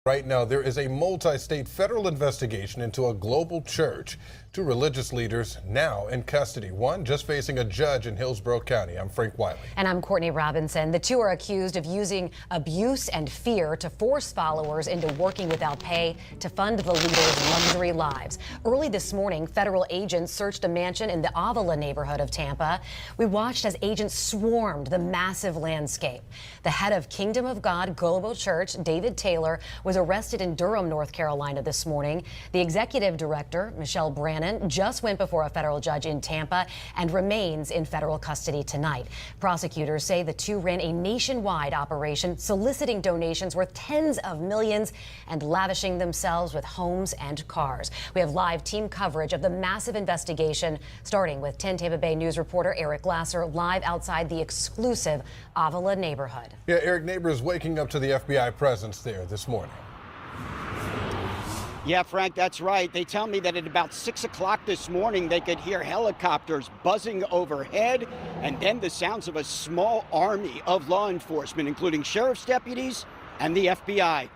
Right now, there is a multi-state federal investigation into a global church. Two religious leaders now in custody. One just facing a judge in Hillsborough County. I'm Frank Wiley. And I'm Courtney Robinson. The two are accused of using abuse and fear to force followers into working without pay to fund the leaders' luxury lives. Early this morning, federal agents searched a mansion in the Avila neighborhood of Tampa. We watched as agents swarmed the massive landscape. The head of Kingdom of God Global Church, David Taylor, was arrested in Durham, North Carolina this morning. The executive director, Michelle Brannon, just went before a federal judge in Tampa and remains in federal custody tonight. Prosecutors say the two ran a nationwide operation soliciting donations worth tens of millions and lavishing themselves with homes and cars. We have live team coverage of the massive investigation, starting with 10 Tampa Bay News reporter Eric Glasser live outside the exclusive Avila neighborhood. Yeah, Eric, neighbors waking up to the FBI presence there this morning. Yeah, Frank, that's right. They tell me that at about 6 o'clock this morning, they could hear helicopters buzzing overhead and then the sounds of a small army of law enforcement, including sheriff's deputies and the FBI.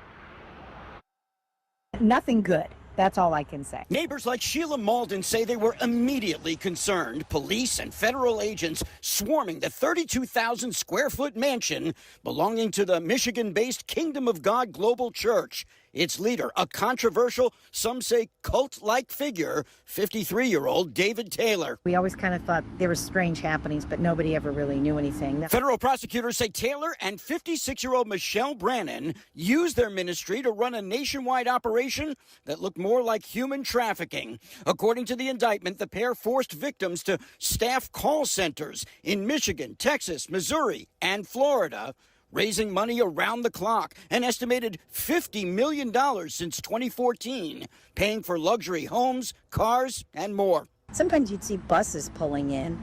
Nothing good. That's all I can say. Neighbors like Sheila Malden say they were immediately concerned. Police and federal agents swarming the 32,000 square foot mansion belonging to the Michigan-based Kingdom of God Global Church. Its leader, a controversial, some say cult-like figure, 53-year-old David Taylor. We always kind of thought there were strange happenings, but nobody ever really knew anything. Federal prosecutors say Taylor and 56-year-old Michelle Brannon used their ministry to run a nationwide operation that looked more like human trafficking. According to the indictment, the pair forced victims to staff call centers in Michigan, Texas, Missouri, and Florida, raising money around the clock, an estimated $50 million since 2014, paying for luxury homes, cars, and more. Sometimes you'd see buses pulling in,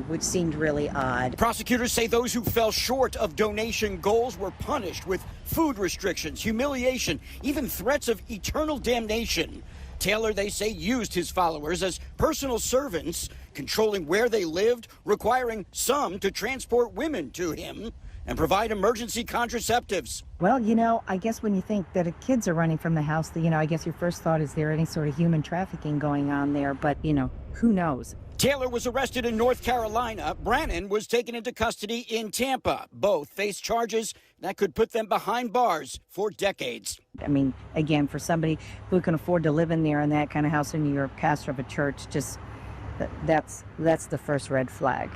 which seemed really odd. Prosecutors say those who fell short of donation goals were punished with food restrictions, humiliation, even threats of eternal damnation. Taylor, they say, used his followers as personal servants, controlling where they lived, requiring some to transport women to him and provide emergency contraceptives. Well, you know, I guess when you think that kids are running from the house, I guess your first thought is there any sort of human trafficking going on there, but, who knows? Taylor was arrested in North Carolina. Brannon was taken into custody in Tampa. Both face charges that could put them behind bars for decades. I mean, again, for somebody who can afford to live in there in that kind of house and you're a pastor of a church, just that's the first red flag.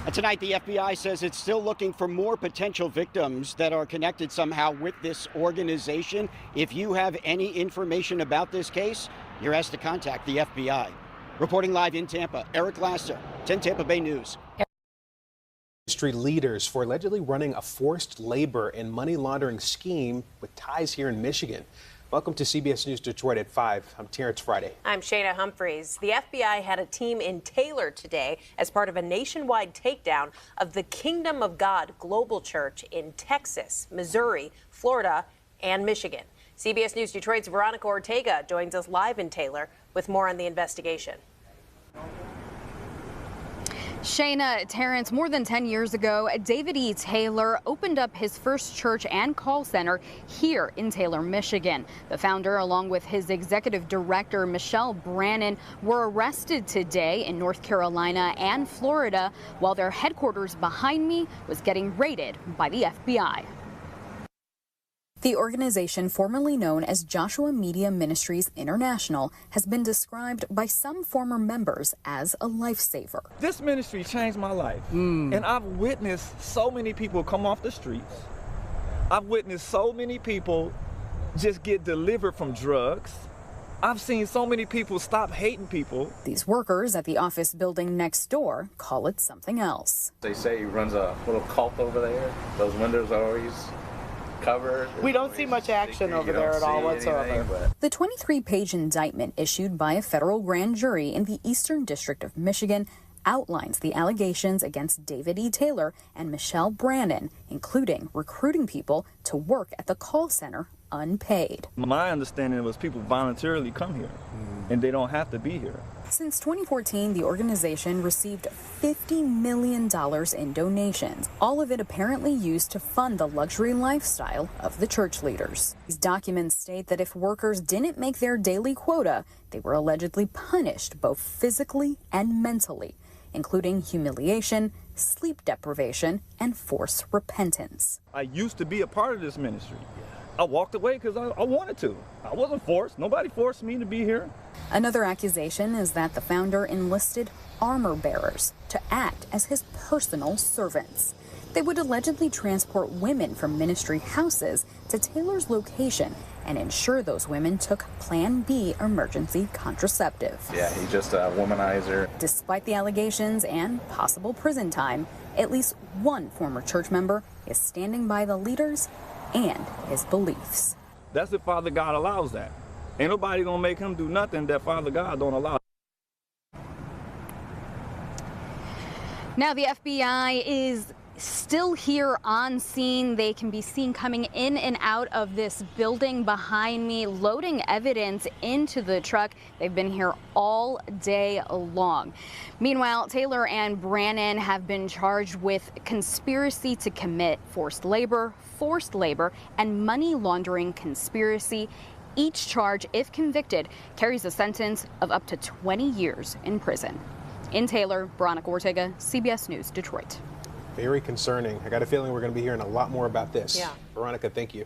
And tonight, the FBI says it's still looking for more potential victims that are connected somehow with this organization. If you have any information about this case, you're asked to contact the FBI. Reporting live in Tampa, Eric Glasser, 10 Tampa Bay News. Industry leaders for allegedly running a forced labor and money laundering scheme with ties here in Michigan. Welcome to CBS News Detroit at 5. I'm Terrence Friday. I'm Shayna Humphreys. The FBI had a team in Taylor today as part of a nationwide takedown of the Kingdom of God Global Church in Texas, Missouri, Florida, and Michigan. CBS News Detroit's Veronica Ortega joins us live in Taylor with more on the investigation. Shayna, Terrence, more than 10 years ago, David E. Taylor opened up his first church and call center here in Taylor, Michigan. The founder, along with his executive director, Michelle Brannon, were arrested today in North Carolina and Florida, while their headquarters behind me was getting raided by the FBI. The organization, formerly known as Joshua Media Ministries International, has been described by some former members as a lifesaver. This ministry changed my life, and I've witnessed so many people come off the streets. I've witnessed so many people just get delivered from drugs. I've seen so many people stop hating people. These workers at the office building next door call it something else. They say he runs a little cult over there. Those windows are always covered. We don't see much action over there at all whatsoever. The 23-page indictment issued by a federal grand jury in the Eastern District of Michigan outlines the allegations against David E. Taylor and Michelle Brannon, including recruiting people to work at the call center unpaid. My understanding was people voluntarily come here, and they don't have to be here. Since 2014, the organization received $50 million in donations, all of it apparently used to fund the luxury lifestyle of the church leaders. These documents state that if workers didn't make their daily quota, they were allegedly punished both physically and mentally, including humiliation, sleep deprivation, and forced repentance. I used to be a part of this ministry. I walked away because I wanted to. I wasn't forced. Nobody forced me to be here. Another accusation is that the founder enlisted armor bearers to act as his personal servants. They would allegedly transport women from ministry houses to Taylor's location and ensure those women took Plan B emergency contraceptive. Yeah, he's just a womanizer. Despite the allegations and possible prison time, at least one former church member is standing by the leaders and his beliefs. That's if Father God allows that. Ain't nobody gonna make him do nothing that Father God don't allow. Now the FBI is still here on scene. They can be seen coming in and out of this building behind me, loading evidence into the truck. They've been here all day long. Meanwhile, Taylor and Brannon have been charged with conspiracy to commit forced labor, and money laundering conspiracy. Each charge, if convicted, carries a sentence of up to 20 years in prison. In Taylor, Veronica Ortega, CBS News, Detroit. Very concerning. I got a feeling we're going to be hearing a lot more about this. Yeah. Veronica, thank you.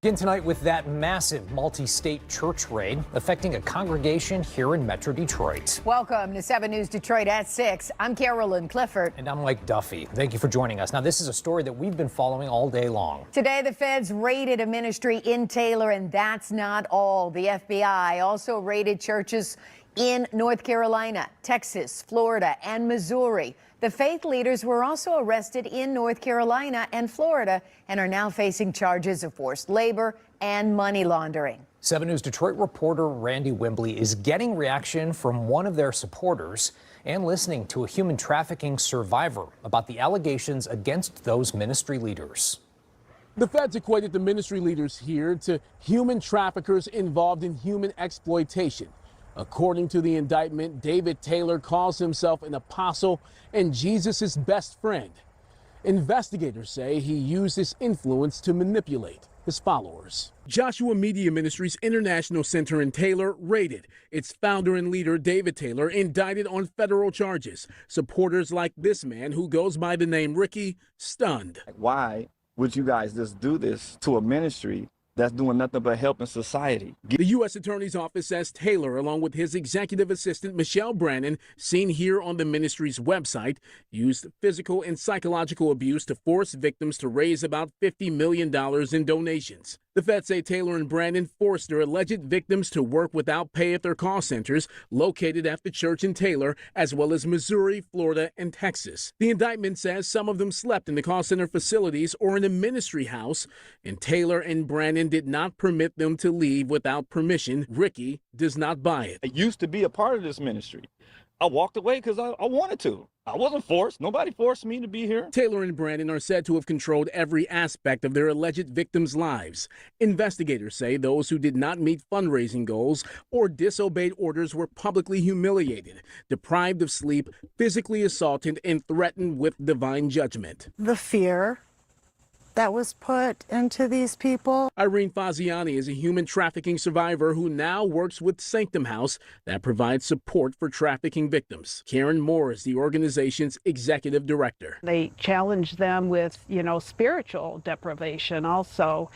Begin tonight with that massive multi-state church raid affecting a congregation here in Metro Detroit. Welcome to 7 News Detroit at 6. I'm Carolyn Clifford. And I'm Mike Duffy. Thank you for joining us. Now, this is a story that we've been following all day long. Today, the feds raided a ministry in Taylor, and that's not all. The FBI also raided churches in North Carolina, Texas, Florida, and Missouri. The faith leaders were also arrested in North Carolina and Florida and are now facing charges of forced labor and money laundering. 7 News Detroit reporter Randy Wimbley is getting reaction from one of their supporters and listening to a human trafficking survivor about the allegations against those ministry leaders. The feds equated the ministry leaders here to human traffickers involved in human exploitation. According to the indictment, David Taylor calls himself an apostle and Jesus' best friend. Investigators say he used his influence to manipulate his followers. Joshua Media Ministries International Center in Taylor raided. Its founder and leader, David Taylor, indicted on federal charges. Supporters like this man, who goes by the name Ricky, stunned. Why would you guys just do this to a ministry that's doing nothing but helping society? The U.S. Attorney's Office says Taylor, along with his executive assistant, Michelle Brannon, seen here on the ministry's website, used physical and psychological abuse to force victims to raise about $50 million in donations. The feds say Taylor and Brannon forced their alleged victims to work without pay at their call centers located at the church in Taylor, as well as Missouri, Florida, and Texas. The indictment says some of them slept in the call center facilities or in a ministry house, and Taylor and Brannon did not permit them to leave without permission. Ricky does not buy it. I used to be a part of this ministry. I walked away because I wanted to. I wasn't forced. Nobody forced me to be here. Taylor and Brannon are said to have controlled every aspect of their alleged victims' lives. Investigators say those who did not meet fundraising goals or disobeyed orders were publicly humiliated, deprived of sleep, physically assaulted, and threatened with divine judgment. The fear that was put into these people. Irene Faziani is a human trafficking survivor who now works with Sanctum House that provides support for trafficking victims. Karen Moore is the organization's executive director. They challenge them with, spiritual deprivation also.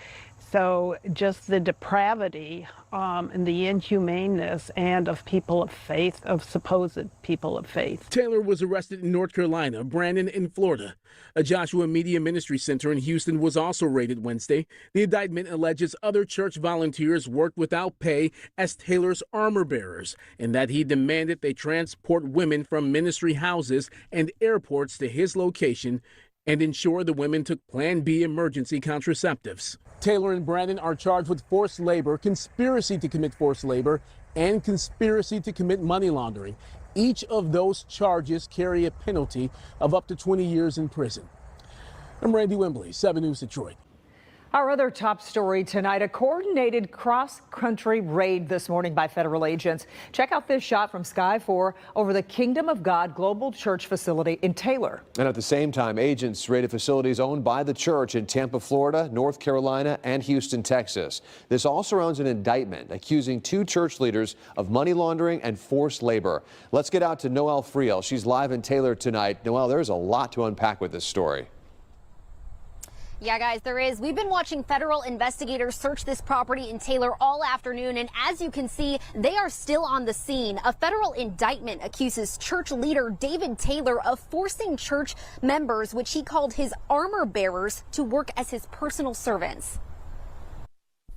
So just the depravity and the inhumaneness and of people of faith, of supposed people of faith. Taylor was arrested in North Carolina, Brannon in Florida. A Joshua Media Ministry Center in Houston was also raided Wednesday. The indictment alleges other church volunteers worked without pay as Taylor's armor bearers, and that he demanded they transport women from ministry houses and airports to his location and ensure the women took Plan B emergency contraceptives. Taylor and Brannon are charged with forced labor, conspiracy to commit forced labor, and conspiracy to commit money laundering. Each of those charges carry a penalty of up to 20 years in prison. I'm Randy Wimbley, 7 News Detroit. Our other top story tonight, a coordinated cross-country raid this morning by federal agents. Check out this shot from Sky 4 over the Kingdom of God Global Church facility in Taylor. And at the same time, agents raided facilities owned by the church in Tampa, Florida, North Carolina, and Houston, Texas. This all surrounds an indictment accusing 2 church leaders of money laundering and forced labor. Let's get out to Noelle Friel. She's live in Taylor tonight. Noelle, there's a lot to unpack with this story. Yeah, guys, there is. We've been watching federal investigators search this property in Taylor all afternoon, and as you can see, they are still on the scene. A federal indictment accuses church leader David Taylor of forcing church members, which he called his armor bearers, to work as his personal servants.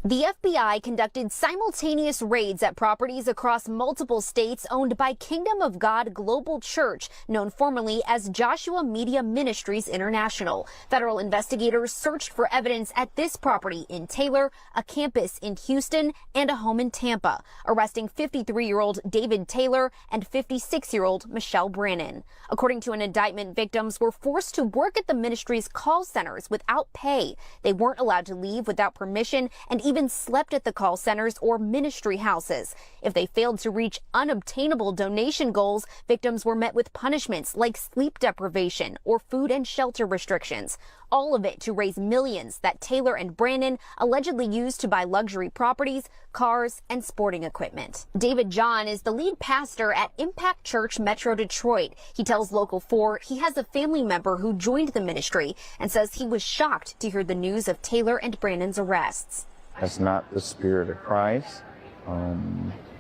The FBI conducted simultaneous raids at properties across multiple states owned by Kingdom of God Global Church, known formerly as Joshua Media Ministries International. Federal investigators searched for evidence at this property in Taylor, a campus in Houston, and a home in Tampa, arresting 53-year-old David Taylor and 56-year-old Michelle Brannon. According to an indictment, victims were forced to work at the ministry's call centers without pay. They weren't allowed to leave without permission and even slept at the call centers or ministry houses. If they failed to reach unobtainable donation goals, victims were met with punishments like sleep deprivation or food and shelter restrictions. All of it to raise millions that Taylor and Brannon allegedly used to buy luxury properties, cars, and sporting equipment. David John is the lead pastor at Impact Church Metro Detroit. He tells Local 4 he has a family member who joined the ministry and says he was shocked to hear the news of Taylor and Brannon's arrests. That's not the spirit of Christ,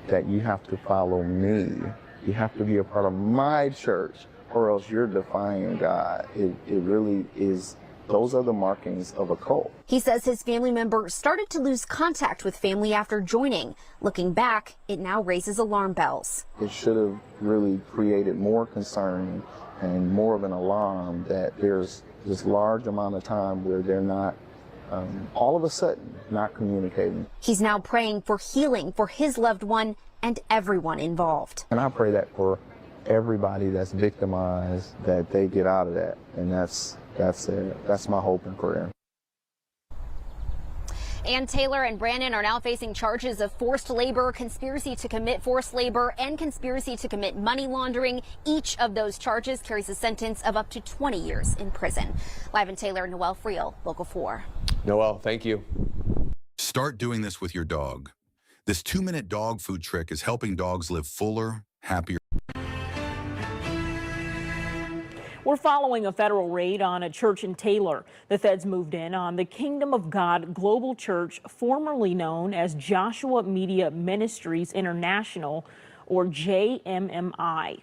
that you have to follow me. You have to be a part of my church, or else you're defying God. It really is. Those are the markings of a cult. He says his family member started to lose contact with family after joining. Looking back, it now raises alarm bells. It should have really created more concern and more of an alarm that there's this large amount of time where they're not all of a sudden not communicating. He's now praying for healing for his loved one and everyone involved. And I pray that for everybody that's victimized, that they get out of that. And that's my hope and prayer. And Taylor and Brannon are now facing charges of forced labor, conspiracy to commit forced labor, and conspiracy to commit money laundering. Each of those charges carries a sentence of up to 20 years in prison. Live in Taylor, Noelle Friel, Local 4. Noelle, thank you. Start doing this with your dog. This 2-minute dog food trick is helping dogs live fuller, happier. We're following a federal raid on a church in Taylor. The feds moved in on the Kingdom of God Global Church, formerly known as Joshua Media Ministries International, or JMMI.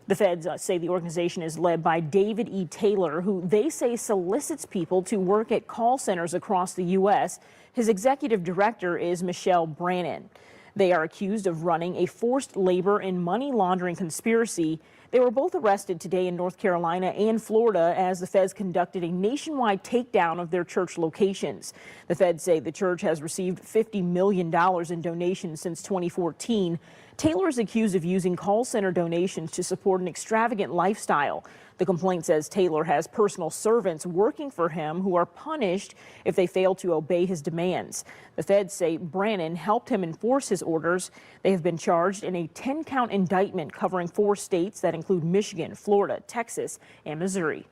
The feds say the organization is led by David E. Taylor, who they say solicits people to work at call centers across the U.S. His executive director is Michelle Brannon. They are accused of running a forced labor and money laundering conspiracy. They were both arrested today in North Carolina and Florida as the feds conducted a nationwide takedown of their church locations. The feds say the church has received $50 million in donations since 2014. Taylor is accused of using call center donations to support an extravagant lifestyle. The complaint says Taylor has personal servants working for him who are punished if they fail to obey his demands. The feds say Brannon helped him enforce his orders. They have been charged in a 10-count indictment covering 4 states that include Michigan, Florida, Texas, and Missouri.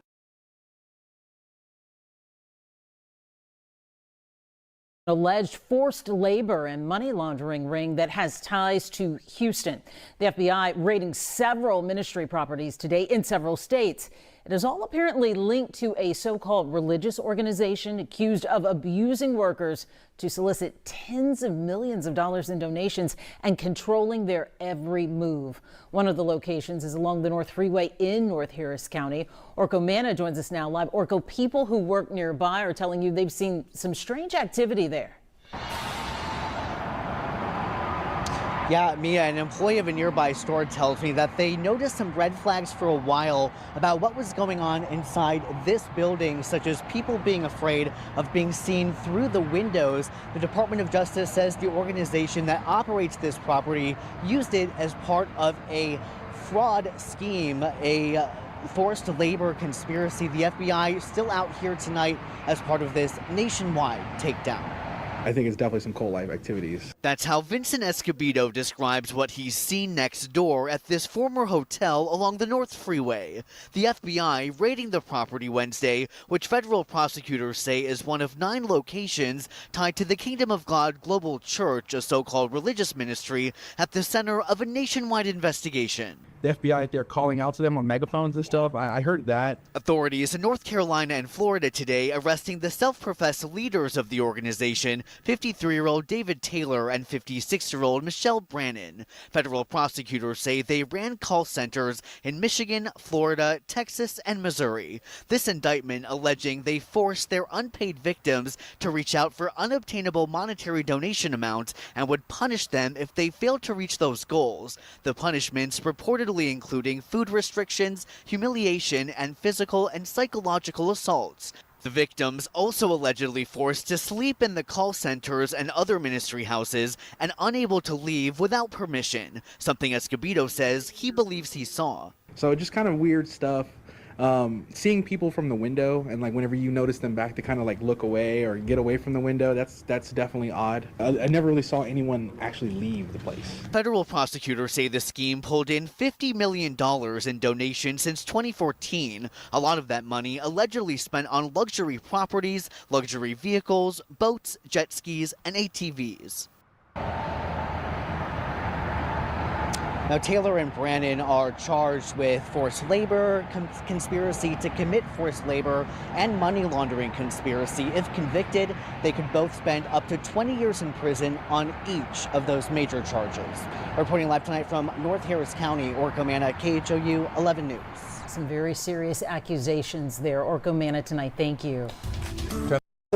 Alleged forced labor and money laundering ring that has ties to Houston. The FBI raiding several ministry properties today in several states. It is all apparently linked to a so-called religious organization accused of abusing workers to solicit tens of millions of dollars in donations and controlling their every move. One of the locations is along the North Freeway in North Harris County. Orko Manna joins us now live. Orko, people who work nearby are telling you they've seen some strange activity there. Yeah, Mia, an employee of a nearby store tells me that they noticed some red flags for a while about what was going on inside this building, such as people being afraid of being seen through the windows. The Department of Justice says the organization that operates this property used it as part of a fraud scheme, a forced labor conspiracy. The FBI still out here tonight as part of this nationwide takedown. I think it's definitely some cold life activities. That's how Vincent Escobedo describes what he's seen next door at this former hotel along the North Freeway. The FBI raiding the property Wednesday, which federal prosecutors say is one of 9 locations tied to the Kingdom of God Global Church, a so-called religious ministry at the center of a nationwide investigation. The FBI, they're calling out to them on megaphones and stuff. I heard that. Authorities in North Carolina and Florida today arresting the self-professed leaders of the organization, 53-year-old David Taylor and 56-year-old Michelle Brannon. Federal prosecutors say they ran call centers in Michigan, Florida, Texas, and Missouri. This indictment alleging they forced their unpaid victims to reach out for unobtainable monetary donation amounts and would punish them if they failed to reach those goals. The punishments reportedly including food restrictions, humiliation, and physical and psychological assaults. The victims also allegedly forced to sleep in the call centers and other ministry houses and unable to leave without permission, something Escobedo says he believes he saw. So just kind of weird stuff. Seeing people from the window and like whenever you notice them back to kind of like look away or get away from the window, that's definitely odd. I never really saw anyone actually leave the place. Federal prosecutors say the scheme pulled in $50 million in donations since 2014. A lot of that money allegedly spent on luxury properties, luxury vehicles, boats, jet skis, and ATVs. Now, Taylor and Brannon are charged with forced labor, conspiracy to commit forced labor, and money laundering conspiracy. If convicted, they could both spend up to 20 years in prison on each of those major charges. Reporting live tonight from North Harris County, Orko Manna, KHOU 11 News. Some very serious accusations there. Orko Manna tonight, thank you.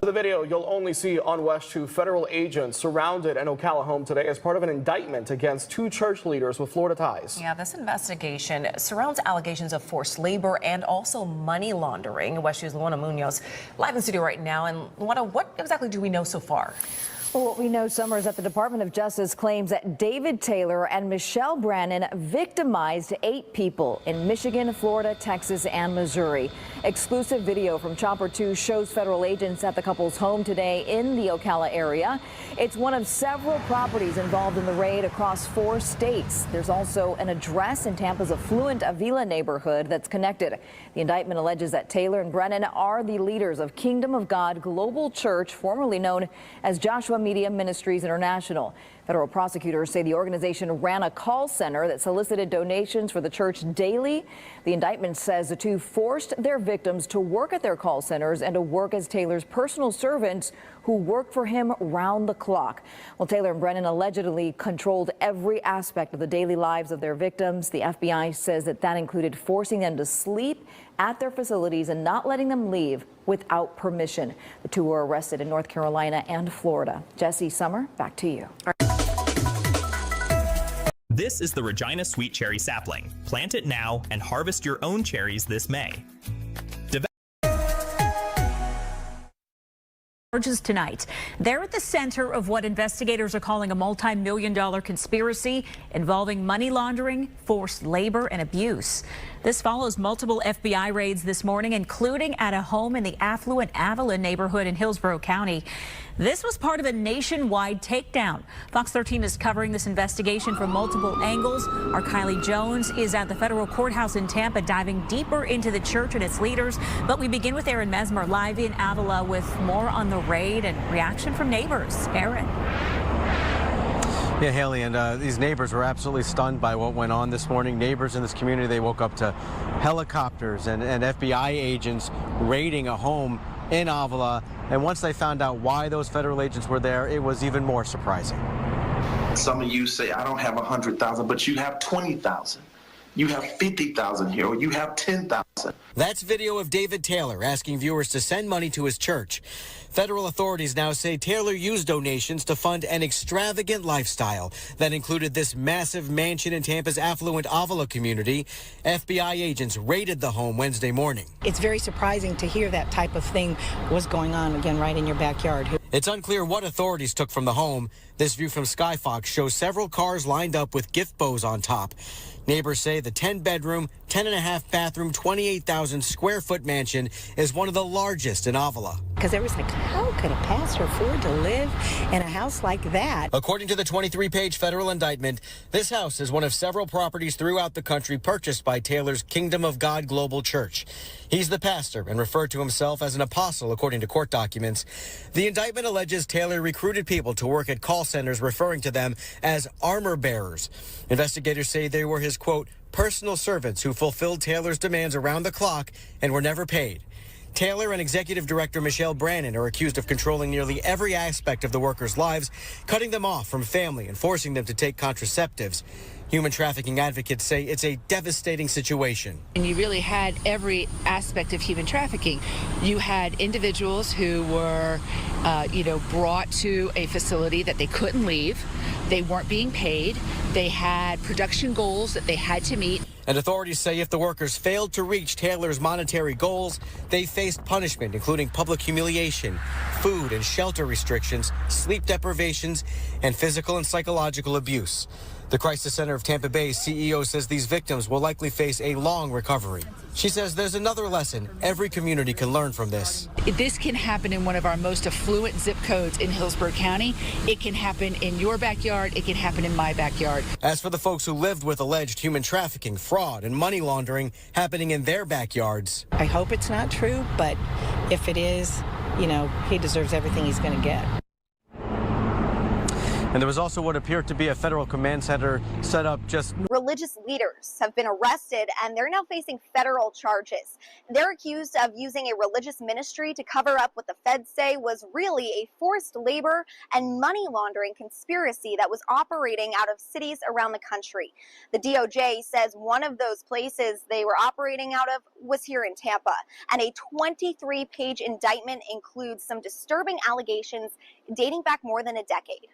The video you'll only see on West 2. Federal agents surrounded an Ocala home today as part of an indictment against 2 church leaders with Florida ties. Yeah, this investigation surrounds allegations of forced labor and also money laundering. West 2's Luana Munoz live in studio right now. And Luana, what exactly do we know so far? Well, what we know, Summer, is that the Department of Justice claims that David Taylor and Michelle Brannon victimized 8 people in Michigan, Florida, Texas, and Missouri. Exclusive video from Chopper 2 shows federal agents at the couple's home today in the Ocala area. It's one of several properties involved in the raid across 4 states. There's also an address in Tampa's affluent Avila neighborhood that's connected. The indictment alleges that Taylor and Brannon are the leaders of Kingdom of God Global Church, formerly known as Joshua Media Ministries International. Federal prosecutors say the organization ran a call center that solicited donations for the church daily. The indictment says the 2 forced their victims to work at their call centers and to work as Taylor's personal servants who worked for him round the clock. Well, Taylor and Brannon allegedly controlled every aspect of the daily lives of their victims. The FBI says that included forcing them to sleep at their facilities and not letting them leave without permission. The 2 were arrested in North Carolina and Florida. Jesse, Summer, back to you. This is the Regina Sweet Cherry Sapling. Plant it now and harvest your own cherries this May. Charges tonight. They're at the center of what investigators are calling a multi-million-dollar conspiracy involving money laundering, forced labor, and abuse. This follows multiple FBI raids this morning, including at a home in the affluent Avila neighborhood in Hillsborough County. This was part of a nationwide takedown. Fox 13 is covering this investigation from multiple angles. Our Kylie Jones is at the federal courthouse in Tampa, diving deeper into the church and its leaders. But we begin with Aaron Mesmer live in Avila with more on the raid and reaction from neighbors. Aaron. Yeah, Haley, and these neighbors were absolutely stunned by what went on this morning. Neighbors in this community, they woke up to helicopters and FBI agents raiding a home in Avila. And once they found out why those federal agents were there, it was even more surprising. Some of you say, I don't have 100,000, but you have 20,000. You have 50,000 here, or you have 10,000. That's video of David Taylor asking viewers to send money to his church. Federal authorities now say Taylor used donations to fund an extravagant lifestyle that included this massive mansion in Tampa's affluent Avila community. FBI agents raided the home Wednesday morning. It's very surprising to hear that type of thing was going on again right in your backyard. It's unclear what authorities took from the home. This view from Skyfox shows several cars lined up with gift bows on top. Neighbors say the 10-bedroom, 10.5-bathroom, 28,000 square foot mansion is one of the largest in Avila. Because everyone's like, how could a pastor afford to live in a house like that? According to the 23-page federal indictment, this house is one of several properties throughout the country purchased by Taylor's Kingdom of God Global Church. He's the pastor and referred to himself as an apostle, according to court documents. The indictment alleges Taylor recruited people to work at call centers, referring to them as armor bearers. Investigators say they were his, quote, personal servants who fulfilled Taylor's demands around the clock and were never paid. Taylor and Executive Director Michelle Brannon are accused of controlling nearly every aspect of the workers' lives, cutting them off from family and forcing them to take contraceptives. Human trafficking advocates say it's a devastating situation. And you really had every aspect of human trafficking. You had individuals who were, brought to a facility that they couldn't leave. They weren't being paid. They had production goals that they had to meet. And authorities say if the workers failed to reach Taylor's monetary goals, they faced punishment, including public humiliation, food and shelter restrictions, sleep deprivations, and physical and psychological abuse. The Crisis Center of Tampa Bay's CEO says these victims will likely face a long recovery. She says there's another lesson every community can learn from this. This can happen in one of our most affluent zip codes in Hillsborough County. It can happen in your backyard. It can happen in my backyard. As for the folks who lived with alleged human trafficking, fraud, and money laundering happening in their backyards. I hope it's not true, but if it is, he deserves everything he's going to get. And there was also what appeared to be a federal command center set up just... Religious leaders have been arrested and they're now facing federal charges. They're accused of using a religious ministry to cover up what the feds say was really a forced labor and money laundering conspiracy that was operating out of cities around the country. The DOJ says one of those places they were operating out of was here in Tampa. And a 23-page indictment includes some disturbing allegations dating back more than a decade.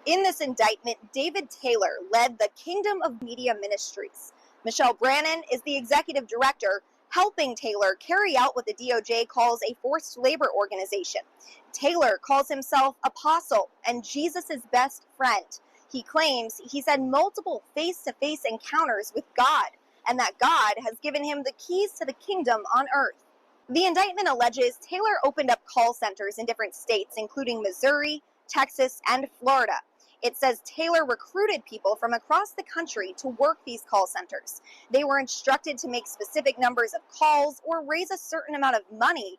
In this indictment, David Taylor led the Kingdom of Media Ministries. Michelle Brannon is the executive director, helping Taylor carry out what the DOJ calls a forced labor organization. Taylor calls himself apostle and Jesus's best friend. He claims he's had multiple face-to-face encounters with God, and that God has given him the keys to the kingdom on earth. The indictment alleges Taylor opened up call centers in different states, including Missouri, Texas, and Florida. It says Taylor recruited people from across the country to work these call centers. They were instructed to make specific numbers of calls or raise a certain amount of money,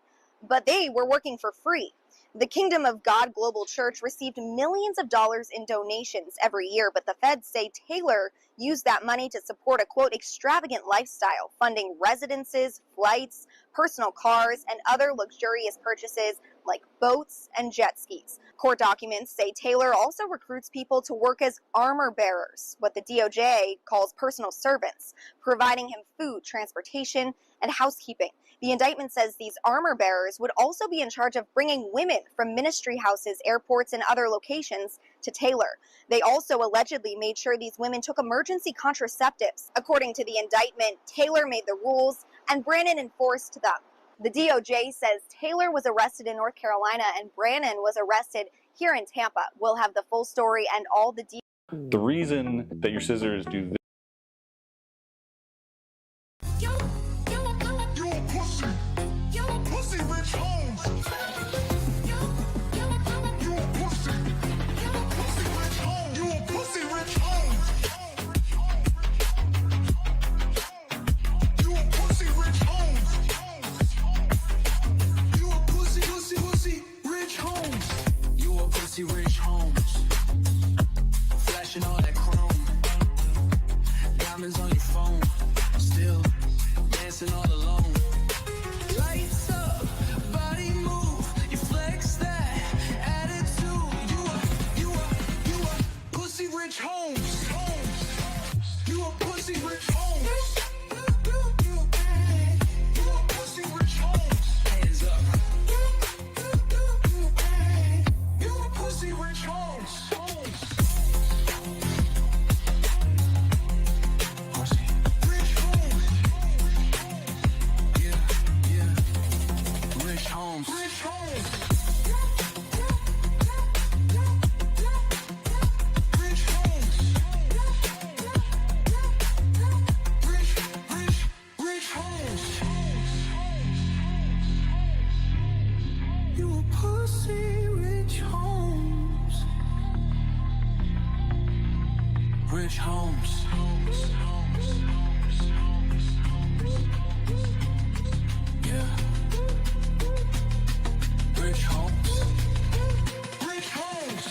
but they were working for free. The Kingdom of God Global Church received millions of dollars in donations every year, but the feds say Taylor used that money to support a, quote, extravagant lifestyle, funding residences, flights, personal cars, and other luxurious purchases like boats and jet skis. Court documents say Taylor also recruits people to work as armor bearers, what the DOJ calls personal servants, providing him food, transportation, and housekeeping. The indictment says these armor bearers would also be in charge of bringing women from ministry houses, airports, and other locations to Taylor. They also allegedly made sure these women took emergency contraceptives. According to the indictment, Taylor made the rules and Brannon enforced them. The DOJ says Taylor was arrested in North Carolina and Brannon was arrested here in Tampa. We'll have the full story and all the details. The reason that your scissors do this. Rich homes, flashing all that chrome. Rich Holmes. Yeah. Rich Holmes. Rich Holmes.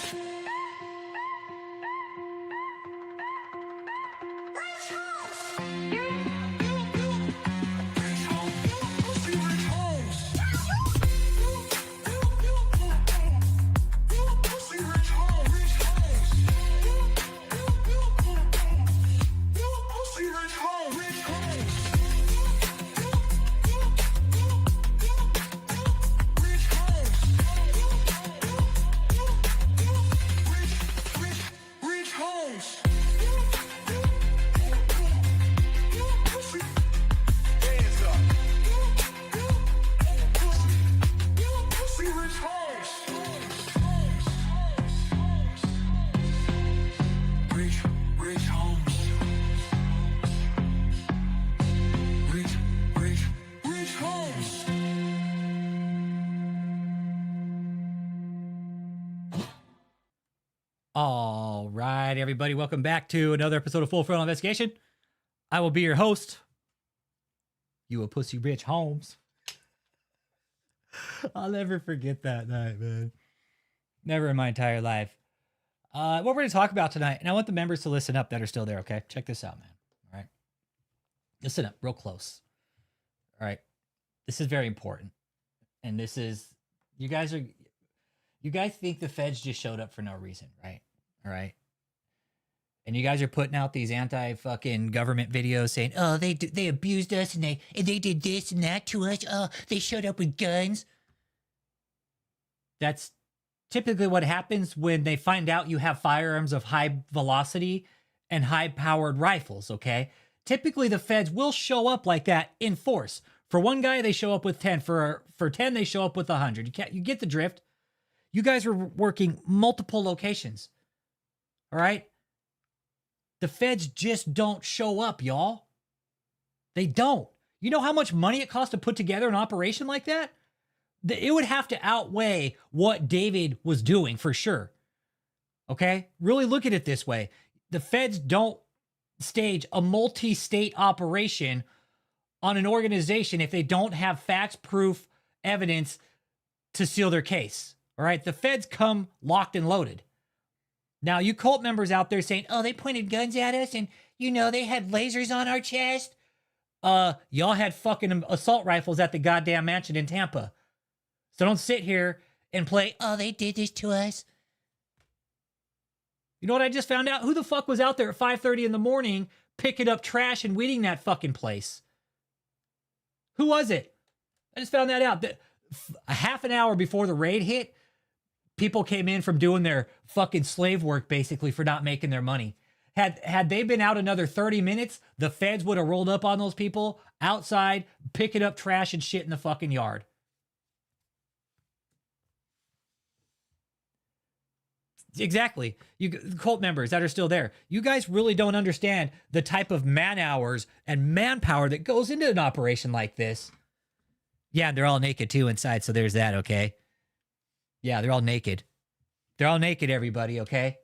All right, everybody, welcome back to another episode of Full Frontal Investigation. I will be your host, you a pussy Rich Holmes. I'll never forget that night, man. Never in my entire life. What we're going to talk about tonight, and I want the members to listen up that are still there, okay? Check this out, man. All right. Listen up real close. All right. This is very important. And this is, you guys think the feds just showed up for no reason, right? All right. And you guys are putting out these anti-fucking government videos saying, oh, they abused us and they did this and that to us. Oh, they showed up with guns. That's typically what happens when they find out you have firearms of high velocity and high-powered rifles, okay? Typically, the feds will show up like that in force. For one guy, they show up with 10. For 10, they show up with 100. You get the drift. You guys are working multiple locations. All right? The feds just don't show up, y'all. They don't. You know how much money it costs to put together an operation like that? It would have to outweigh what David was doing for sure. Okay? Really look at it this way. The feds don't stage a multi-state operation on an organization if they don't have facts, proof, evidence to seal their case. All right? The feds come locked and loaded. Now, you cult members out there saying, oh, they pointed guns at us and, you know, they had lasers on our chest. Y'all had fucking assault rifles at the goddamn mansion in Tampa. So don't sit here and play, oh, they did this to us. You know what I just found out? Who the fuck was out there at 5:30 in the morning picking up trash and weeding that fucking place? Who was it? I just found that out. A half an hour before the raid hit, people came in from doing their fucking slave work, basically, for not making their money. Had they been out another 30 minutes, the feds would have rolled up on those people outside, picking up trash and shit in the fucking yard. Exactly. You cult members that are still there. You guys really don't understand the type of man hours and manpower that goes into an operation like this. Yeah, they're all naked too inside, so there's that, okay? Yeah, they're all naked. They're all naked, everybody, okay?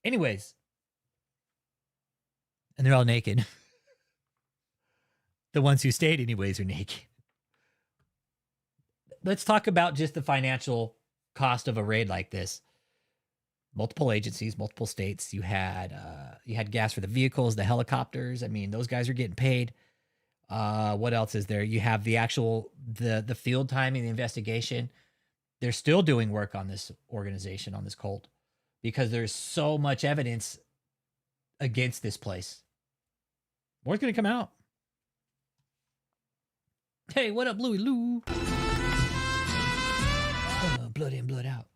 Anyways. And they're all naked. The ones who stayed anyways are naked. Let's talk about just the financial cost of a raid like this. Multiple agencies, multiple states. You had gas for the vehicles, the helicopters. I mean, those guys are getting paid. What else is there? You have the actual the field timing, the investigation. They're still doing work on this organization, on this cult, because there's so much evidence against this place. More's going to come out. Hey, what up, Louie Lou? Blood in, blood out.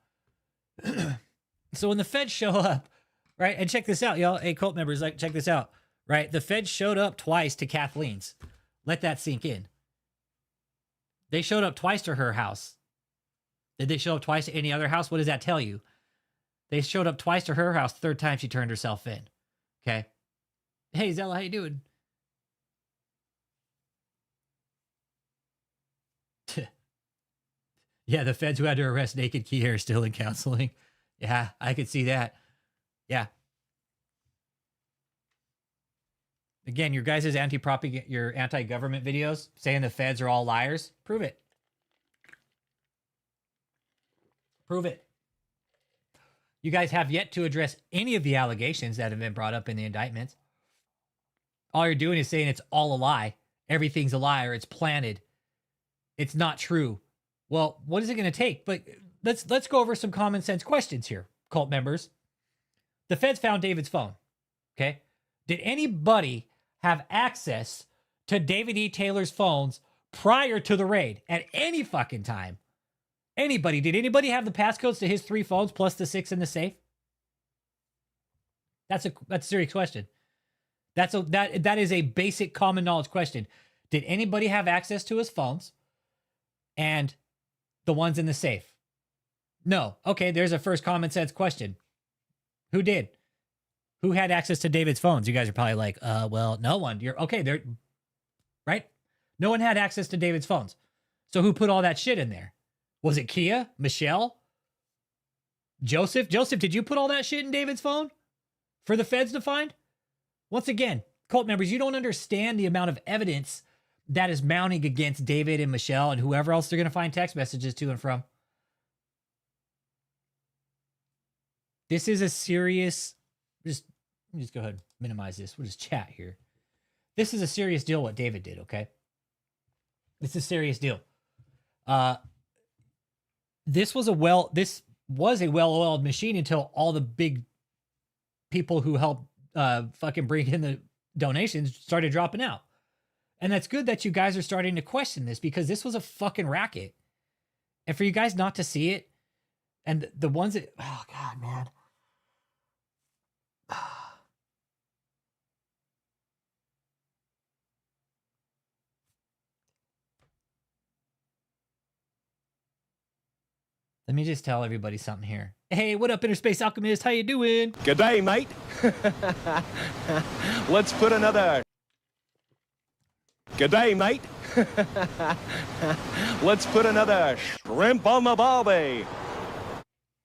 So when the feds show up, right, and check this out, y'all. Hey, cult members, like, check this out, right? The feds showed up twice to Kathleen's. Let that sink in. They showed up twice to her house. Did they show up twice to any other house? What does that tell you? They showed up twice to her house. Third time she turned herself in. Okay. Hey, Zella, how you doing? Yeah, the feds who had to arrest Naked Key Hair are still in counseling. Yeah, I could see that. Yeah. Again, your guys' your anti-government videos saying the feds are all liars. Prove it. Prove it. You guys have yet to address any of the allegations that have been brought up in the indictments. All you're doing is saying it's all a lie. Everything's a lie, or it's planted. It's not true. Well, what is it going to take? But let's go over some common sense questions here, cult members. The feds found David's phone. Okay. Did anybody have access to David E. Taylor's phones prior to the raid at any fucking time? Anybody? Did anybody have the passcodes to his 3 phones plus the 6 in the safe? That's a serious question. That is a basic common knowledge question. Did anybody have access to his phones and the ones in the safe? No. Okay, there's a first common sense question. Who did? Who had access to David's phones? You guys are probably like, well, no one. You're okay, there, right? No one had access to David's phones. So who put all that shit in there? Was it Kia? Michelle? Joseph? Joseph, did you put all that shit in David's phone for the feds to find? Once again, cult members, you don't understand the amount of evidence that is mounting against David and Michelle and whoever else they're going to find text messages to and from. This is a serious... Let me just go ahead and minimize this. We'll just chat here. This is a serious deal what David did, okay? This is a serious deal. This was a well-oiled machine until all the big people who helped fucking bring in the donations started dropping out. And that's good that you guys are starting to question this, because this was a fucking racket. And for you guys not to see it, and the ones that, oh God, man. Let me just tell everybody something here. Hey, what up, Interspace Alchemist? How you doing? Good day, mate. Let's put another... Good day, mate. Let's put another shrimp on the barbie.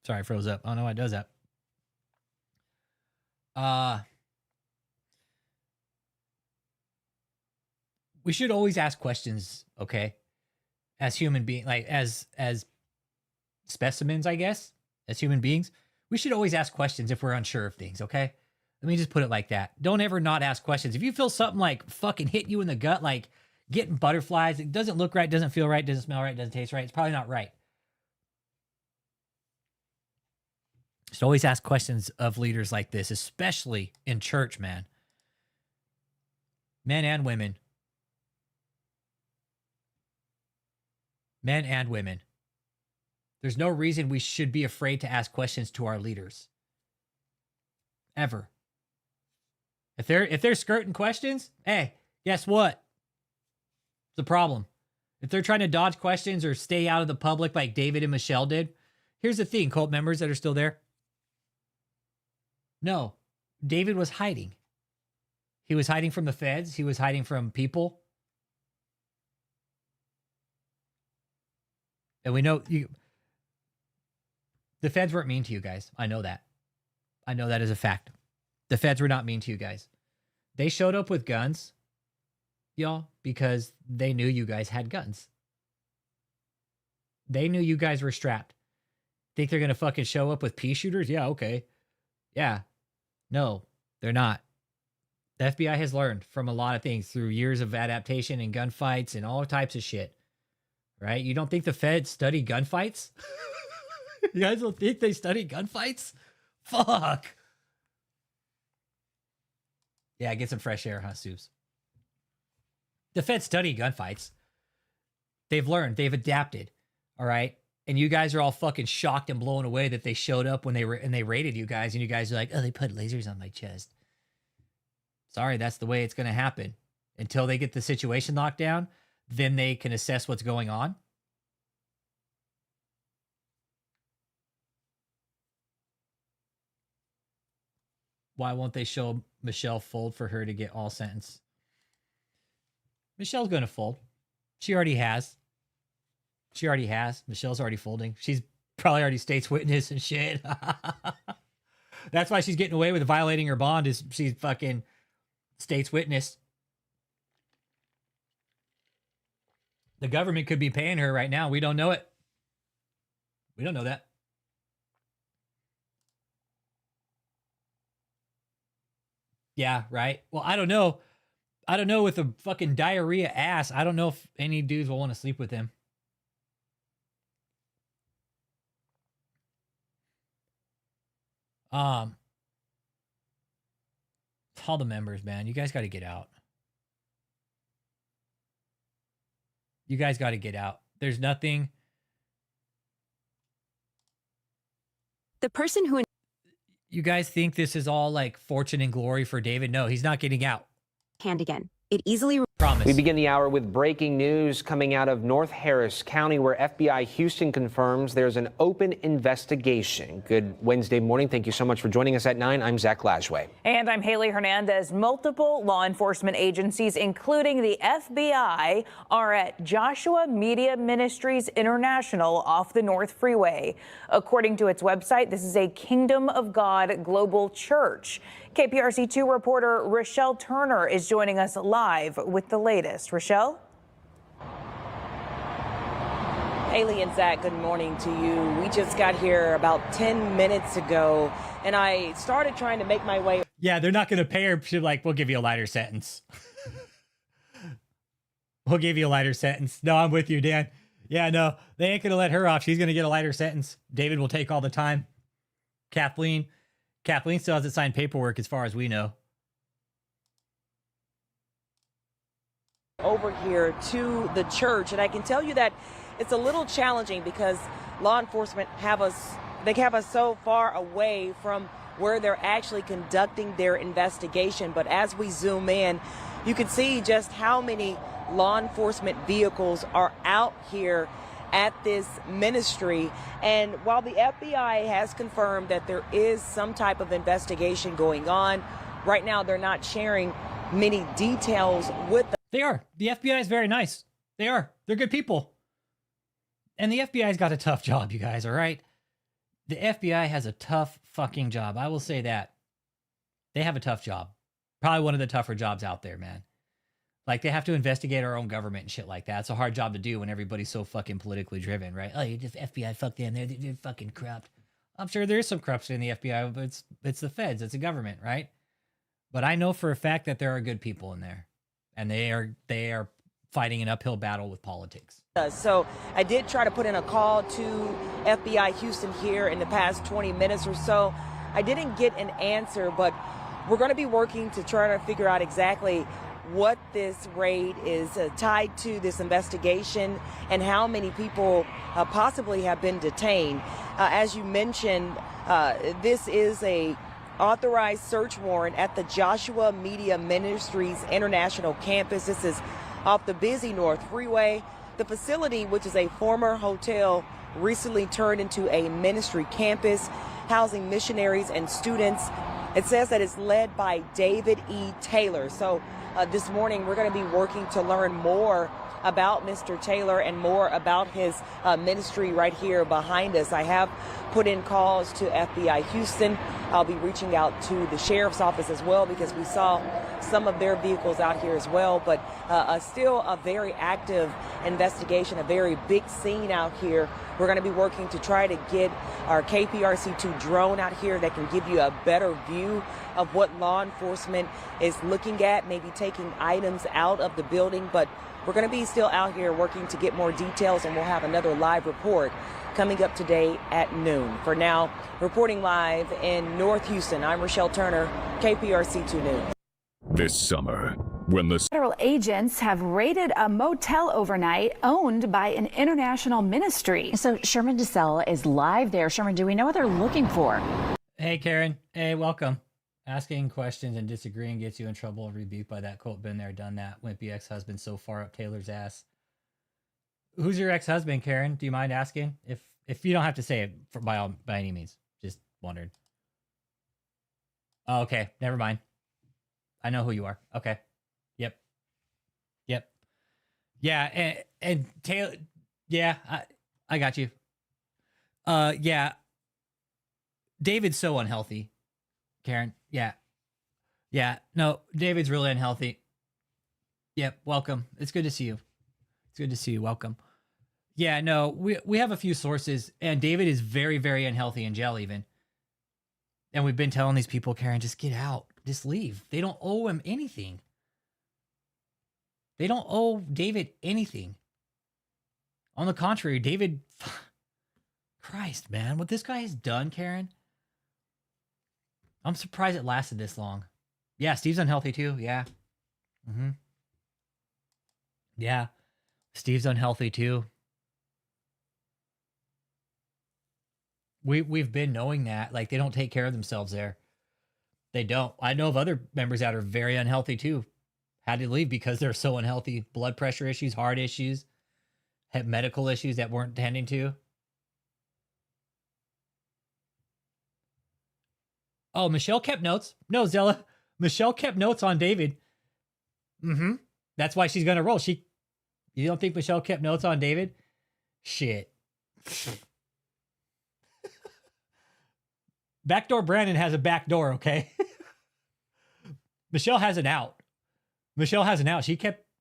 Sorry, I froze up. I don't know why it does that. We should always ask questions, okay? As human beings, like as specimens, I guess, as human beings, we should always ask questions if we're unsure of things, okay? Let me just put it like that. Don't ever not ask questions. If you feel something like fucking hit you in the gut, like getting butterflies, it doesn't look right, doesn't feel right, doesn't smell right, doesn't taste right, it's probably not right. Just always ask questions of leaders like this, especially in church, man. Men and women. Men and women. There's no reason we should be afraid to ask questions to our leaders. Ever. If they're skirting questions, hey, guess what? It's a problem. If they're trying to dodge questions or stay out of the public like David and Michelle did, here's the thing, cult members that are still there. No, David was hiding. He was hiding from the feds. He was hiding from people. And we know the feds weren't mean to you guys. I know that. I know that is a fact. The feds were not mean to you guys. They showed up with guns, y'all, because they knew you guys had guns. They knew you guys were strapped. Think they're going to fucking show up with pea shooters? Yeah, okay. Yeah. No, they're not. The FBI has learned from a lot of things through years of adaptation and gunfights and all types of shit. Right? You don't think the feds study gunfights? You guys don't think they study gunfights? Fuck. Yeah, get some fresh air, huh, Soups? The feds study gunfights. They've learned. They've adapted. All right? And you guys are all fucking shocked and blown away that they showed up when they raided you guys, and you guys are like, oh, they put lasers on my chest. Sorry, that's the way it's going to happen. Until they get the situation locked down, then they can assess what's going on. Why won't they show Michelle fold for her to get all sentence? Michelle's going to fold. She already has. She already has. Michelle's already folding. She's probably already state's witness and shit. That's why she's getting away with violating her bond, is she's fucking State's witness. The government could be paying her right now. We don't know it. We don't know that. Yeah, right. Well, I don't know. I don't know with a fucking diarrhea ass. I don't know if any dudes will want to sleep with him. All the members, man, you guys got to get out. You guys got to get out. There's nothing. The person who... You guys think this is all like fortune and glory for David? No, he's not getting out. Hand again. It easily... Promise. We begin the hour with breaking news coming out of North Harris County, where FBI Houston confirms there's an open investigation. Good Wednesday morning. Thank you so much for joining us at 9. I'm Zach Lashway. And I'm Haley Hernandez. Multiple law enforcement agencies, including the FBI, are at Joshua Media Ministries International off the North Freeway. According to its website, this is a Kingdom of God global church. KPRC2 reporter Rochelle Turner is joining us live with the latest. Rochelle? Haley and Zach, good morning to you. We just got here about 10 minutes ago, and I started trying to make my way. Yeah, they're not going to pay her. She's like, we'll give you a lighter sentence. We'll give you a lighter sentence. No, I'm with you, Dan. Yeah, no, they ain't going to let her off. She's going to get a lighter sentence. David will take all the time. Kathleen still hasn't signed paperwork as far as we know. Over here to the church, and I can tell you that it's a little challenging because law enforcement have us so far away from where they're actually conducting their investigation. But as we zoom in, you can see just how many law enforcement vehicles are out here at this ministry. And while the FBI has confirmed that there is some type of investigation going on, right now they're not sharing many details with them. They are. The FBI is very nice. They are. They're good people. And the FBI's got a tough job, you guys, all right? The FBI has a tough fucking job. I will say that. They have a tough job. Probably one of the tougher jobs out there, man. Like, they have to investigate our own government and shit like that. It's a hard job to do when everybody's so fucking politically driven, right? Oh, you just FBI, fuck them. They're fucking corrupt. I'm sure there is some corruption in the FBI, but it's the feds. It's a government, right? But I know for a fact that there are good people in there. And they are fighting an uphill battle with politics. So I did try to put in a call to FBI Houston here in the past 20 minutes or so. I didn't get an answer, but we're going to be working to try to figure out exactly what this raid is tied to, this investigation, and how many people possibly have been detained. As you mentioned, this is a authorized search warrant at the Joshua Media Ministries International campus. This is off the busy North Freeway. The facility, which is a former hotel, recently turned into a ministry campus, housing missionaries and students. It says that it's led by David E. Taylor. So this morning, we're going to be working to learn more about Mr. Taylor and more about his ministry right here behind us. I have put in calls to FBI Houston. I'll be reaching out to the sheriff's office as well because we saw some of their vehicles out here as well. But still a very active investigation, a very big scene out here. We're going to be working to try to get our KPRC2 drone out here that can give you a better view of what law enforcement is looking at, maybe taking items out of the building. But we're going to be still out here working to get more details, and we'll have another live report coming up today at noon. For now, reporting live in North Houston, I'm Rochelle Turner, KPRC2 News. This summer, when the Federal agents have raided a motel overnight owned by an international ministry. So Sherman DeSell is live there. Sherman, do we know what they're looking for? Hey, Karen. Hey, welcome. Asking questions and disagreeing gets you in trouble. Rebuked by that quote. Been there, done that. Wimpy ex-husband so far up Taylor's ass. Who's your ex-husband, Karen? Do you mind asking? If you don't have to say it by any means. Just wondered. Oh, okay. Never mind. I know who you are. Okay. Yep. Yeah, and Taylor. Yeah, I got you. Yeah. David's so unhealthy, Karen. Yeah. Yeah, no, David's really unhealthy. Yep, welcome. It's good to see you. It's good to see you. Welcome. Yeah, no, we have a few sources, and David is very, very unhealthy in jail even. And we've been telling these people, Karen, just get out. Just leave. They don't owe him anything. They don't owe David anything. On the contrary, David... Christ, man. What this guy has done, Karen... I'm surprised it lasted this long. Yeah, Steve's unhealthy too. Yeah. Mm-hmm. Yeah. Steve's unhealthy too. We've been knowing that. Like, they don't take care of themselves there. They don't. I know of other members that are very unhealthy too. Had to leave because they're so unhealthy. Blood pressure issues, heart issues, had medical issues that weren't tending to. Oh, Michelle kept notes. No, Zella. Michelle kept notes on David. Mm-hmm. That's why she's gonna roll. You don't think Michelle kept notes on David? Shit. Backdoor Brandon has a back door, okay? Michelle has an out. Michelle has an out.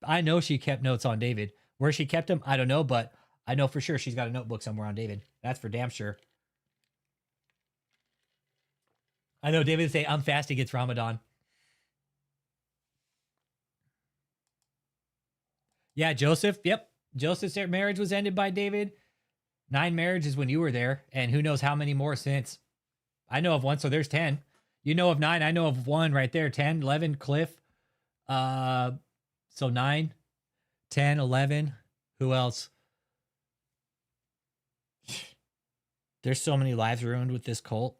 I know she kept notes on David. Where she kept them, I don't know, but I know for sure she's got a notebook somewhere on David. That's for damn sure. I know David would say, I'm fasting, it's Ramadan. Yeah, Joseph. Yep. Joseph's marriage was ended by David. 9 marriages when you were there, and who knows how many more since. I know of one, so there's 10. You know of 9. I know of 1 right there. 10, 11, Cliff. So 9, 10, 11. Who else? There's so many lives ruined with this cult.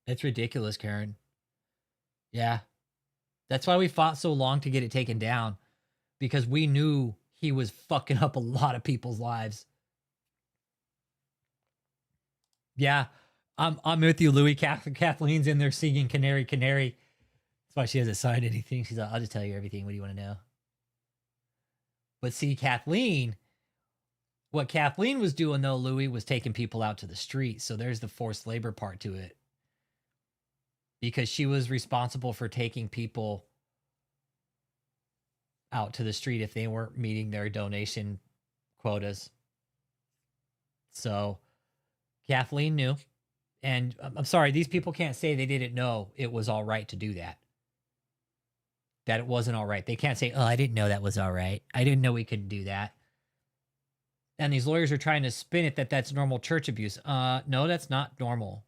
It's ridiculous, Karen. Yeah. That's why we fought so long to get it taken down. Because we knew he was fucking up a lot of people's lives. Yeah. I'm with you, Louis. Kathleen's in there singing Canary, Canary. That's why she hasn't signed anything. She's like, I'll just tell you everything. What do you want to know? But see, what Kathleen was doing, though, Louis, was taking people out to the street. So there's the forced labor part to it. Because she was responsible for taking people out to the street if they weren't meeting their donation quotas. So Kathleen knew. And I'm sorry, these people can't say they didn't know it was all right to do that. That it wasn't all right. They can't say, oh, I didn't know that was all right. I didn't know we could do that. And these lawyers are trying to spin it that that's normal church abuse. No, that's not normal.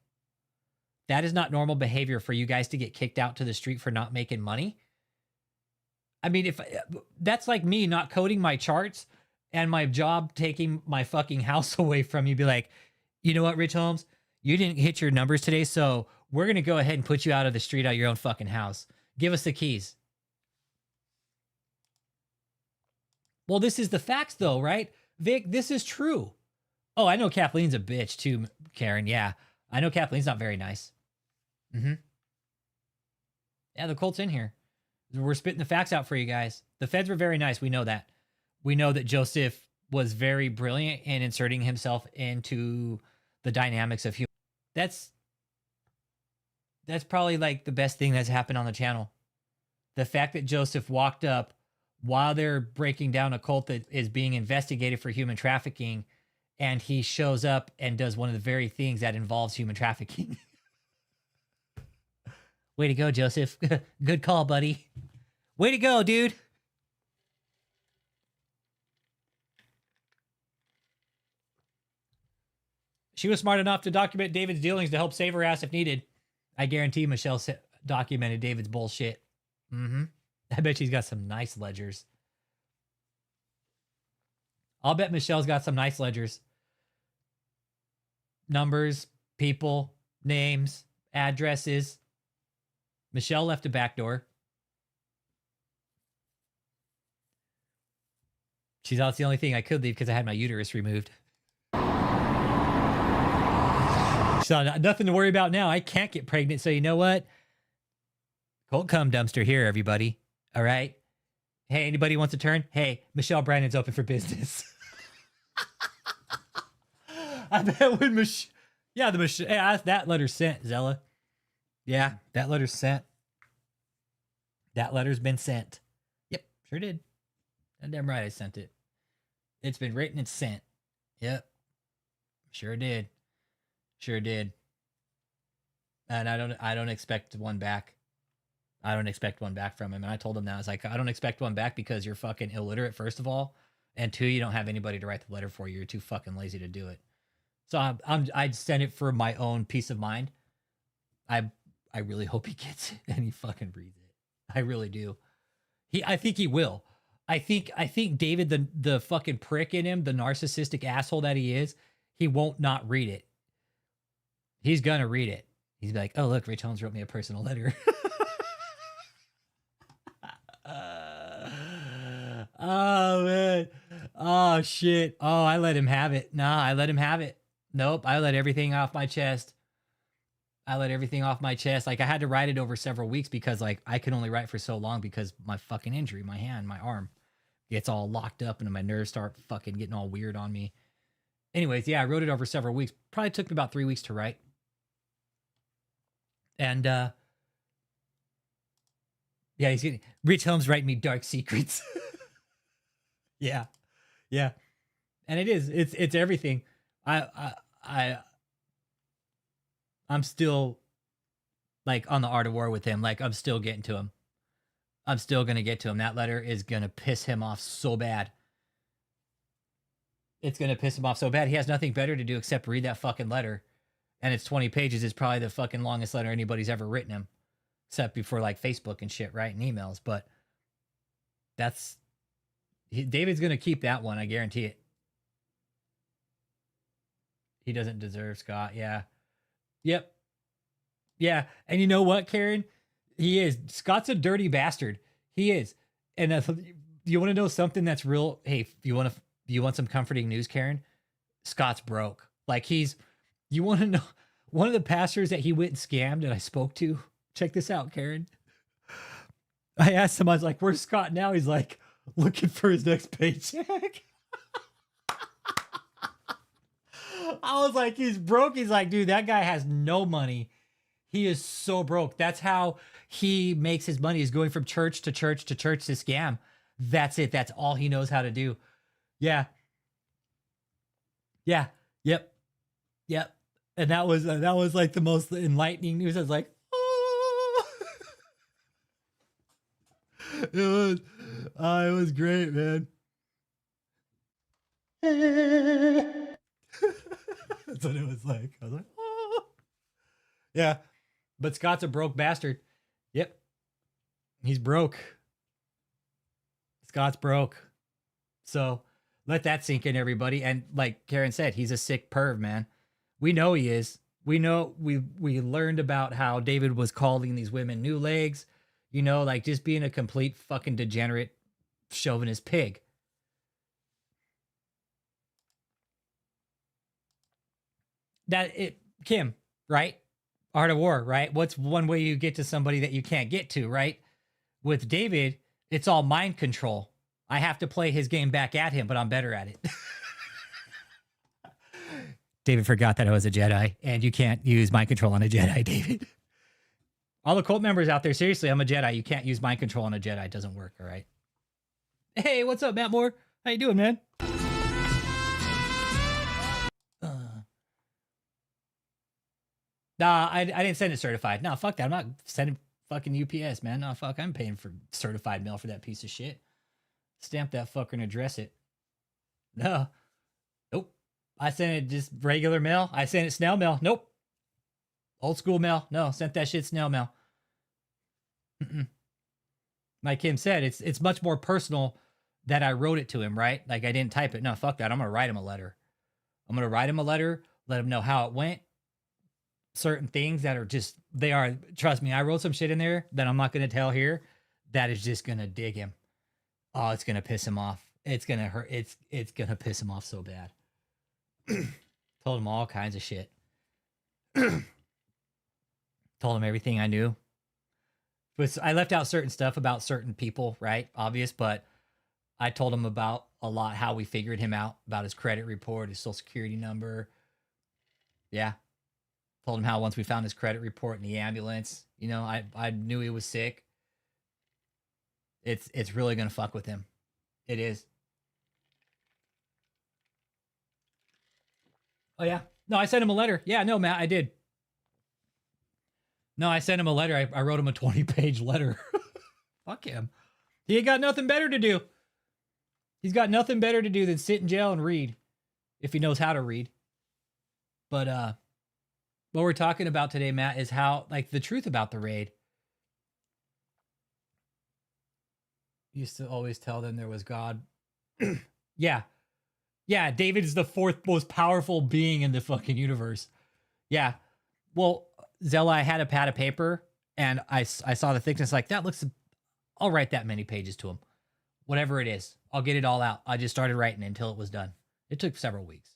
That is not normal behavior for you guys to get kicked out to the street for not making money. I mean, if that's like me not coding my charts and my job taking my fucking house away from you, be like, you know what, Rich Holmes, you didn't hit your numbers today, so we're going to go ahead and put you out of the street, out of your own fucking house. Give us the keys. Well, this is the facts though, right? Vic, this is true. Oh, I know Kathleen's a bitch too, Karen. Yeah, I know Kathleen's not very nice. Mm-hmm. Yeah, the cult's in here. We're spitting the facts out for you guys. The feds were very nice. We know that. We know that Joseph was very brilliant in inserting himself into the dynamics of human. That's probably like the best thing that's happened on the channel. The fact that Joseph walked up while they're breaking down a cult that is being investigated for human trafficking, and he shows up and does one of the very things that involves human trafficking. Way to go, Joseph. Good call, buddy. Way to go, dude. She was smart enough to document David's dealings to help save her ass if needed. I guarantee Michelle documented David's bullshit. Mm-hmm. I bet she's got some nice ledgers. I'll bet Michelle's got some nice ledgers. Numbers, people, names, addresses. Michelle left a back door. She's that's the only thing I could leave because I had my uterus removed. So nothing to worry about now. I can't get pregnant. So you know what? Cold cum dumpster here, everybody. All right. Hey, anybody wants a turn? Hey, Michelle Brandon's open for business. I bet when Michelle, that letter sent, Zella. Yeah, that letter's sent. That letter's been sent. Yep, sure did. Damn right I sent it. It's been written and sent. Yep. Sure did. Sure did. And I don't expect one back. I don't expect one back from him. And I told him that. I was like, I don't expect one back because you're fucking illiterate, first of all. And two, you don't have anybody to write the letter for you. You're too fucking lazy to do it. So I'd send it for my own peace of mind. I really hope he gets it and he fucking reads it. I really do. I think he will. I think David, the fucking prick in him, the narcissistic asshole that he is, he won't not read it. He's gonna read it. He's like, oh look, Rich Holmes wrote me a personal letter. Oh man. Oh shit. Oh, I let him have it. Nah, I let him have it. Nope, I let everything off my chest. Like I had to write it over several weeks because like I could only write for so long because my fucking injury, my hand, my arm gets all locked up and my nerves start fucking getting all weird on me. Anyways, yeah, I wrote it over several weeks. Probably took me about 3 weeks to write. And yeah, he's getting Rich Holmes writing me dark secrets. Yeah. Yeah. And it's everything. I'm still like on the art of war with him. Like I'm still getting to him. I'm still going to get to him. That letter is going to piss him off so bad. It's going to piss him off so bad. He has nothing better to do except read that fucking letter. And it's 20 pages. It's probably the fucking longest letter anybody's ever written him. Except before like Facebook and shit, right? And emails. But David's going to keep that one. I guarantee it. He doesn't deserve Scott. Yeah. Yep. Yeah. And you know what, Karen? He is. Scott's a dirty bastard. He is. And you want to know something that's real? Hey, you want some comforting news, Karen? Scott's broke. Like you want to know one of the pastors that he went and scammed and I spoke to? Check this out, Karen. I asked him, I was like, where's Scott now? He's like, looking for his next paycheck. I was like, he's broke. He's like, dude, that guy has no money. He is so broke. That's how he makes his money, is going from church to church to church to scam. That's it. That's all he knows how to do. Yeah. Yeah. Yep. Yep. And that was like the most enlightening news. I was like, oh. It was great, man. That's what it was like. I was like, oh. Yeah. But Scott's a broke bastard. Yep. He's broke. Scott's broke. So let that sink in, everybody. And like Karen said, he's a sick perv, man. We know he is. We know we learned about how David was calling these women new legs. You know, like just being a complete fucking degenerate chauvinist pig. Kim, right? Art of War, right? What's one way you get to somebody that you can't get to, right? With David, it's all mind control. I have to play his game back at him, but I'm better at it. David forgot that I was a Jedi, and you can't use mind control on a Jedi, David. All the cult members out there, seriously, I'm a Jedi. You can't use mind control on a Jedi. It doesn't work, all right? Hey, what's up, Matt Moore? How you doing, man? Nah, I didn't send it certified. No, fuck that. I'm not sending fucking UPS, man. No, fuck. I'm paying for certified mail for that piece of shit. Stamp that fucker and address it. No. Nope. I sent it just regular mail. I sent it snail mail. Nope. Old school mail. No, sent that shit snail mail. Like Kim said, it's much more personal that I wrote it to him, right? Like I didn't type it. No, fuck that. I'm going to write him a letter. I'm going to write him a letter, let him know how it went. Certain things that are just, trust me, I wrote some shit in there that I'm not going to tell here that is just going to dig him. Oh, it's going to piss him off. It's going to hurt. It's going to piss him off so bad. Told him all kinds of shit. Told him everything I knew. But I left out certain stuff about certain people, right? Obvious, but I told him about a lot, how we figured him out, about his credit report, his social security number. Yeah. Told him how once we found his credit report in the ambulance, you know, I knew he was sick. It's really gonna fuck with him. It is. Oh yeah. No, I sent him a letter. Yeah, no, Matt, I did. No, I sent him a letter. I wrote him a 20-page letter. Fuck him. He ain't got nothing better to do. He's got nothing better to do than sit in jail and read, if he knows how to read. But what we're talking about today, Matt, is how, like, the truth about the raid. Used to always tell them there was God. Yeah. Yeah, David is the fourth most powerful being in the fucking universe. Yeah. Well, Zella, I had a pad of paper, and I saw the thickness like, that looks... I'll write that many pages to him. Whatever it is. I'll get it all out. I just started writing until it was done. It took several weeks.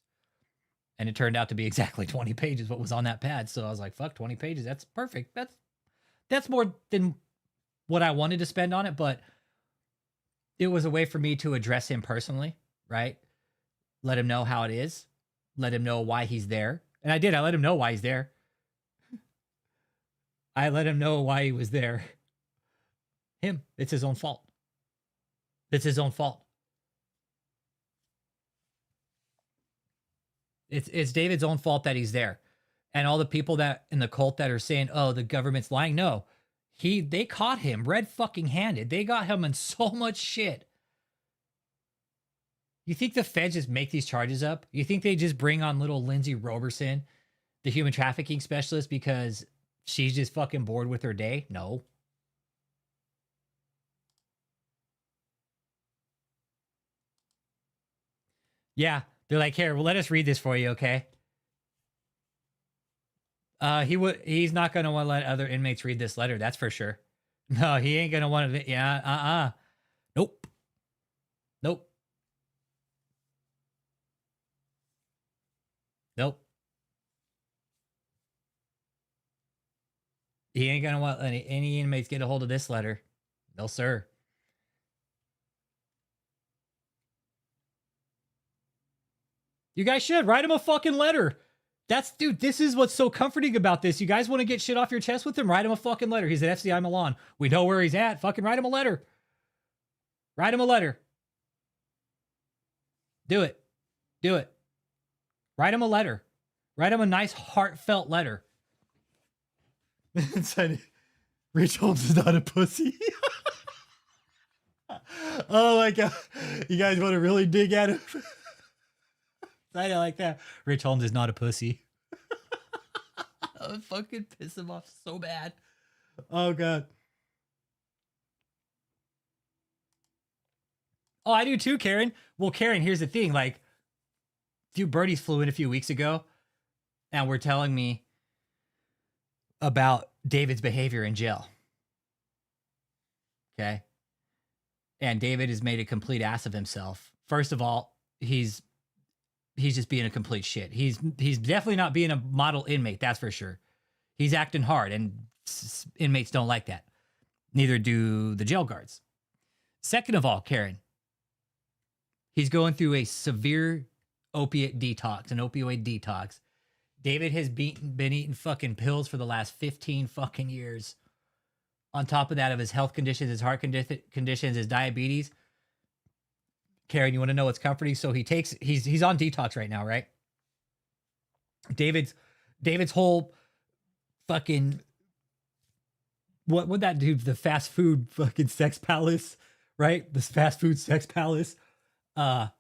And it turned out to be exactly 20 pages what was on that pad. So I was like, fuck, 20 pages. That's perfect. That's more than what I wanted to spend on it, but it was a way for me to address him personally, right? Let him know how it is. Let him know why he's there. And I did. I let him know why he's there. I let him know why he was there. Him. It's his own fault. It's his own fault. It's David's own fault that he's there. And all the people that in the cult that are saying, oh, the government's lying. No, they caught him red fucking handed. They got him in so much shit. You think the feds just make these charges up? You think they just bring on little Lindsay Roberson, the human trafficking specialist, because she's just fucking bored with her day? No. Yeah. They're like, here, well, let us read this for you, okay? He's not going to want to let other inmates read this letter, that's for sure. No, he ain't going to want to. Yeah, Nope. Nope. Nope. He ain't going to want any inmates get a hold of this letter. No, sir. You guys should write him a fucking letter. Dude, this is what's so comforting about this. You guys want to get shit off your chest with him? Write him a fucking letter. He's at FCI Milan. We know where he's at. Fucking write him a letter. Write him a letter. Do it. Do it. Write him a letter. Write him a nice, heartfelt letter. Rich Holmes is not a pussy. Oh my God. You guys want to really dig at him? I like that. Rich Holmes is not a pussy. I would fucking piss him off so bad. Oh, God. Oh, I do too, Karen. Well, Karen, here's the thing. Like, few birdies flew in a few weeks ago and were telling me about David's behavior in jail. Okay. And David has made a complete ass of himself. First of all, he's just being a complete shit. He's definitely not being a model inmate, that's for sure. He's acting hard, and inmates don't like that. Neither do the jail guards. Second of all, Karen, he's going through a severe opiate detox, an opioid detox. David has been eating fucking pills for the last 15 fucking years. On top of that, of his health conditions, his heart conditions, his diabetes. Karen, you want to know what's comforting? So he's on detox right now, right? David's whole fucking, what would that do? The fast food fucking sex palace, right? This fast food sex palace. Now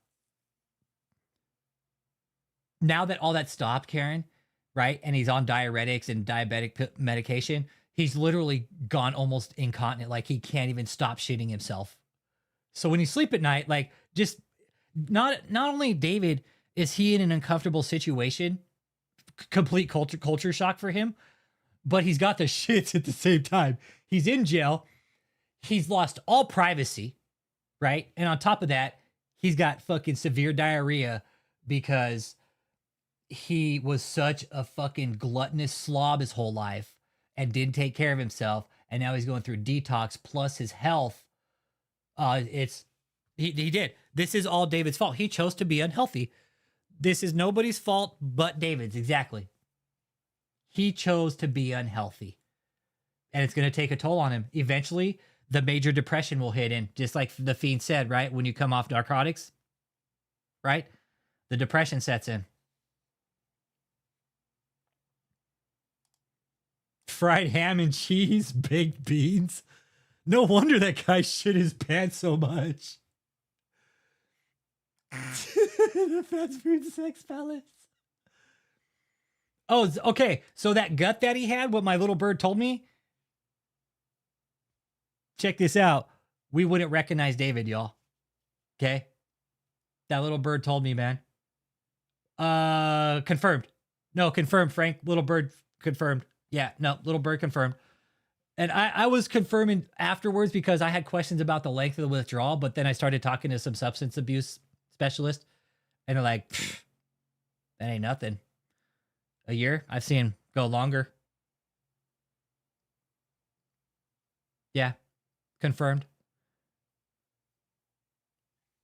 that all that stopped, Karen, right? And he's on diuretics and diabetic medication. He's literally gone almost incontinent. Like he can't even stop shitting himself. So when you sleep at night, like just not only David is he in an uncomfortable situation, complete culture shock for him, but he's got the shits at the same time. He's in jail. He's lost all privacy, right? And on top of that, he's got fucking severe diarrhea because he was such a fucking gluttonous slob his whole life and didn't take care of himself. And now he's going through detox plus his health. He did. This is all David's fault. He chose to be unhealthy. This is nobody's fault but David's. Exactly. He chose to be unhealthy. And it's going to take a toll on him. Eventually, the major depression will hit in, just like the fiend said, right? When you come off narcotics, right? The depression sets in. Fried ham and cheese, baked beans. No wonder that guy shit his pants so much. The fast food sex palace. Oh, okay. So that gut that he had, what my little bird told me. Check this out. We wouldn't recognize David, y'all. Okay? That little bird told me, man. Confirmed. No, confirmed, Frank. Little bird confirmed. Yeah, no, little bird confirmed. And I was confirming afterwards because I had questions about the length of the withdrawal, but then I started talking to some substance abuse specialists, and they're like, that ain't nothing. A year? I've seen go longer. Yeah, confirmed.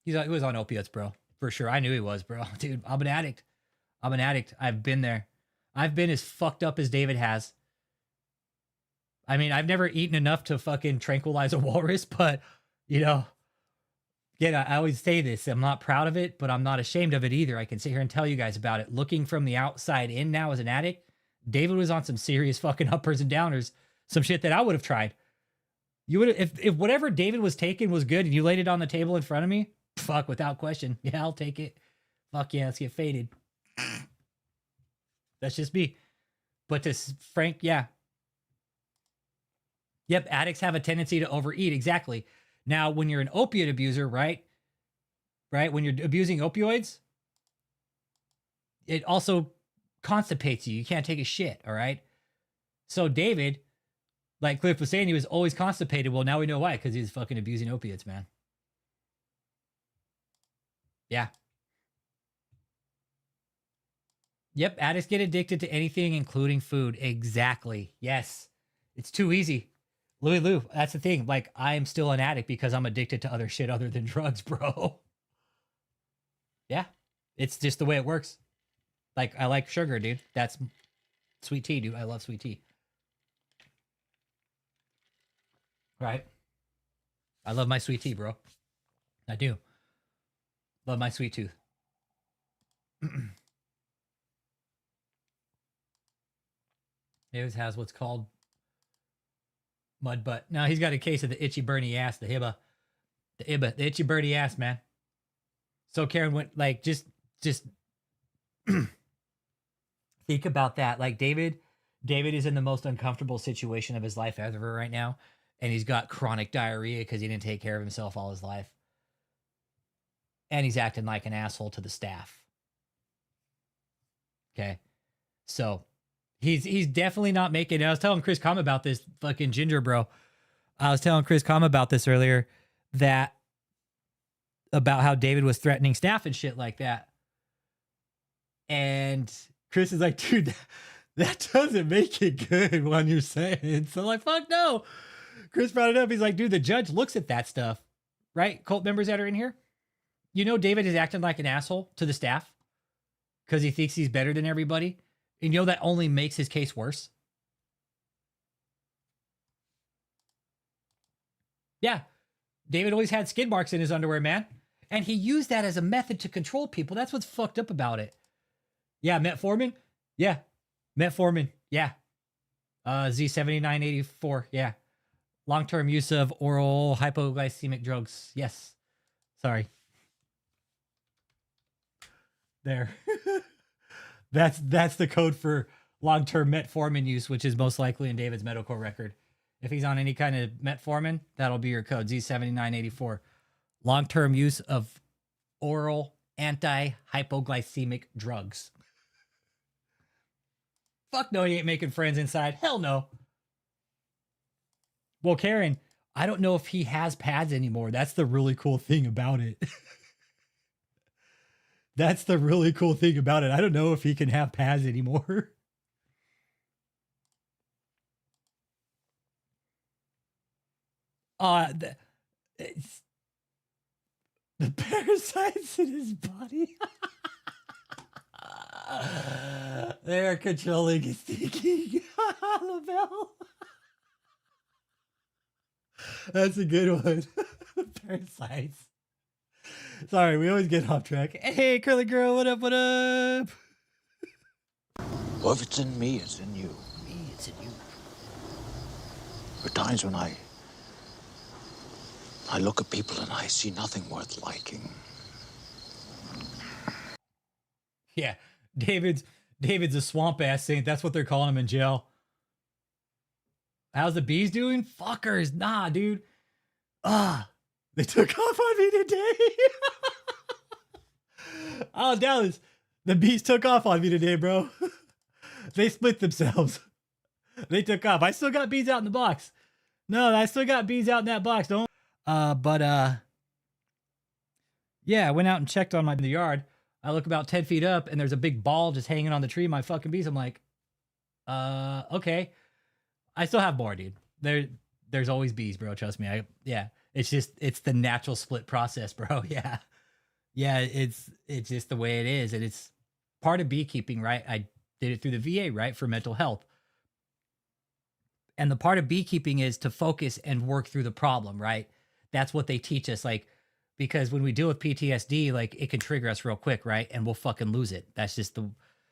He was on opiates, bro. For sure. I knew he was, bro. Dude, I'm an addict. I'm an addict. I've been there. I've been as fucked up as David has. I mean, I've never eaten enough to fucking tranquilize a walrus, but, you know, again, I always say this. I'm not proud of it, but I'm not ashamed of it either. I can sit here and tell you guys about it. Looking from the outside in now as an addict, David was on some serious fucking uppers and downers, some shit that I would have tried. You would have, if whatever David was taking was good and you laid it on the table in front of me, fuck, without question. Yeah, I'll take it. Fuck yeah, let's get faded. That's just me. But to Frank, yeah. Yep, addicts have a tendency to overeat. Exactly. Now, when you're an opiate abuser, right? Right? When you're abusing opioids, it also constipates you. You can't take a shit, all right? So David, like Cliff was saying, he was always constipated. Well, now we know why, because he's fucking abusing opiates, man. Yeah. Yep, addicts get addicted to anything, including food. Exactly. Yes. It's too easy. Louis Lou, that's the thing. Like, I am still an addict because I'm addicted to other shit other than drugs, bro. Yeah. It's just the way it works. Like, I like sugar, dude. That's sweet tea, dude. I love sweet tea. Right? I love my sweet tea, bro. I do. Love my sweet tooth. He always has what's called mud butt. Now he's got a case of the itchy burny ass, the hibba. The itchy burny ass, man. So Karen went like just think about that. Like David is in the most uncomfortable situation of his life ever right now. And he's got chronic diarrhea because he didn't take care of himself all his life. And he's acting like an asshole to the staff. Okay. So he's definitely not making it. I was telling Chris Com about this, fucking ginger bro. I was telling Chris Com about this earlier, that about how David was threatening staff and shit like that. And Chris is like, dude, that doesn't make it good when you're saying. So I'm like, fuck no. Chris brought it up. He's like, dude, the judge looks at that stuff, right? Cult members that are in here. You know, David is acting like an asshole to the staff because he thinks he's better than everybody. And you know that only makes his case worse. Yeah. David always had skid marks in his underwear, man. And he used that as a method to control people. That's what's fucked up about it. Yeah, metformin? Yeah. Metformin. Yeah. Z7984. Yeah. Long-term use of oral hypoglycemic drugs. Yes. Sorry. There. That's the code for long-term metformin use, which is most likely in David's medical record. If he's on any kind of metformin, that'll be your code, Z7984. Long-term use of oral anti-hypoglycemic drugs. Fuck no, he ain't making friends inside. Hell no. Well, Karen, I don't know if he has pads anymore. That's the really cool thing about it. That's the really cool thing about it. I don't know if he can have pads anymore. The parasites in his body. They're controlling and thinking. LaBelle. That's a good one. Parasites. Sorry, we always get off track. Hey, curly girl, what up, what up? Well, if it's in me, it's in you. Me, it's in you. There are times when I look at people and I see nothing worth liking. Yeah, David's a swamp ass saint. That's what they're calling him in jail. How's the bees doing? Fuckers. Nah, dude. They took off on me today. Oh, Dallas. The bees took off on me today, bro. They split themselves. They took off. I still got bees out in the box. No, I still got bees out in that box. Don't. Yeah, I went out and checked on the yard. I look about 10 feet up and there's a big ball just hanging on the tree. My fucking bees. I'm like, okay. I still have more, dude. There's always bees, bro. Trust me. It's the natural split process, bro. Yeah. Yeah. It's just the way it is. And it's part of beekeeping, right? I did it through the VA, right? For mental health. And the part of beekeeping is to focus and work through the problem, right? That's what they teach us. Like, because when we deal with PTSD, like it can trigger us real quick, right? And we'll fucking lose it. That's just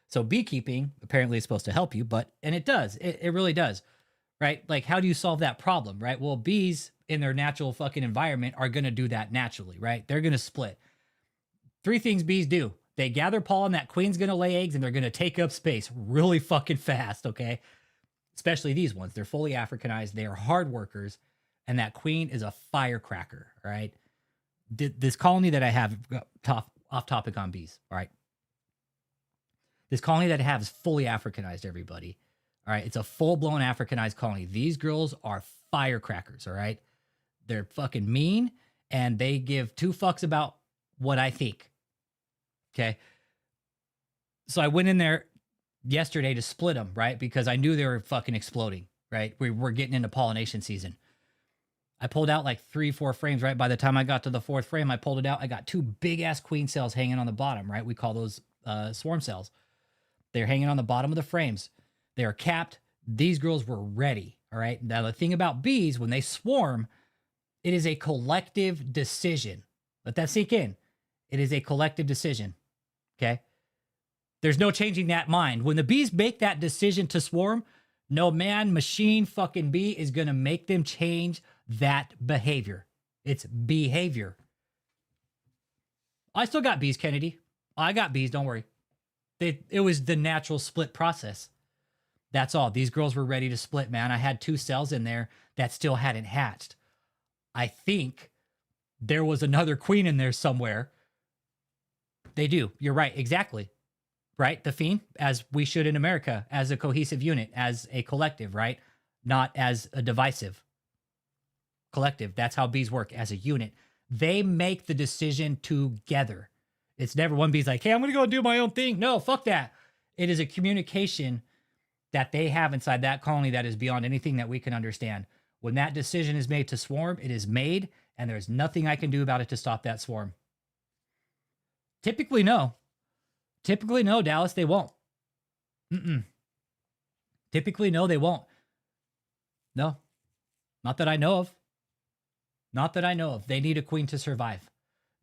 so beekeeping apparently is supposed to help you, and it does. It really does, right? Like, how do you solve that problem, right? Well, bees in their natural fucking environment are going to do that naturally, right? They're going to split. 3 things bees do. They gather pollen, that queen's going to lay eggs, and they're going to take up space really fucking fast, okay? Especially these ones. They're fully Africanized. They are hard workers, and that queen is a firecracker, all right? This colony that I have, off topic on bees, all right? This colony that I have is fully Africanized, everybody. All right, it's a full-blown Africanized colony. These girls are firecrackers, all right? They're fucking mean, and they give 2 fucks about what I think, okay? So I went in there yesterday to split them, right? Because I knew they were fucking exploding, right? We're getting into pollination season. I pulled out like 3-4 frames, right? By the time I got to the 4th frame, I pulled it out. I got 2 big-ass queen cells hanging on the bottom, right? We call those swarm cells. They're hanging on the bottom of the frames. They are capped. These girls were ready, all right? Now, the thing about bees, when they swarm, it is a collective decision. Let that sink in. It is a collective decision, okay? There's no changing that mind. When the bees make that decision to swarm, no man, machine, fucking bee is going to make them change that behavior. It's behavior. I still got bees, Kennedy. I got bees, don't worry. It was the natural split process. That's all. These girls were ready to split, man. I had 2 cells in there that still hadn't hatched. I think there was another queen in there somewhere. They do. You're right. Exactly. Right? The fiend, as we should in America, as a cohesive unit, as a collective, right? Not as a divisive collective. That's how bees work, as a unit. They make the decision together. It's never one bee's like, hey, I'm going to go do my own thing. No, fuck that. It is a communication that they have inside that colony that is beyond anything that we can understand. When that decision is made to swarm, it is made, and there's nothing I can do about it to stop that swarm. Typically, no. Typically, no, Dallas, they won't. Typically, no, they won't. No. Not that I know of. Not that I know of. They need a queen to survive.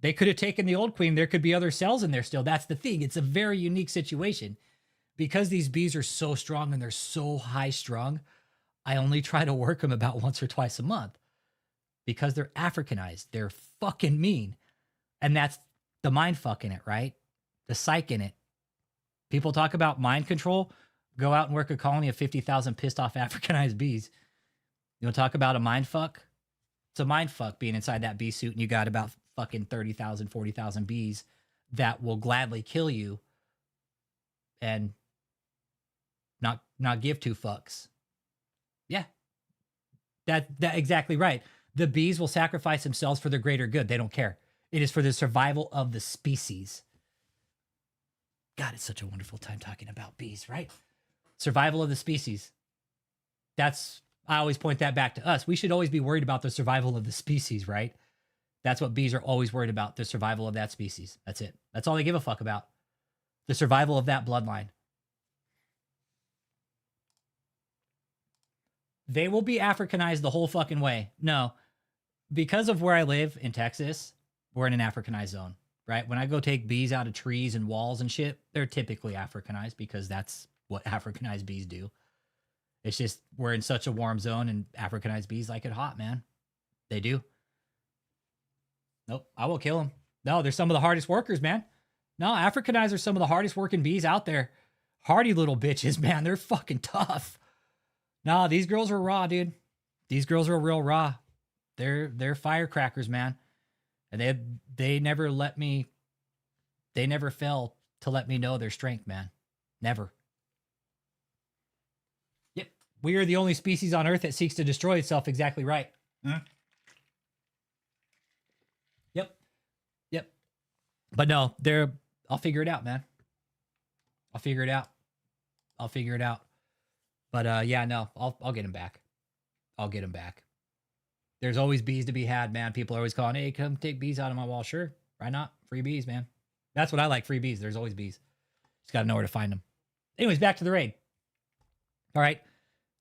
They could have taken the old queen. There could be other cells in there still. That's the thing. It's a very unique situation. Because these bees are so strong and they're so high strung, I only try to work them about once or twice a month. Because they're Africanized. They're fucking mean. And that's the mind fuck in it, right? The psych in it. People talk about mind control. Go out and work a colony of 50,000 pissed off Africanized bees. You want to talk about a mind fuck? It's a mind fuck being inside that bee suit and you got about fucking 30,000, 40,000 bees that will gladly kill you and not give 2 fucks. Yeah. That exactly right. The bees will sacrifice themselves for the greater good. They don't care. It is for the survival of the species. God, it's such a wonderful time talking about bees, right? Survival of the species. I always point that back to us. We should always be worried about the survival of the species, right? That's what bees are always worried about, the survival of that species. That's it. That's all they give a fuck about. The survival of that bloodline. They will be Africanized the whole fucking way. No, because of where I live in Texas, we're in an Africanized zone, right? When I go take bees out of trees and walls and shit, they're typically Africanized because that's what Africanized bees do. It's just we're in such a warm zone and Africanized bees like it hot, man. They do. Nope, I will kill them. No, they're some of the hardest workers, man. No, Africanized are some of the hardest working bees out there. Hardy little bitches, man. They're fucking tough. No, these girls are raw, dude. These girls are real raw. They're firecrackers, man. And they never let me, they never fail to let me know their strength, man. Never. Yep. We are the only species on Earth that seeks to destroy itself. Exactly right. Yep. Yep. But no, I'll figure it out, man. I'll figure it out. I'll figure it out. But yeah, no, I'll get him back. I'll get him back. There's always bees to be had, man. People are always calling, hey, come take bees out of my wall. Sure. Why not? Free bees, man. That's what I like. Free bees. There's always bees. Just got to know where to find them. Anyways, back to the raid. All right.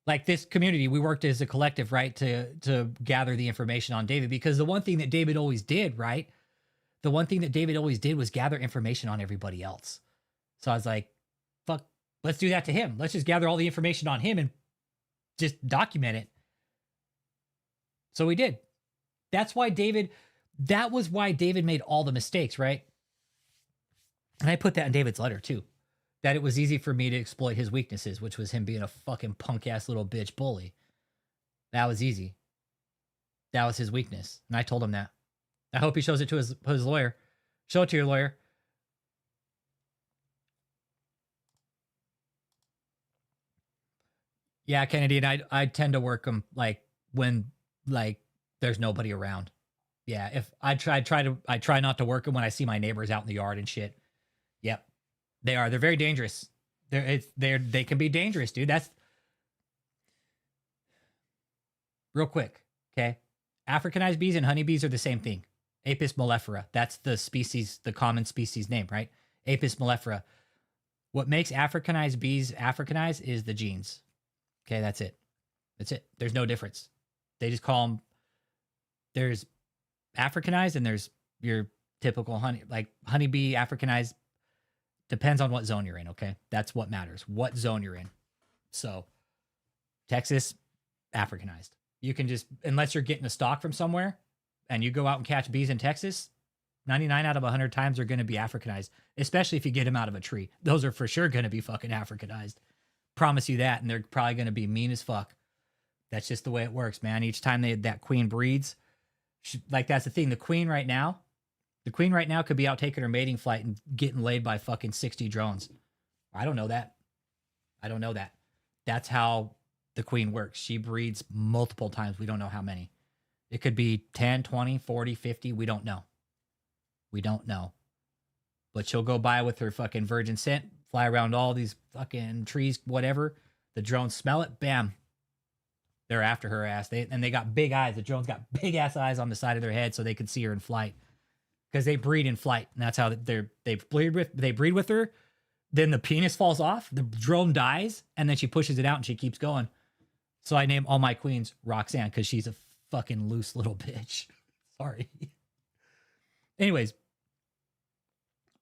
Like this community, we worked as a collective, right, to gather the information on David, because the one thing that David always did, right? The one thing that David always did was gather information on everybody else. So I was like, fuck, let's do that to him. Let's just gather all the information on him and just document it. So we did. That was why David made all the mistakes, right? And I put that in David's letter too, that it was easy for me to exploit his weaknesses, which was him being a fucking punk ass little bitch bully. That was easy. That was his weakness. And I told him that. I hope he shows it to his lawyer. Show it to your lawyer. Yeah, Kennedy, and I tend to work them like when like there's nobody around. Yeah, if I try not to work them when I see my neighbors out in the yard and shit. Yep, they're very dangerous. They can be dangerous, dude. That's real quick. Okay, Africanized bees and honeybees are the same thing. Apis mellifera. That's the species, the common species name, right? Apis mellifera. What makes Africanized bees Africanized is the genes. Okay, that's it. That's it. There's no difference. They just call them, there's Africanized and there's your typical honeybee Africanized. Depends on what zone you're in, okay? That's what matters. What zone you're in. So, Texas, Africanized. You can just, unless you're getting a stock from somewhere and you go out and catch bees in Texas, 99 out of 100 times they're going to be Africanized, especially if you get them out of a tree. Those are for sure going to be fucking Africanized. Promise you that, and they're probably going to be mean as fuck. That's just the way it works, man. Each time that queen breeds, that's the thing. The queen right now could be out taking her mating flight and getting laid by fucking 60 drones. I don't know that. That's how the queen works. She breeds multiple times. We don't know how many. It could be 10, 20, 40, 50. We don't know. But she'll go by with her fucking virgin scent, fly around all these fucking trees, whatever. The drones smell it, bam. They're after her ass. They got big eyes. The drones got big ass eyes on the side of their head so they could see her in flight. Because they breed in flight. And that's how they breed with her. Then the penis falls off, the drone dies, and then she pushes it out and she keeps going. So I name all my queens Roxanne because she's a fucking loose little bitch. Sorry. Anyways,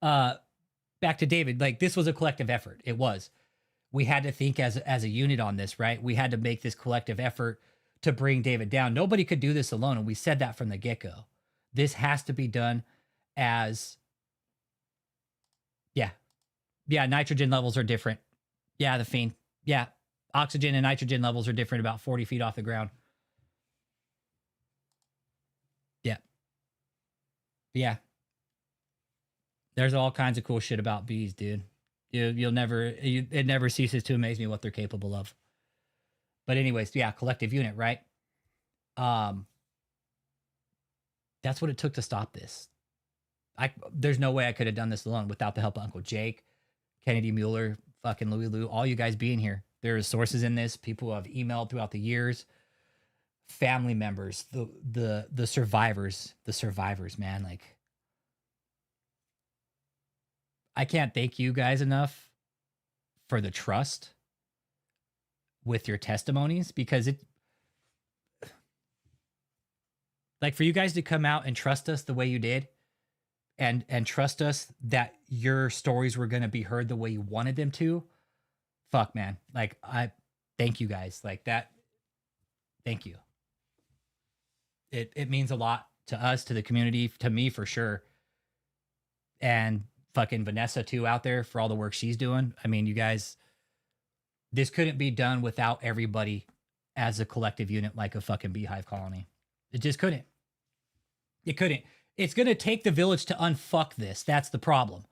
back to David. Like, this was a collective effort. It was. We had to think as a unit on this, right? We had to make this collective effort to bring David down. Nobody could do this alone, and we said that from the get-go. This has to be done as, yeah, nitrogen levels are different. Yeah, the fiend. Yeah, oxygen and nitrogen levels are different about 40 feet off the ground. Yeah. There's all kinds of cool shit about bees, dude. It never ceases to amaze me what they're capable of. But anyways, yeah, collective unit, right? That's what it took to stop this. There's no way I could have done this alone without the help of Uncle Jake, Kennedy Mueller, fucking Louie Lou, all you guys being here. There are sources in this, people who have emailed throughout the years, family members, the survivors, man. Like, I can't thank you guys enough for the trust with your testimonies, because Like for you guys to come out and trust us the way you did and trust us that your stories were going to be heard the way you wanted them to. Fuck, man. Like I thank you guys. Like that. Thank you. It means a lot to us, to the community, to me for sure. And fucking Vanessa too out there for all the work she's doing. I mean, you guys, this couldn't be done without everybody as a collective unit like a fucking beehive colony. It just couldn't. It couldn't. It's going to take the village to unfuck this. That's the problem.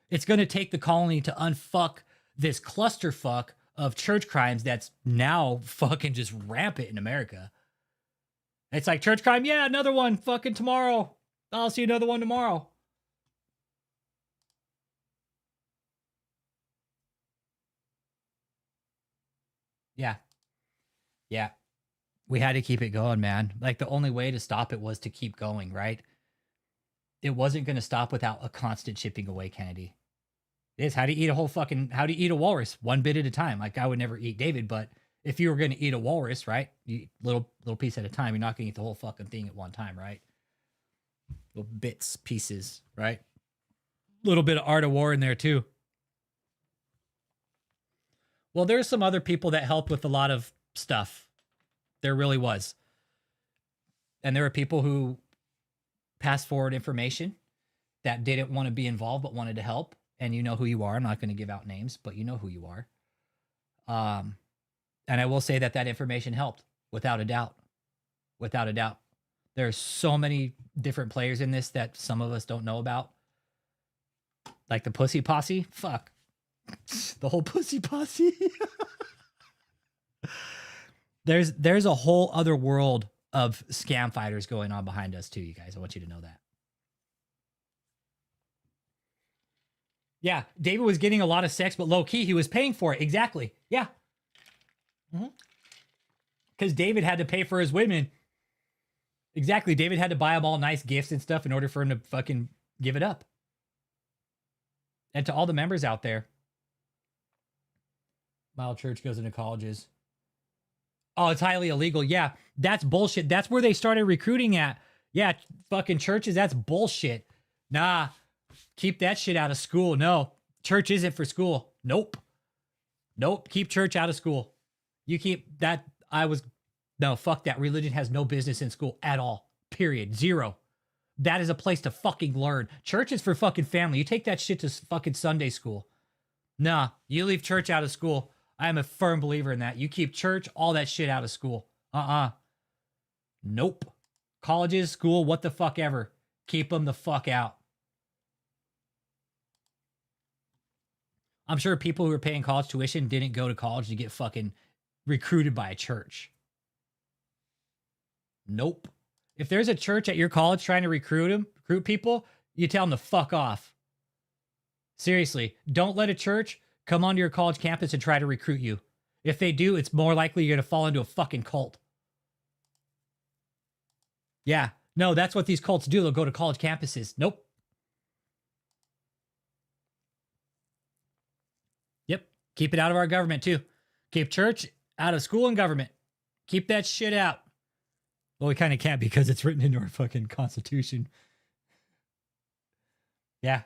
It's going to take the colony to unfuck this clusterfuck of church crimes that's now fucking just rampant in America. It's like church crime. Yeah, another one fucking tomorrow. I'll see another one tomorrow. Yeah. Yeah. We had to keep it going, man. Like the only way to stop it was to keep going, right? It wasn't going to stop without a constant chipping away, Kennedy. It is how do you eat a walrus? One bit at a time. Like I would never eat David, but if you were going to eat a walrus, right? You eat little piece at a time. You're not going to eat the whole fucking thing at one time, right? Little bits, pieces, right? Little bit of art of war in there too. Well, there's some other people that helped with a lot of stuff. There really was. And there were people who passed forward information that didn't want to be involved but wanted to help. And you know who you are. I'm not going to give out names, but you know who you are. And I will say that that information helped without a doubt. Without a doubt. There's so many different players in this that some of us don't know about. Like the Pussy Posse. Fuck. The whole Pussy Posse. There's a whole other world of scam fighters going on behind us too, you guys. I want you to know that. Yeah, David was getting a lot of sex, but low key, he was paying for it. Exactly. Yeah. Because David had to pay for his women. Exactly. David had to buy them all nice gifts and stuff in order for him to fucking give it up. And to all the members out there, Mile Church goes into colleges. Oh, it's highly illegal. Yeah, that's bullshit. That's where they started recruiting at. Yeah, fucking churches, that's bullshit. Nah, keep that shit out of school. No, church isn't for school. Nope. Nope, keep church out of school. You keep that. No, fuck that. Religion has no business in school at all. Period. Zero. That is a place to fucking learn. Church is for fucking family. You take that shit to fucking Sunday school. Nah, you leave church out of school. I am a firm believer in that. You keep church, all that shit out of school. Nope. Colleges, school, what the fuck ever. Keep them the fuck out. I'm sure people who are paying college tuition didn't go to college to get fucking recruited by a church. Nope. If there's a church at your college trying to recruit people, you tell them to fuck off. Seriously, don't let a church come onto your college campus and try to recruit you. If they do, it's more likely you're going to fall into a fucking cult. Yeah, no, that's what these cults do. They'll go to college campuses. Nope. Yep. Keep it out of our government, too. Keep church out of school and government. Keep that shit out. Well, we kind of can't because it's written into our fucking constitution. Yeah.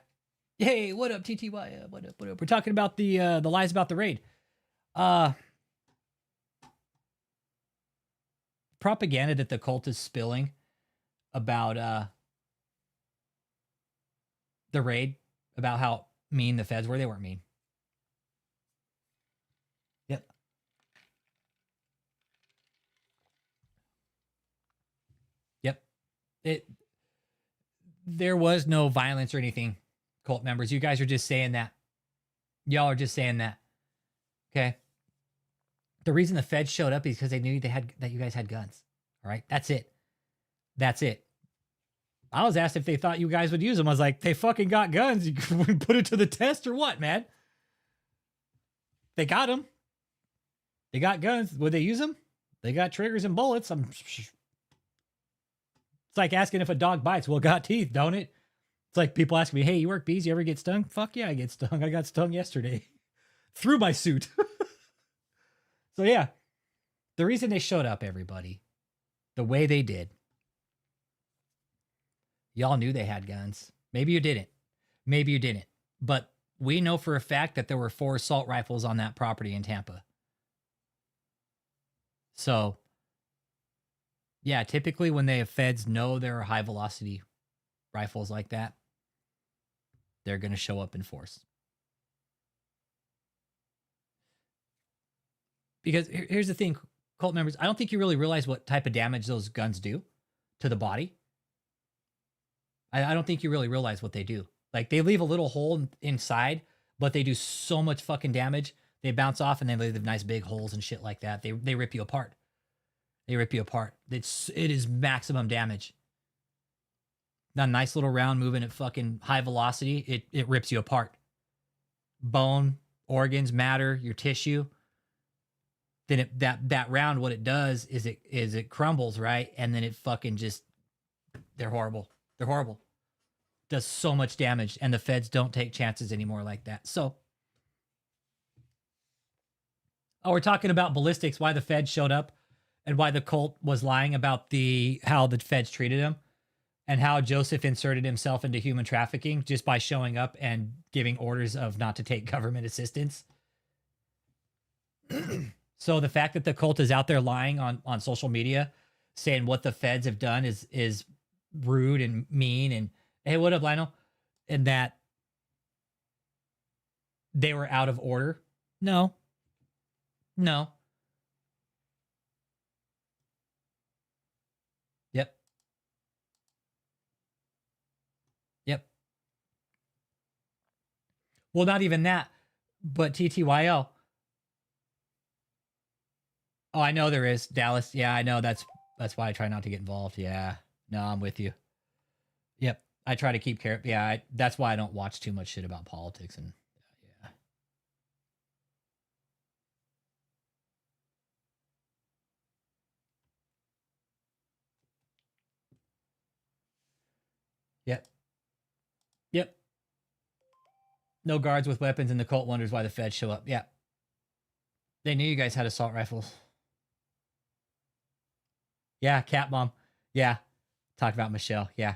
Hey, what up, TTY? What up? We're talking about the lies about the raid. Propaganda that the cult is spilling about the raid, about how mean the feds were. They weren't mean. Yep. Yep. There was no violence or anything. Cult members, you guys are just saying that. Y'all are just saying that. Okay. The reason the feds showed up is because they knew that you guys had guns. All right. That's it. That's it. I was asked if they thought you guys would use them. I was like, they fucking got guns. You can put it to the test or what, man? They got them. They got guns. Would they use them? They got triggers and bullets. It's like asking if a dog bites. Well, it got teeth, don't it? It's like people ask me, hey, you work bees? You ever get stung? Fuck yeah, I get stung. I got stung yesterday. Through my suit. So yeah, the reason they showed up, everybody, the way they did, Y'all knew they had guns. Maybe you didn't. Maybe you didn't. But we know for a fact that there were 4 assault rifles on that property in Tampa. So, yeah, typically when the feds know there are high velocity rifles like that, they're going to show up in force. Because here's the thing, cult members, I don't think you really realize what type of damage those guns do to the body. I don't think you really realize what they do. Like, they leave a little hole inside, but they do so much fucking damage. They bounce off and they leave nice big holes and shit like that. They rip you apart. They rip you apart. It is maximum damage. That nice little round moving at fucking high velocity, it rips you apart. Bone, organs, matter, your tissue. Then that round, what it does is it crumbles, right? And then it fucking just, they're horrible. They're horrible. Does so much damage, and the feds don't take chances anymore like that. So, we're talking about ballistics, why the feds showed up, and why the cult was lying about how the feds treated him, and how Joseph inserted himself into human trafficking just by showing up and giving orders of not to take government assistance. So the fact that the cult is out there lying on social media, saying what the feds have done is rude and mean, and hey, what up, Lionel? And that they were out of order. No. Yep. Well, not even that, but TTYL. Oh, I know there is. Dallas. Yeah, I know. That's why I try not to get involved. Yeah. No, I'm with you. Yep. I try to keep care. Yeah, that's why I don't watch too much shit about politics. And yeah. Yep. No guards with weapons, and the cult wonders why the feds show up. Yeah. They knew you guys had assault rifles. Yeah, Cat Mom. Yeah. Talk about Michelle. Yeah.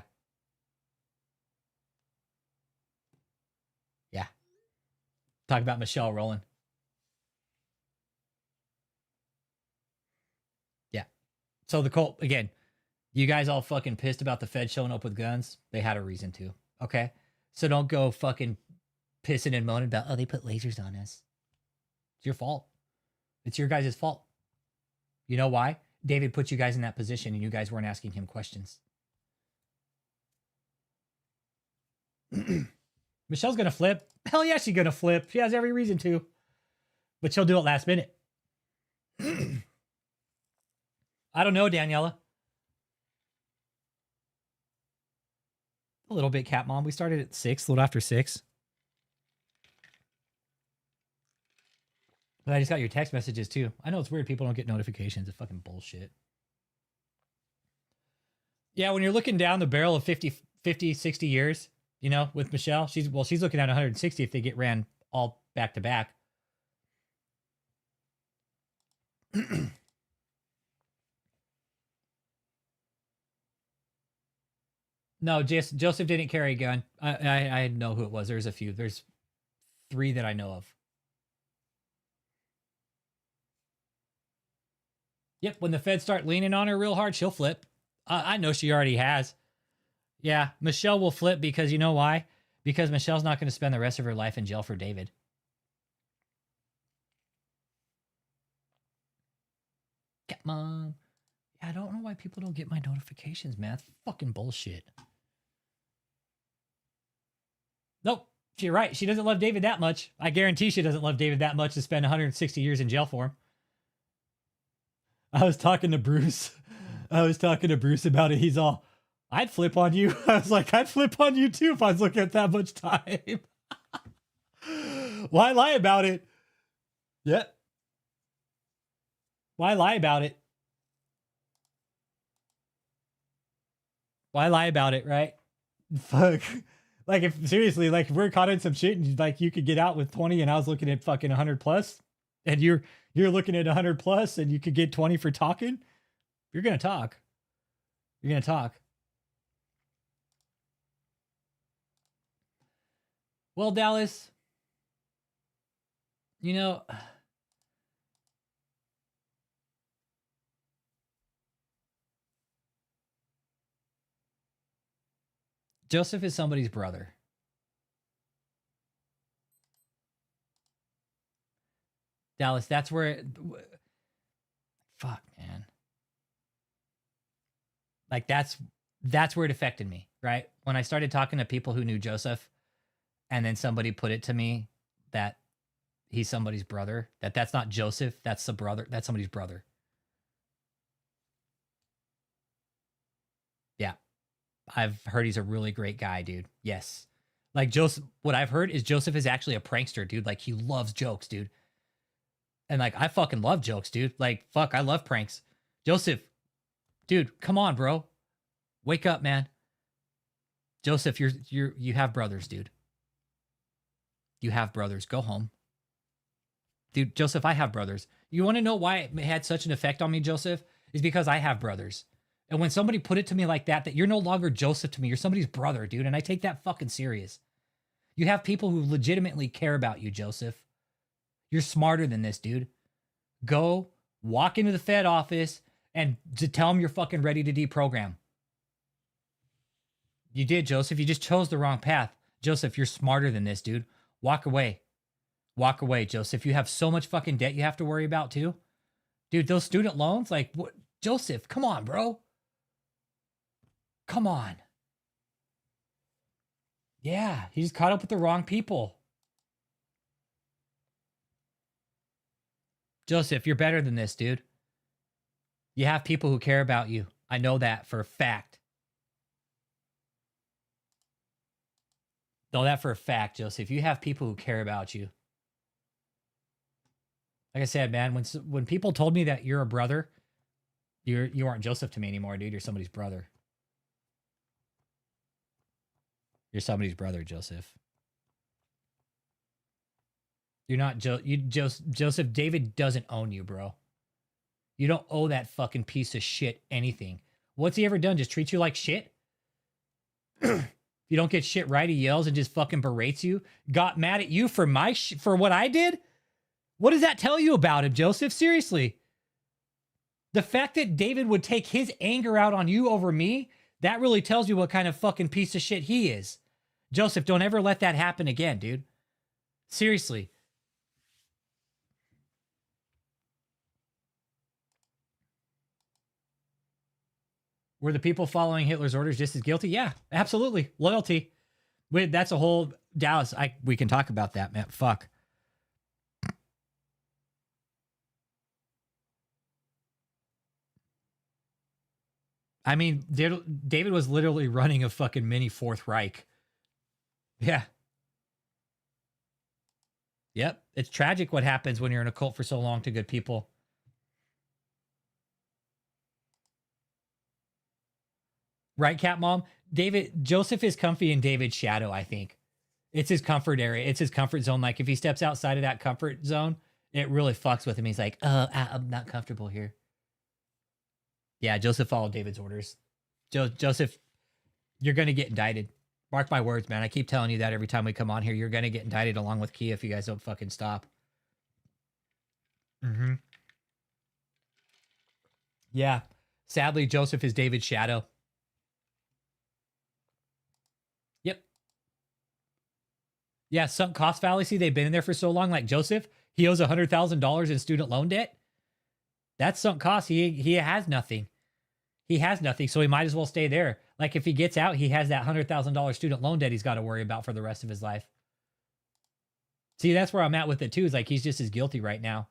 Yeah. Talk about Michelle rolling. Yeah. So the cult, again, you guys all fucking pissed about the Fed showing up with guns. They had a reason to. Okay? So don't go fucking pissing and moaning about, oh, they put lasers on us. It's your fault. It's your guys' fault. You know why? David put you guys in that position and you guys weren't asking him questions. Michelle's going to flip. Hell yeah, she's going to flip. She has every reason to. But she'll do it last minute. I don't know, Daniela. A little bit, Cat Mom. We started at 6, a little after 6. But I just got your text messages too. I know it's weird people don't get notifications. It's fucking bullshit. Yeah, when you're looking down the barrel of 50, 60 years, you know, with Michelle, she's looking at 160 if they get ran all back to back. No, Joseph didn't carry a gun. I know who it was. There's a few. There's 3 that I know of. Yep, when the feds start leaning on her real hard, she'll flip. I know she already has. Yeah, Michelle will flip because you know why? Because Michelle's not going to spend the rest of her life in jail for David. Come on. Yeah, I don't know why people don't get my notifications, man. That's fucking bullshit. Nope, you're right. She doesn't love David that much. I guarantee she doesn't love David that much to spend 160 years in jail for him. I was talking to Bruce about it. He's all, I'd flip on you. I was like, I'd flip on you too if I was looking at that much time. Why lie about it? Yeah. Why lie about it? Why lie about it, right? Fuck. Like, if seriously, like, if we're caught in some shit and like you could get out with 20 and I was looking at fucking 100 plus and you're looking at 100 plus and you could get 20 for talking, you're going to talk. You're going to talk. Well, Dallas, you know, Joseph is somebody's brother. Dallas, that's where fuck, man. Like that's where it affected me, right? When I started talking to people who knew Joseph, and then somebody put it to me that he's somebody's brother, that's not Joseph, that's the brother, that's somebody's brother. Yeah. I've heard he's a really great guy, dude. Yes. Like Joseph, what I've heard is Joseph is actually a prankster, dude. Like he loves jokes, dude. And like I fucking love jokes, dude. Like fuck, I love pranks. Joseph, dude, come on, bro. Wake up, man. Joseph, you have brothers, dude. You have brothers. Go home. Dude, Joseph, I have brothers. You want to know why it had such an effect on me, Joseph? Is because I have brothers. And when somebody put it to me like that you're no longer Joseph to me, you're somebody's brother, dude. And I take that fucking serious. You have people who legitimately care about you, Joseph. You're smarter than this, dude. Go walk into the Fed office and to tell them you're fucking ready to deprogram. You did, Joseph. You just chose the wrong path. Joseph, you're smarter than this, dude. Walk away. Walk away, Joseph. You have so much fucking debt you have to worry about, too. Dude, those student loans, like, what? Joseph, come on, bro. Come on. Yeah, he's caught up with the wrong people. Joseph, you're better than this, dude. You have people who care about you. I know that for a fact. Know that for a fact, Joseph. You have people who care about you. Like I said, man, when people told me that you're a brother, you aren't Joseph to me anymore, dude. You're somebody's brother. You're somebody's brother, Joseph. You're not Joseph. David doesn't own you, bro. You don't owe that fucking piece of shit anything. What's he ever done? Just treat you like shit? If you don't get shit right, he yells and just fucking berates you. Got mad at you for for what I did? What does that tell you about him, Joseph? Seriously. The fact that David would take his anger out on you over me, that really tells you what kind of fucking piece of shit he is. Joseph, don't ever let that happen again, dude. Seriously. Were the people following Hitler's orders just as guilty? Yeah, absolutely. Loyalty. That's a whole Dallas. We can talk about that, man. Fuck. I mean, David was literally running a fucking mini Fourth Reich. Yeah. Yep. It's tragic what happens when you're in a cult for so long to good people. Right, Cat Mom? Joseph is comfy in David's shadow, I think. It's his comfort area. It's his comfort zone. Like, if he steps outside of that comfort zone, it really fucks with him. He's like, I'm not comfortable here. Yeah, Joseph followed David's orders. Joseph, you're going to get indicted. Mark my words, man. I keep telling you that every time we come on here. You're going to get indicted along with Kia if you guys don't fucking stop. Mm-hmm. Yeah. Sadly, Joseph is David's shadow. Yep. Yeah, sunk cost fallacy. They've been in there for so long. Like Joseph, he owes $100,000 in student loan debt. That's sunk cost. He has nothing. He has nothing, so he might as well stay there. Like, if he gets out, he has that $100,000 student loan debt he's got to worry about for the rest of his life. See, that's where I'm at with it, too. Is like, he's just as guilty right now.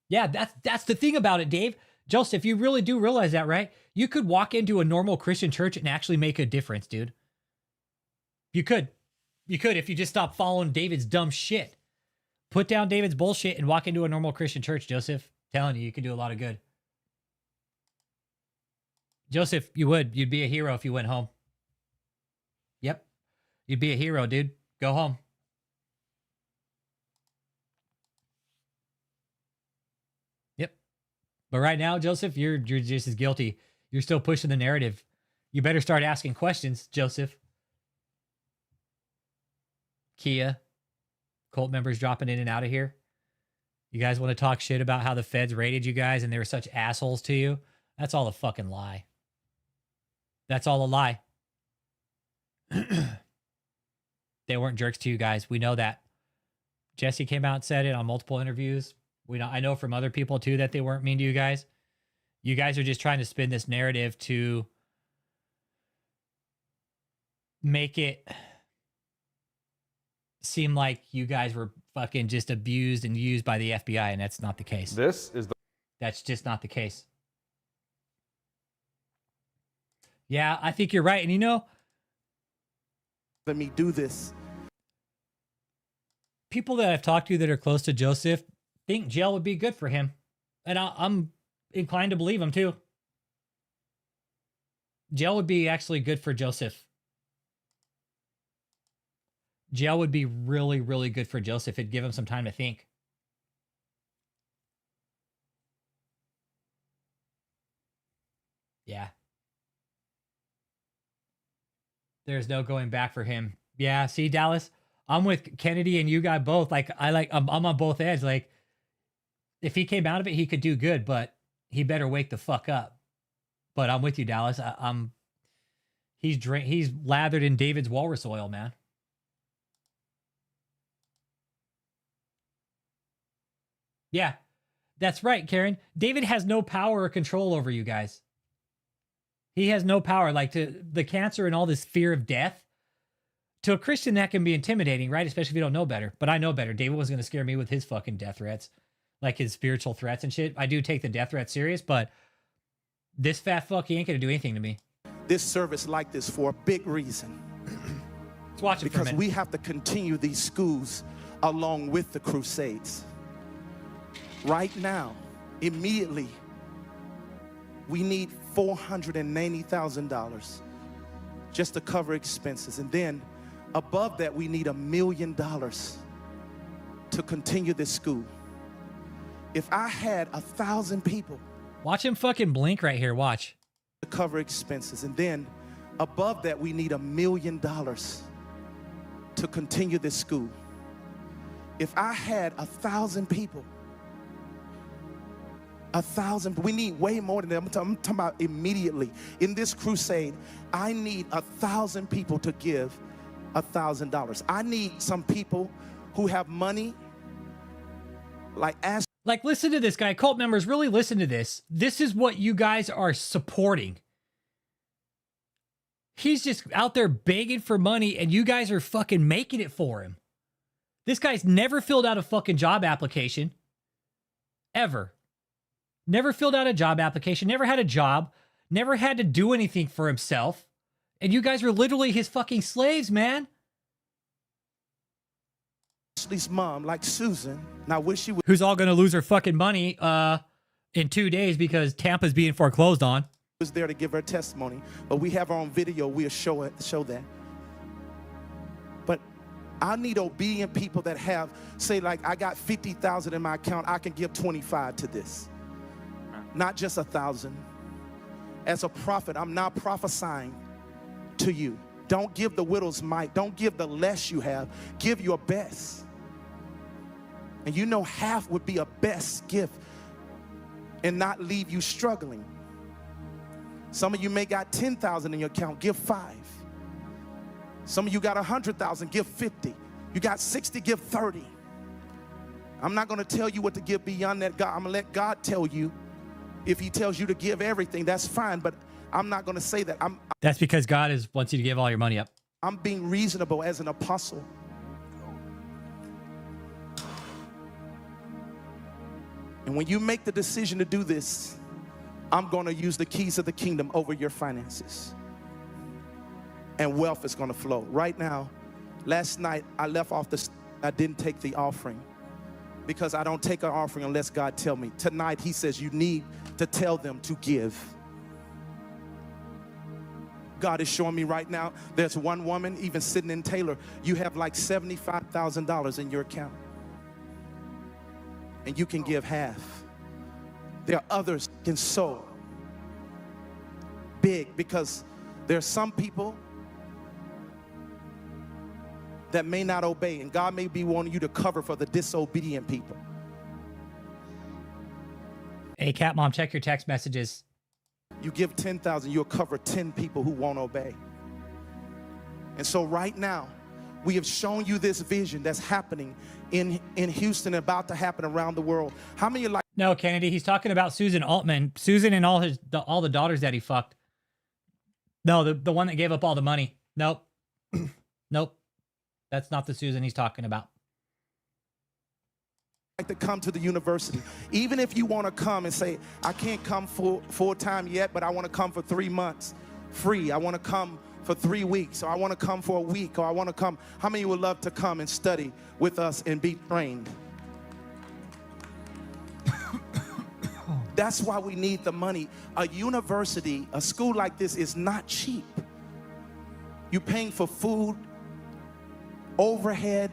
Yeah, that's the thing about it, Dave. Joseph, you really do realize that, right? You could walk into a normal Christian church and actually make a difference, dude. You could. You could if you just stop following David's dumb shit. Put down David's bullshit and walk into a normal Christian church, Joseph. Telling you could do a lot of good. Joseph, you would. You'd be a hero if you went home. Yep. You'd be a hero, dude. Go home. Yep. But right now, Joseph, you're just as guilty. You're still pushing the narrative. You better start asking questions, Joseph. Kia, cult members dropping in and out of here. You guys want to talk shit about how the feds raided you guys and they were such assholes to you? That's all a fucking lie. That's all a lie. They weren't jerks to you guys. We know that. Jesse came out and said it on multiple interviews. I know from other people too that they weren't mean to you guys. You guys are just trying to spin this narrative to make it seem like you guys were fucking just abused and used by the FBI, and that's not the case. That's just not the case. Yeah, I think you're right. And you know, let me do this. People that I've talked to that are close to Joseph think jail would be good for him. And I'm inclined to believe him too. Jail would be actually good for Joseph. Jail would be really, really good for Joseph. It'd give him some time to think. Yeah. There's no going back for him. Yeah, see, Dallas, I'm with Kennedy and you guys both. I'm on both ends. Like, if he came out of it, he could do good, but he better wake the fuck up. But I'm with you, Dallas. He's lathered in David's walrus oil, man. Yeah, that's right, Karen. David has no power or control over you guys. He has no power. Like, to the cancer and all this fear of death, to a Christian, that can be intimidating, right? Especially if you don't know better. But I know better. David was going to scare me with his fucking death threats, like his spiritual threats and shit. I do take the death threat serious, but this fat fuck, he ain't going to do anything to me. This service like this for a big reason. Let's watch it for a minute. Because we have to continue these schools along with the crusades. Right now, immediately, we need $490,000 just to cover expenses. And then above that, we need $1 million to continue this school. If I had 1,000 people. Watch him fucking blink right here. Watch. To cover expenses. And then above that, we need $1 million to continue this school. If I had 1,000 people, 1,000, we need way more than that. I'm talking about immediately. In this crusade, I need 1,000 people to give $1,000. I need some people who have money, like listen to this guy. Cult members, really listen to this. This is what you guys are supporting. He's just out there begging for money, and you guys are fucking making it for him. This guy's never filled out a fucking job application. Ever. Never filled out a job application, never had a job, never had to do anything for himself. And you guys are literally his fucking slaves, man. Ashley's mom, like Susan, and I wish she would. Who's all going to lose her fucking money in 2 days because Tampa's being foreclosed on. Was there to give her testimony, but we have our own video. We'll show that. But I need obedient people that have, say, like, I got 50,000 in my account. I can give 25 to this. Not just 1,000. As a prophet, I'm not prophesying to you. Don't give the widow's mite. Don't give the less you have. Give your best. And you know half would be a best gift and not leave you struggling. Some of you may got 10,000 in your account. Give 5. Some of you got 100,000. Give 50. You got 60. Give 30. I'm not going to tell you what to give beyond that. God, I'm going to let God tell you. If he tells you to give everything, that's fine, but I'm not going to say that. That's because God wants you to give all your money up. I'm being reasonable as an apostle. And when you make the decision to do this, I'm going to use the keys of the kingdom over your finances. And wealth is going to flow. Right now, last night, I left off I didn't take the offering. Because I don't take an offering unless God tell me. Tonight, he says you need to tell them to give. God is showing me right now, there's one woman, even sitting in Taylor, you have like $75,000 in your account. And you can give half. There are others who can sow big because There's some people that may not obey, and God may be wanting you to cover for the disobedient people. Hey, Cat Mom, check your text messages. You give 10,000, you'll cover 10 people who won't obey. And so right now, we have shown you this vision that's happening in Houston, about to happen around the world. How many like? No, Kennedy, he's talking about Susan Altman. Susan and all the daughters that he fucked. No, the one that gave up all the money. Nope. Nope. That's not the Susan he's talking about. Like to come to the university, even if you want to come and say, I can't come full time yet, but I want to come for 3 months free. I want to come for 3 weeks, or I want to come for a week, or I want to come. How many would love to come and study with us and be trained? That's why we need the money. A university, a school like this is not cheap. You're paying for food, overhead.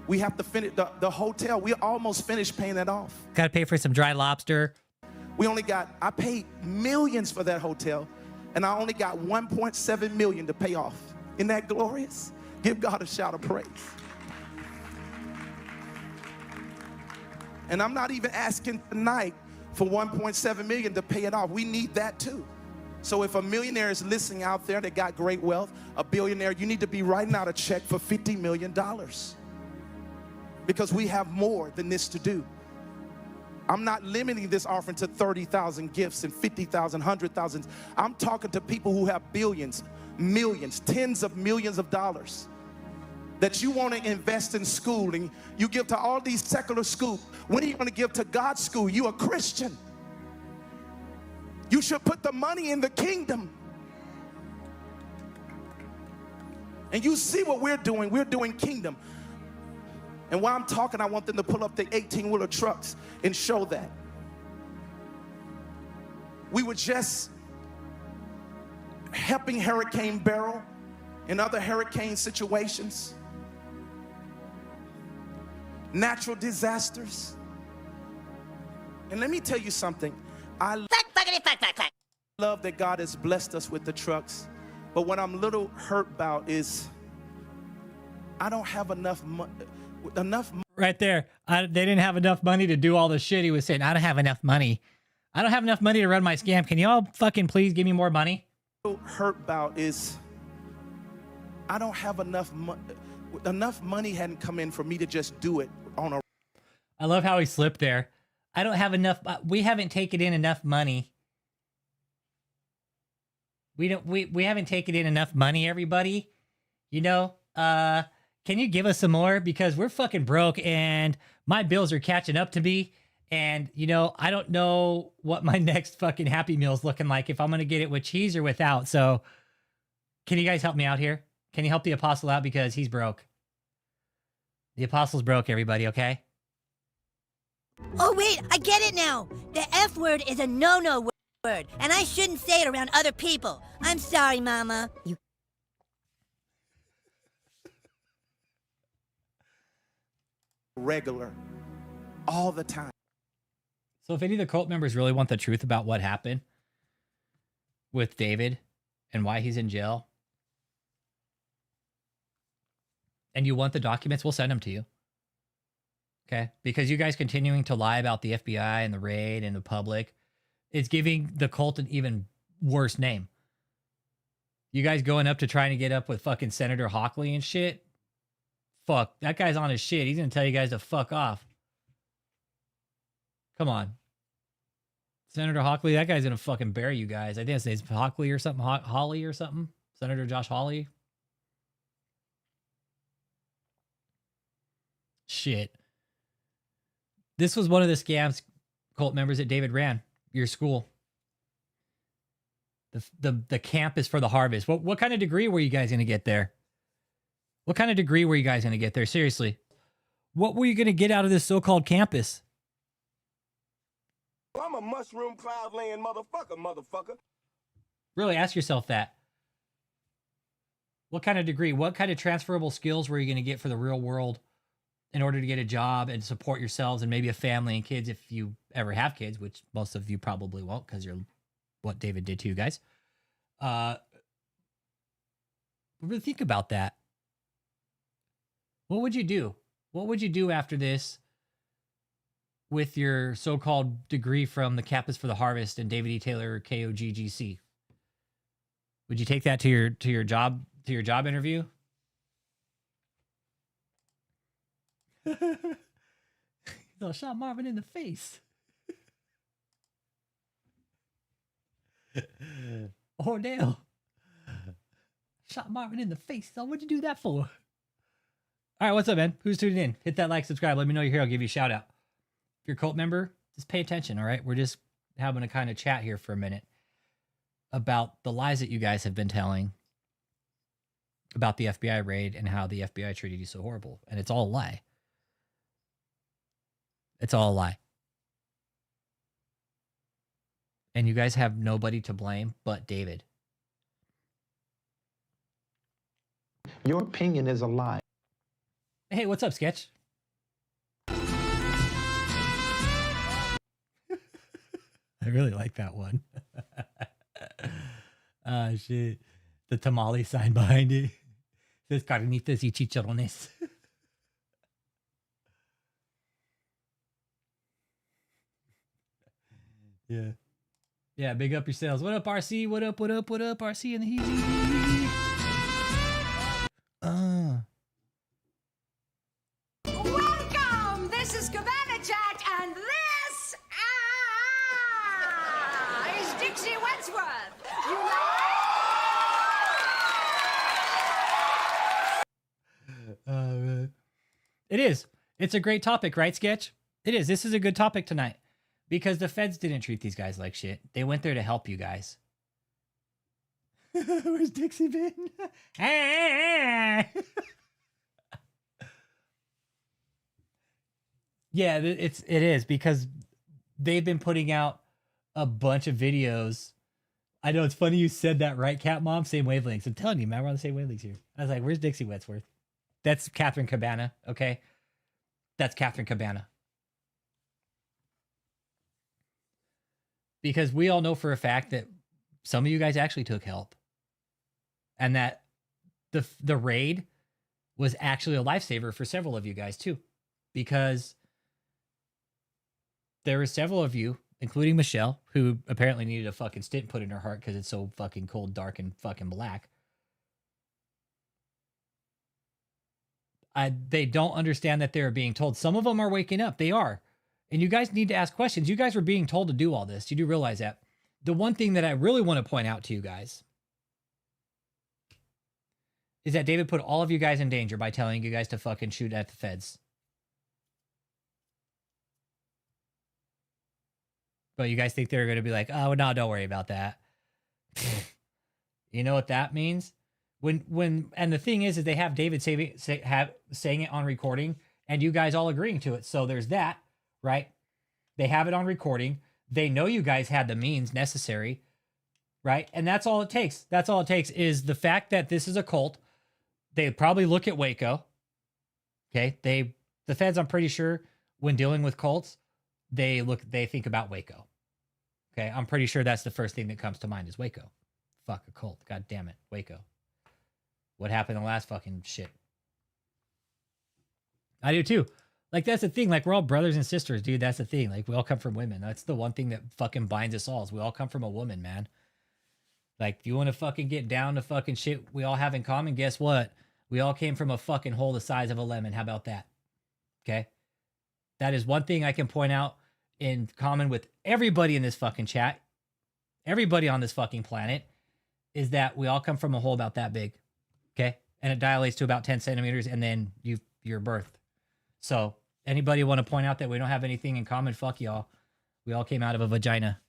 We have to finish the hotel. We almost finished paying that off. Got to pay for some dry lobster. I paid millions for that hotel, and I only got 1.7 million to pay off. Isn't that glorious? Give God a shout of praise. And I'm not even asking tonight for 1.7 million to pay it off. We need that too. So if a millionaire is listening out there that got great wealth, a billionaire, you need to be writing out a check for $50 million. Because we have more than this to do. I'm not limiting this offering to 30,000 gifts and 50,000, 100,000. I'm talking to people who have billions, millions, tens of millions of dollars that you want to invest in schooling. You give to all these secular schools. When are you going to give to God's school? You a Christian. You should put the money in the kingdom. And you see what we're doing. We're doing kingdom. And while I'm talking, I want them to pull up the 18-wheeler trucks and show that. We were just helping Hurricane Beryl and other hurricane situations, natural disasters. And let me tell you something. I love that God has blessed us with the trucks, but what I'm a little hurt about is I don't have enough money. Right there. They didn't have enough money to do all the shit he was saying. I don't have enough money. I don't have enough money to run my scam. Can y'all fucking please give me more money? What I'm hurt about is I don't have enough money. Enough money hadn't come in for me to just do it on a. I love how he slipped there. I don't have enough. We haven't taken in enough money. We haven't taken in enough money, everybody. You know, can you give us some more? Because we're fucking broke and my bills are catching up to me. And, you know, I don't know what my next fucking Happy Meal is looking like, if I'm going to get it with cheese or without. So can you guys help me out here? Can you help the apostle out? Because he's broke. The apostle's broke, everybody, okay? Oh, wait, I get it now. The F word is a no-no word, and I shouldn't say it around other people. I'm sorry, Mama. Regular, all the time. So if any of the cult members really want the truth about what happened with David and why he's in jail, and you want the documents, we'll send them to you. Okay? Because you guys continuing to lie about the FBI and the raid and the public, it's giving the cult an even worse name. You guys going up to trying to get up with fucking Senator Hockley and shit? Fuck, that guy's on his shit. He's gonna tell you guys to fuck off. Come on. Senator Hockley, that guy's gonna fucking bury you guys. I think his name's Hockley or something, Hawley or something. Senator Josh Hawley. Shit. This was one of the scams cult members that David ran, your school. The camp is for the harvest. What kind of degree were you guys gonna get there? What kind of degree were you guys gonna get there? Seriously. What were you gonna get out of this so-called campus? I'm a mushroom cloud laying motherfucker. Really ask yourself that. What kind of degree? What kind of transferable skills were you going to get for the real world in order to get a job and support yourselves and maybe a family and kids if you ever have kids, which most of you probably won't because you're what David did to you guys. Really think about that. What would you do? What would you do after this with your so-called degree from the Cap is for the Harvest and David E. Taylor KOGGC? Would you take that to your job interview? They'll shot Marvin in the face. Ordell. Shot Marvin in the face. So what'd you do that for? All right, what's up, man? Who's tuning in? Hit that like, subscribe. Let me know you're here. I'll give you a shout out. If you're a cult member, just pay attention, all right? We're just having a kind of chat here for a minute about the lies that you guys have been telling about the FBI raid and how the FBI treated you so horrible. And it's all a lie. It's all a lie. And you guys have nobody to blame but David. Your opinion is a lie. Hey, what's up, Sketch? I really like that one. Ah, shit. The tamale sign behind it says carnitas y chicharrones. Yeah. Yeah, big up yourselves. What up, RC? What up, what up, what up, RC and the Heezy? Welcome! This is Cabana Chat, and this is Dixie Wentworth. You know? It is. It's a great topic, right, Sketch? It is. This is a good topic tonight because the feds didn't treat these guys like shit. They went there to help you guys. Where's Dixie been? Yeah, it is because they've been putting out a bunch of videos. I know it's funny you said that, right, Cat Mom? Same wavelengths. I'm telling you, man, we're on the same wavelengths here. I was like, where's Dixie Wentworth? That's Catherine Cabana, okay? That's Catherine Cabana. Because we all know for a fact that some of you guys actually took help. And that the raid was actually a lifesaver for several of you guys too. Because there were several of you, including Michelle, who apparently needed a fucking stint put in her heart because it's so fucking cold, dark, and fucking black. They don't understand that they're being told. Some of them are waking up. They are. And you guys need to ask questions. You guys were being told to do all this. You do realize that. The one thing that I really want to point out to you guys is that David put all of you guys in danger by telling you guys to fucking shoot at the feds. But you guys think they're going to be like, oh, no, don't worry about that. You know what that means? And the thing is they have David saying it on recording and you guys all agreeing to it. So there's that, right? They have it on recording. They know you guys had the means necessary, right? And that's all it takes. That's all it takes is the fact that this is a cult. They probably look at Waco. Okay. The feds, I'm pretty sure when dealing with cults, they think about Waco. Okay. I'm pretty sure that's the first thing that comes to mind is Waco. Fuck a cult. God damn it. Waco. What happened in the last fucking shit? I do too. Like, that's the thing. Like, we're all brothers and sisters, dude. That's the thing. Like, we all come from women. That's the one thing that fucking binds us all is we all come from a woman, man. Like, if you want to fucking get down to fucking shit we all have in common, guess what? We all came from a fucking hole the size of a lemon. How about that? Okay? That is one thing I can point out in common with everybody in this fucking chat. Everybody on this fucking planet is that we all come from a hole about that big. Okay? And it dilates to about 10 centimeters and then you're birthed. So, anybody want to point out that we don't have anything in common? Fuck y'all. We all came out of a vagina.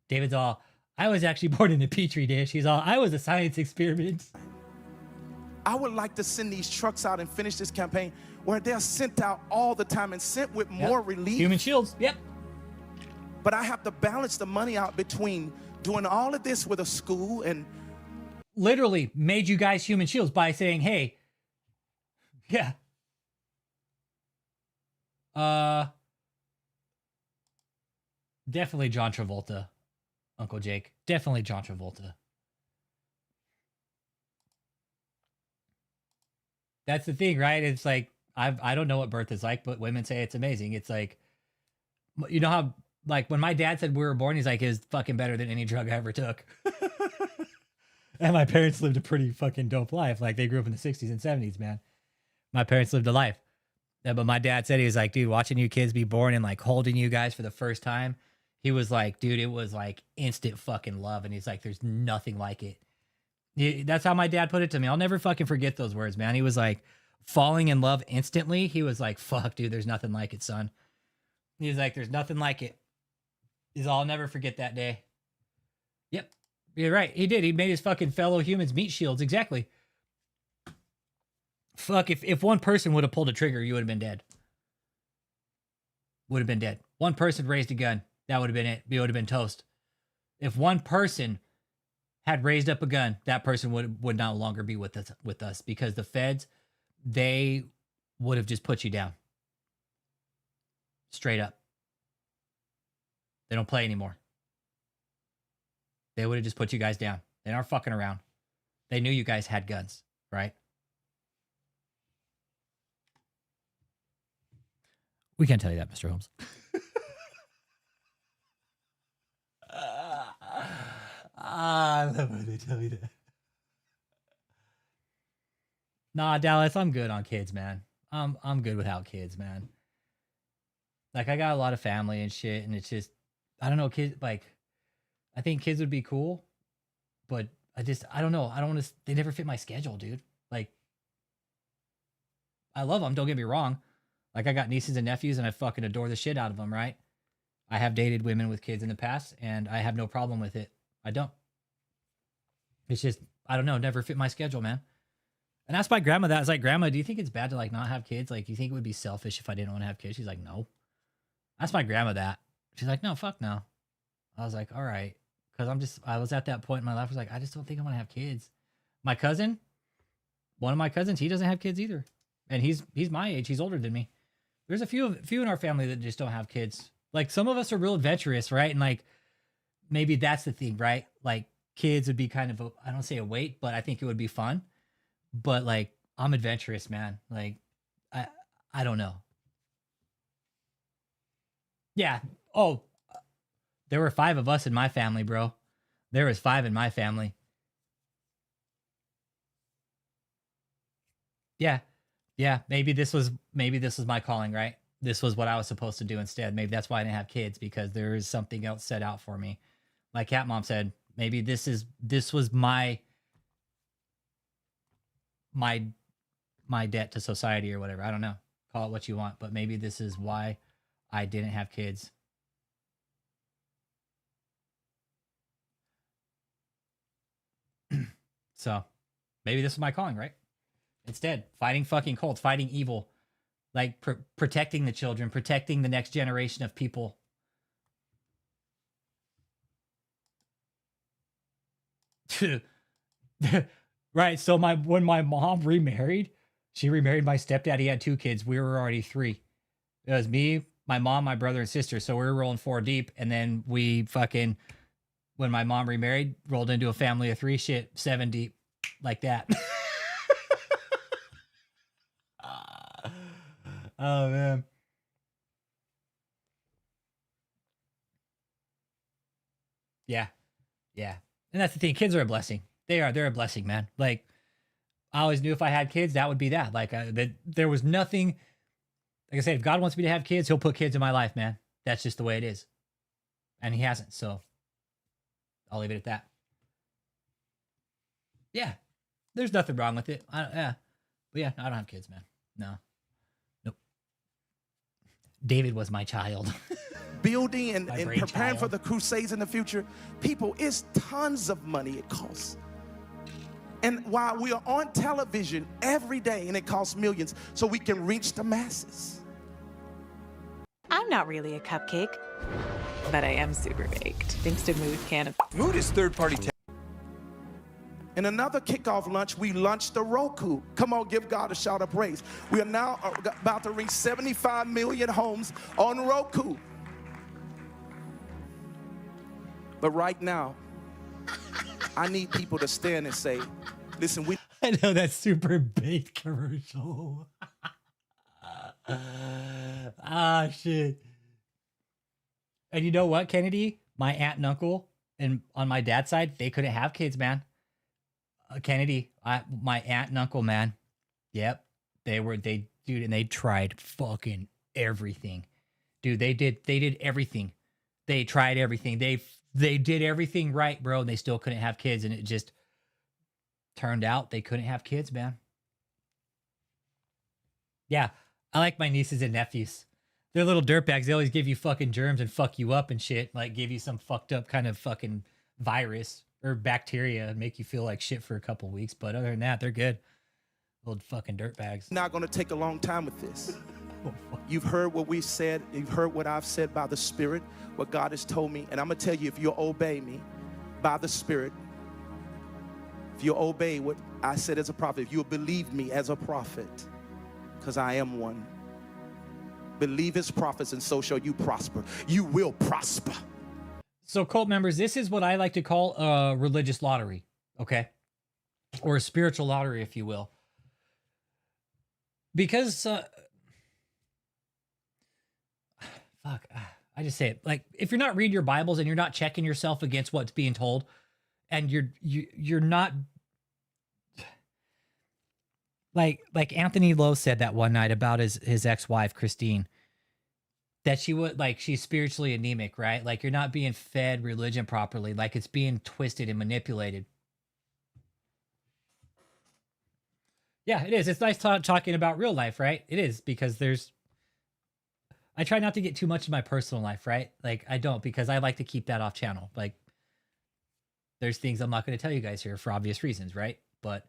David's all, I was actually born in a petri dish. He's all, I was a science experiment. I would like to send these trucks out and finish this campaign where they're sent out all the time and sent with more relief. Human shields, yep. But I have to balance the money out between doing all of this with a school and... Literally made you guys human shields by saying, hey, yeah. Definitely John Travolta, Uncle Jake. Definitely John Travolta. That's the thing, right? It's like, I don't know what birth is like, but women say it's amazing. It's like, you know how, like, when my dad said we were born, he's like, it's fucking better than any drug I ever took. And my parents lived a pretty fucking dope life. Like, they grew up in the 60s and 70s, man. My parents lived a life. Yeah, but my dad said, he was like, dude, watching you kids be born and like holding you guys for the first time, he was like, dude, it was like instant fucking love. And he's like, there's nothing like it. That's how my dad put it to me. I'll never fucking forget those words, man. He was like, falling in love instantly. He was like, fuck, dude, there's nothing like it, son. He was like, there's nothing like it. I'll never forget that day. Yep. You're right. He did. He made his fucking fellow humans meat shields. Exactly. Fuck, if one person would have pulled a trigger, you would have been dead. Would have been dead. One person raised a gun. That would have been it. You would have been toast. If one person had raised up a gun, that person would no longer be with us because the feds, they would have just put you down. Straight up. They don't play anymore. They would have just put you guys down. They aren't fucking around. They knew you guys had guns, right? We can't tell you that, Mr. Holmes. I love when they tell you that. Nah, Dallas, I'm good on kids, man. I'm good without kids, man. Like, I got a lot of family and shit, and it's just, I don't know, kids, like, I think kids would be cool, but I don't know. I don't want to, they never fit my schedule, dude. Like, I love them, don't get me wrong. Like, I got nieces and nephews, and I fucking adore the shit out of them, right? I have dated women with kids in the past, and I have no problem with it. I don't. It's just, I don't know, never fit my schedule, man. And asked my grandma that. I was like, Grandma, do you think it's bad to, like, not have kids? Like, do you think it would be selfish if I didn't want to have kids? She's like, no. Asked my grandma that. She's like, no, fuck no. I was like, all right. Because I was at that point in my life, I was like, I just don't think I want to have kids. My cousin, one of my cousins, he doesn't have kids either. And he's my age. He's older than me. There's a few in our family that just don't have kids. Like, some of us are real adventurous, right? And, like, maybe that's the thing, right? Like, kids would be kind of, I don't say a weight, but I think it would be fun. But, like, I'm adventurous, man. Like, I don't know. Yeah. Oh, there were 5 of us in my family, bro. There was 5 in my family. Yeah. Yeah. Maybe this was my calling, right? This was what I was supposed to do instead. Maybe that's why I didn't have kids, because there is something else set out for me. Like Cat Mom said, maybe this was my debt to society or whatever. I don't know. Call it what you want, but maybe this is why I didn't have kids. So maybe this is my calling, right? Instead, fighting fucking cults, fighting evil, like protecting the children, protecting the next generation of people. Right. So when my mom remarried, she remarried my stepdad. He had 2 kids. We were already 3. It was me, my mom, my brother, and sister. So we were rolling 4 deep. And then we fucking, when my mom remarried, rolled into a family of 3, 7 deep, like that. Oh, man. Yeah. Yeah. And that's the thing. Kids are a blessing. They're a blessing, man. Like, I always knew if I had kids, that would be that. Like, there was nothing. Like I said, if God wants me to have kids, he'll put kids in my life, man. That's just the way it is. And he hasn't. So I'll leave it at that. Yeah. There's nothing wrong with it. But yeah, I don't have kids, man. No. Nope. David was my child. Building and preparing for the crusades in the future, people, it's tons of money it costs. And while we are on television every day, and it costs millions, so we can reach the masses. I'm not really a cupcake, but I am super baked, thanks to Mood Can. Mood is third-party tech. In another kickoff lunch, we launched the Roku. Come on, give God a shout of praise. We are now about to reach 75 million homes on Roku. But right now, I need people to stand and say, listen, we... I know that super baked commercial. Ah, shit. And you know what, Kennedy? My aunt and uncle, and on my dad's side, they couldn't have kids, man. Kennedy, my aunt and uncle, man. Yep, dude, and they tried fucking everything, dude. They did everything. They tried everything. They did everything right, bro. And they still couldn't have kids, and it just turned out they couldn't have kids, man. Yeah, I like my nieces and nephews. They're little dirtbags. They always give you fucking germs and fuck you up and shit. Like give you some fucked up kind of fucking virus or bacteria and make you feel like shit for a couple weeks. But other than that, they're good. Little fucking dirtbags. Not going to take a long time with this. You've heard what we said. You've heard what I've said by the Spirit, what God has told me. And I'm going to tell you, if you'll obey me by the Spirit, if you'll obey what I said as a prophet, if you'll believe me as a prophet, because I am one. Believe his prophets, and so shall you prosper. You will prosper. So, cult members, this is what I like to call a religious lottery, okay? Or a spiritual lottery, if you will. Because, I just say it. Like, if you're not reading your Bibles and you're not checking yourself against what's being told, and you're not... Like Anthony Lowe said that one night about his ex-wife, Christine, that she's spiritually anemic, right? Like you're not being fed religion properly. Like it's being twisted and manipulated. Yeah, it is. It's nice talking about real life, right? It is, because I try not to get too much in my personal life, right? Like I don't, because I like to keep that off channel. Like there's things I'm not going to tell you guys here for obvious reasons, right? But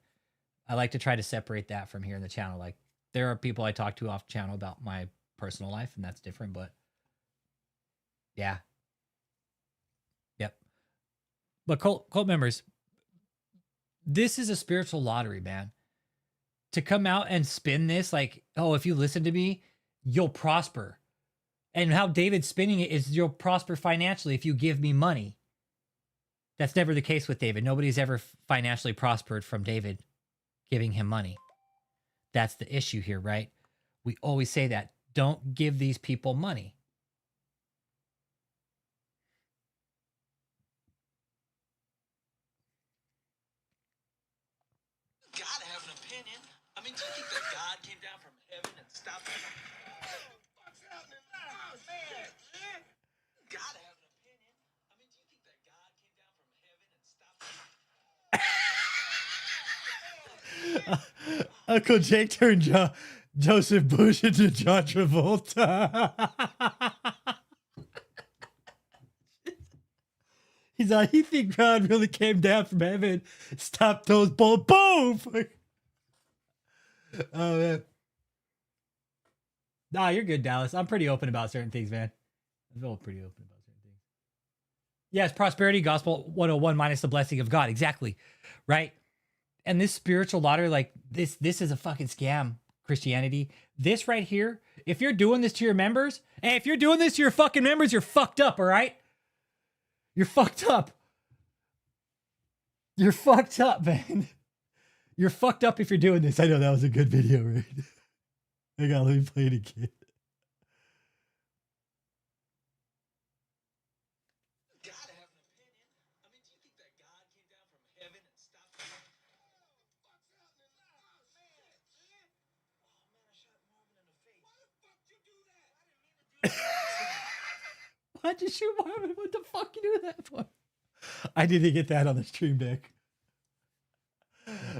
I like to try to separate that from here in the channel. Like there are people I talk to off channel about my personal life, and that's different, but yeah. Yep. But cult members, this is a spiritual lottery, man. To come out and spin this like, oh, if you listen to me, you'll prosper. And how David's spinning it is you'll prosper financially if you give me money. That's never the case with David. Nobody's ever financially prospered from David giving him money. That's the issue here, right? We always say that. Don't give these people money. Gotta have an opinion. I mean, do you think that God came down from heaven and stopped him? What's happening now, man? Gotta have an opinion. I mean, do you think that God came down from heaven and stopped him? Uncle Jake turned Joseph Bush into John Travolta. He's like, you think God really came down from heaven, stopped those bull, boom! Oh, man. Nah, you're good, Dallas. I'm pretty open about certain things, man. I feel pretty open about certain things. Yes, prosperity gospel 101 minus the blessing of God. Exactly. Right? And this spiritual lottery, like this is a fucking scam, Christianity. This right here, if you're doing this to your members, hey, if you're doing this to your fucking members, you're fucked up, all right? You're fucked up. You're fucked up, man. You're fucked up if you're doing this. I know that was a good video, right? Hang on, let me play it again. Why'd you shoot Marvin? What the fuck you do that for? I didn't get that on the stream deck.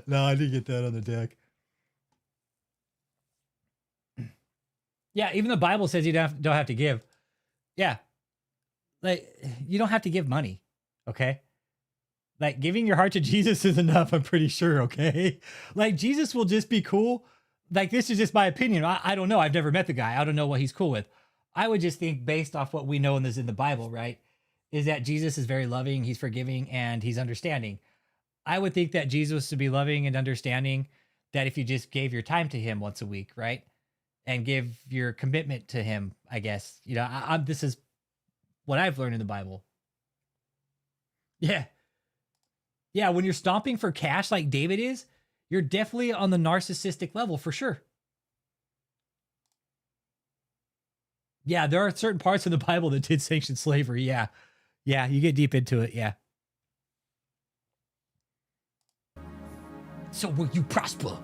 No, I didn't get that on the deck. Yeah, even the Bible says you don't have to give. Yeah. Like, you don't have to give money, okay? Like, giving your heart to Jesus is enough, I'm pretty sure, okay? Like, Jesus will just be cool. Like, this is just my opinion. I don't know. I've never met the guy. I don't know what he's cool with. I would just think, based off what we know in the Bible, right, is that Jesus is very loving, he's forgiving, and he's understanding. I would think that Jesus would be loving and understanding, that if you just gave your time to him once a week, right, and give your commitment to him, I guess. You know, this is what I've learned in the Bible. Yeah. Yeah, when you're stomping for cash like David is, You're definitely on the narcissistic level for sure. Yeah, there are certain parts of the Bible that did sanction slavery. Yeah. Yeah, you get deep into it. Yeah. So will you prosper?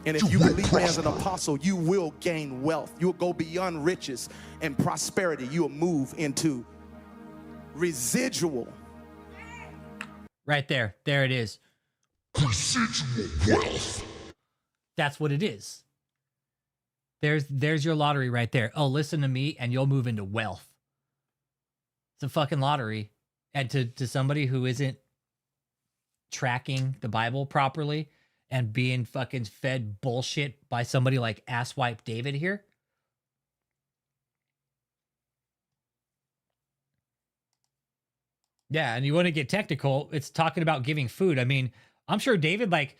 And if you believe me as an apostle, you will gain wealth. You'll go beyond riches and prosperity. You'll move into residual. Right there. There it is. Residual wealth. That's what it is. There's your lottery right there. Oh, listen to me and you'll move into wealth. It's a fucking lottery. And to somebody who isn't tracking the Bible properly and being fucking fed bullshit by somebody like asswipe David here. Yeah, and you want to get technical, it's talking about giving food. I mean, I'm sure David like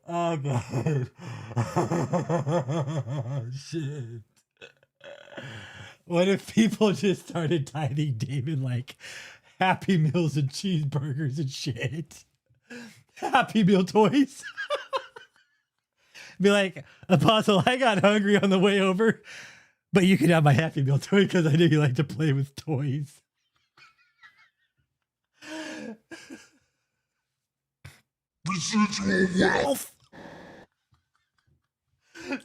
oh god. Shit. What if people just started tithing David like Happy Meals and cheeseburgers and shit? Happy Meal toys. Be like, Apostle, I got hungry on the way over, but you can have my Happy Meal toy because I know you like to play with toys. Residual wealth.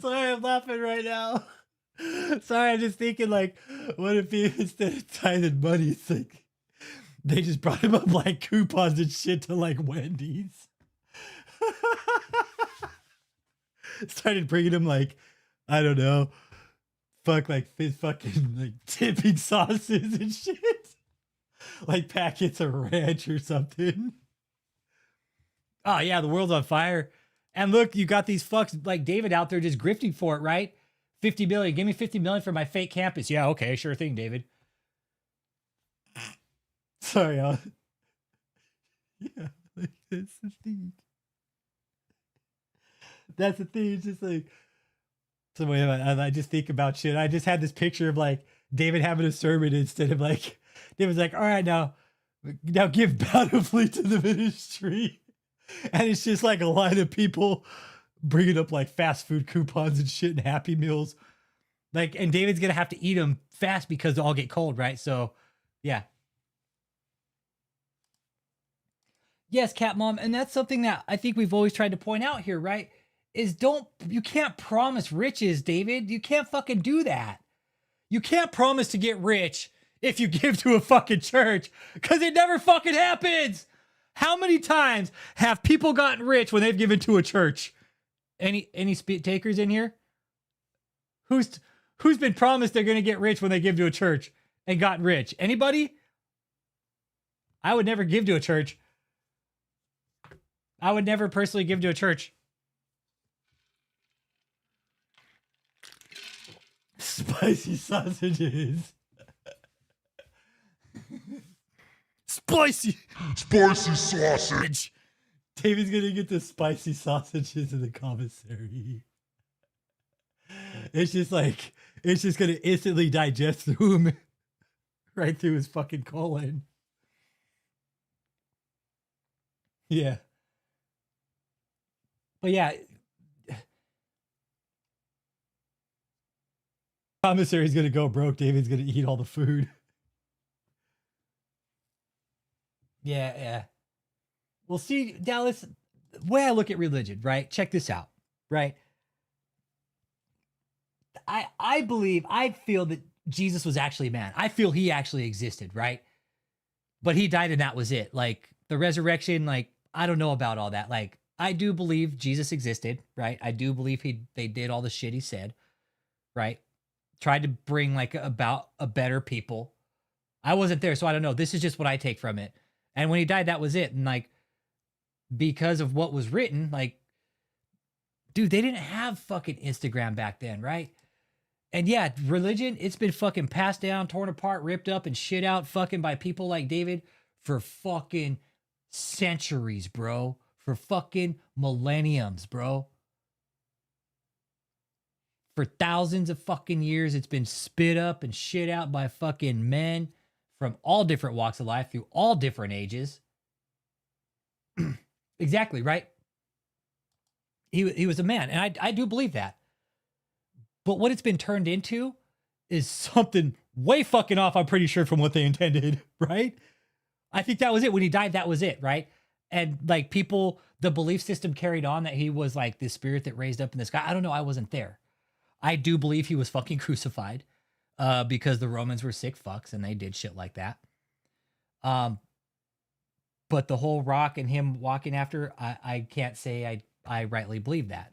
Sorry, I'm laughing right now. Sorry, I'm just thinking like, what if he, instead of tithing money, it's like they just brought him up like coupons and shit to like Wendy's. Started bringing him like, I don't know, like fucking like tipping sauces and shit. Like packets of ranch or something. Oh yeah, the world's on fire. And look, you got these fucks like David out there just grifting for it, right? 50 million. Give me 50 million for my fake campus. Yeah, okay, sure thing, David. Sorry, yeah, like that's the thing. That's the thing. It's just like, so wait, I just think about shit. I just had this picture of like David having a sermon instead of like, David's like, all right, now give bountifully to the ministry. And it's just like a line of people bringing up like fast food coupons and shit and Happy Meals. Like, and David's going to have to eat them fast because they'll all get cold, right? So, yeah. Yes, Cat Mom. And that's something that I think we've always tried to point out here, right? Is you can't promise riches, David. You can't fucking do that. You can't promise to get rich if you give to a fucking church because it never fucking happens. How many times have people gotten rich when they've given to a church? Any takers in here? Who's been promised they're going to get rich when they give to a church and gotten rich? Anybody? I would never give to a church. I would never personally give to a church. Spicy sausages. Spicy sausage. David's gonna get the spicy sausages in the commissary. It's just gonna instantly digest through him, right through his fucking colon. Yeah. But yeah, commissary's gonna go broke. David's gonna eat all the food. Yeah. Well, see, Dallas, the way I look at religion, right? Check this out, right? I feel that Jesus was actually a man. I feel he actually existed, right? But he died and that was it. Like the resurrection, like, I don't know about all that. Like, I do believe Jesus existed, right? I do believe they did all the shit he said, right? Tried to bring like about a better people. I wasn't there, so I don't know. This is just what I take from it. And when he died, that was it. And like, because of what was written, like, dude, they didn't have fucking Instagram back then, right? And yeah, religion, it's been fucking passed down, torn apart, ripped up, and shit out fucking by people like David for fucking centuries, bro. For fucking millenniums, bro. For thousands of fucking years, it's been spit up and shit out by fucking men from all different walks of life through all different ages. Exactly, right? He was a man, and I do believe that. But what it's been turned into is something way fucking off, I'm pretty sure, from what they intended, right? I think that was it. When he died, that was it, right? And like people, the belief system carried on that he was like this spirit that raised up in the sky. I don't know. I wasn't there. I do believe he was fucking crucified because the Romans were sick fucks and they did shit like that. But the whole rock and him walking after, I can't say I rightly believe that.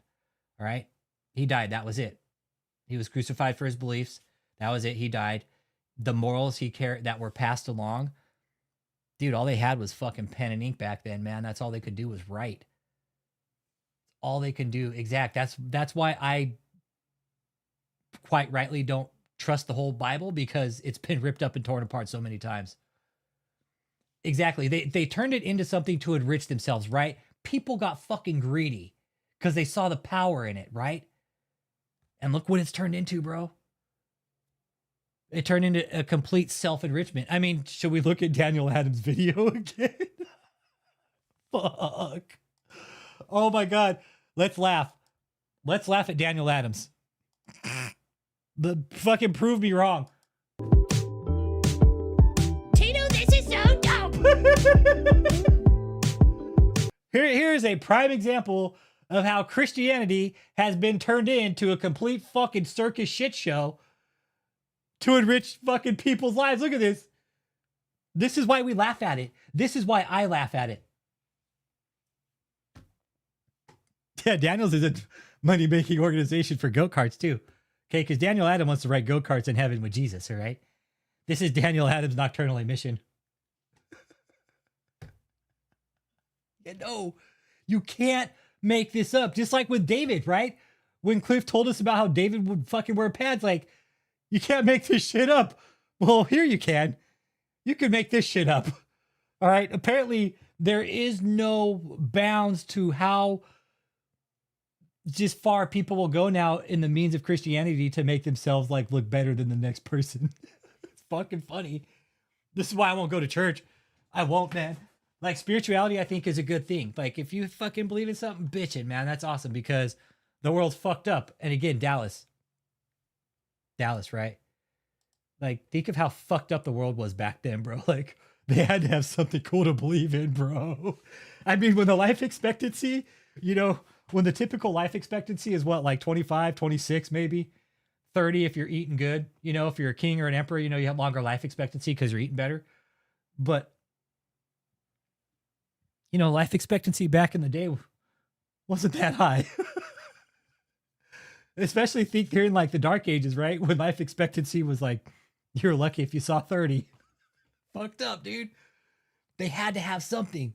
All right. He died. That was it. He was crucified for his beliefs. That was it. He died. The morals he carried that were passed along, dude, all they had was fucking pen and ink back then, man. That's all they could do was write. All they can do. Exact. That's why I quite rightly don't trust the whole Bible, because it's been ripped up and torn apart so many times. Exactly. They turned it into something to enrich themselves, right? People got fucking greedy because they saw the power in it, right? And look what it's turned into, bro. It turned into a complete self-enrichment. I mean, should we look at Daniel Adams' video again? Fuck. Oh my God. Let's laugh. Let's laugh at Daniel Adams. The fucking prove me wrong. Tito, this is so dope. Here is a prime example of how Christianity has been turned into a complete fucking circus shit show to enrich fucking people's lives. Look at this. This is why we laugh at it. This is why I laugh at it. Yeah, Daniel's is a money-making organization for go-karts too. Okay, because Daniel Adams wants to ride go-karts in heaven with Jesus, all right? This is Daniel Adams' nocturnal emission. Yeah, no, you can't make this up. Just like with David, right? When Cliff told us about how David would fucking wear pads, like, you can't make this shit up. Well, here you can. You can make this shit up. All right? Apparently, there is no bounds to how just far people will go now in the means of Christianity to make themselves like look better than the next person. It's fucking funny. This is why I won't go to church. I won't, man. Like, spirituality, I think, is a good thing. Like, if you fucking believe in something, bitchin', man, that's awesome, because the world's fucked up. And again, Dallas, right? Like, think of how fucked up the world was back then, bro. Like, they had to have something cool to believe in, bro. I mean, when the life expectancy, you know, when the typical life expectancy is what, like 25, 26, maybe 30 if you're eating good. You know, if you're a king or an emperor, you know, you have longer life expectancy because you're eating better. But, you know, life expectancy back in the day wasn't that high. Especially think during like the dark ages, right? When life expectancy was like, you're lucky if you saw 30. Fucked up, dude. They had to have something,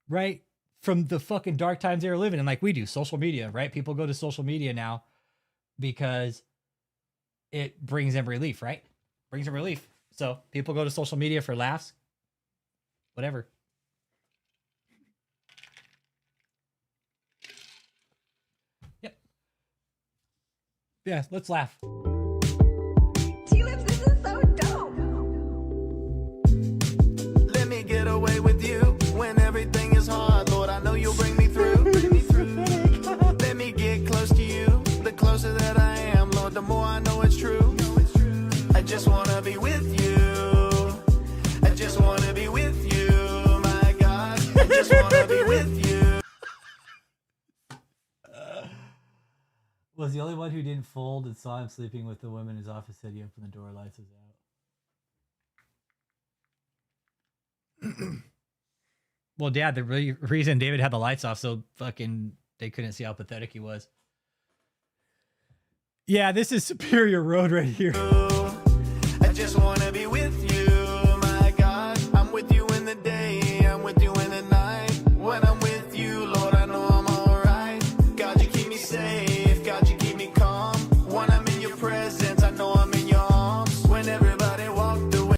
right? From the fucking dark times they were living in, like we do, social media, right? People go to social media now because it brings them relief, right? Brings them relief. So people go to social media for laughs, whatever. Yep. Yeah, let's laugh. T-Lips, this is so dope. Let me get away with you when everything is hard. Lord, I know you'll bring me through. Let me get close to you. The closer that I am, Lord, the more I know it's true. I just want to be with you. I just want to be with you, my God. I just want to be with you. Was the only one who didn't fold and saw him sleeping with the woman in his office said he opened the door, lights was out. Well, Dad, the reason David had the lights off so fucking they couldn't see how pathetic he was. Yeah, this is Superior Road right here. I just want to be with you, my God. I'm with you in the day, I'm with you in the night. When I'm with you, Lord, I know I'm alright. God, you keep me safe, God, you keep me calm. When I'm in your presence, I know I'm in your arms. When everybody walked away.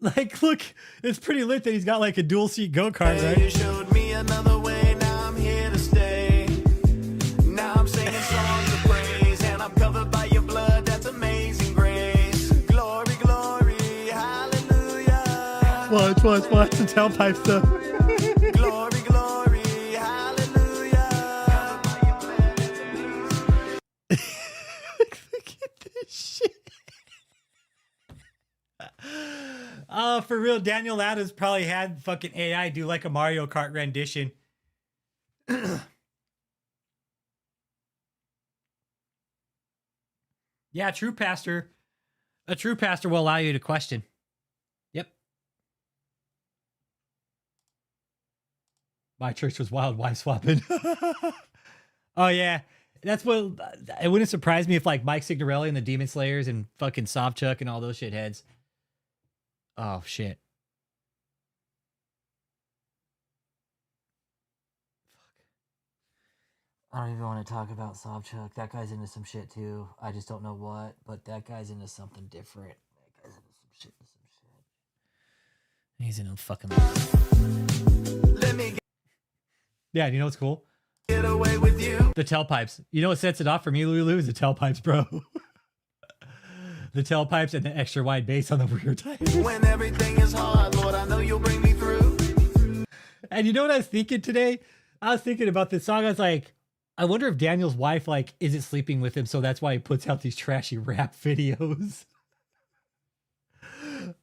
Like, look, it's pretty lit that he's got like a dual seat go-kart, right? You showed me another way, now I'm here to stay. Now I'm singing songs of praise, and I'm covered by your blood, that's amazing grace. Glory, glory, hallelujah. one's fun. It's the tailpipe stuff. Glory, glory, hallelujah. Look at this shit. Oh, for real, Daniel Adams probably had fucking AI do like a Mario Kart rendition. Yeah, a true pastor will allow you to question. Yep. My church was wild wife swapping. Oh yeah, that's what. It wouldn't surprise me if like Mike Signorelli and the Demon Slayers and fucking Sobchuk and all those shitheads. Oh shit. I don't even want to talk about Sobchuk. That guy's into some shit too. I just don't know what, but that guy's into something different. That guy's into some shit. He's into fucking. Yeah, you know what's cool? Get away with you. The tailpipes. You know what sets it off for me, Lulu? Is the tailpipes, bro. The tailpipes and the extra wide bass on the rear tires. When everything is hard, Lord, I know you'll bring me through. And you know what I was thinking today? I was thinking about this song. I was like, I wonder if Daniel's wife like isn't sleeping with him, so that's why he puts out these trashy rap videos.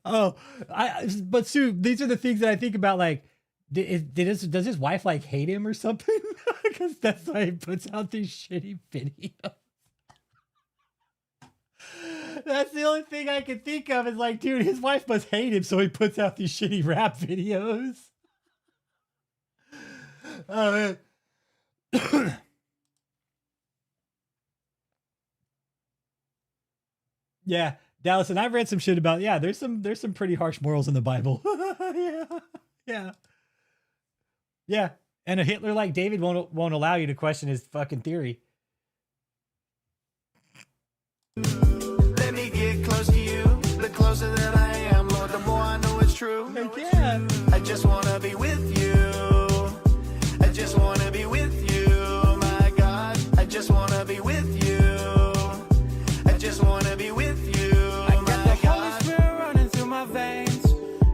But Sue, these are the things that I think about. Like, does his wife like hate him or something? Because that's why he puts out these shitty videos. That's the only thing I can think of. Is like, dude, his wife must hate him, so he puts out these shitty rap videos. Oh man. Yeah, Dallas, and I've read some shit about. Yeah, there's some pretty harsh morals in the Bible. Yeah. And a Hitler like David won't allow you to question his fucking theory. Let me get close to you. The closer that I am, Lord, the more I know it's true. Yeah. I just wanna be with you. I just wanna be with you, my God. I just wanna be with you. I just wanna be with you. I got the Holy Spirit running through my veins.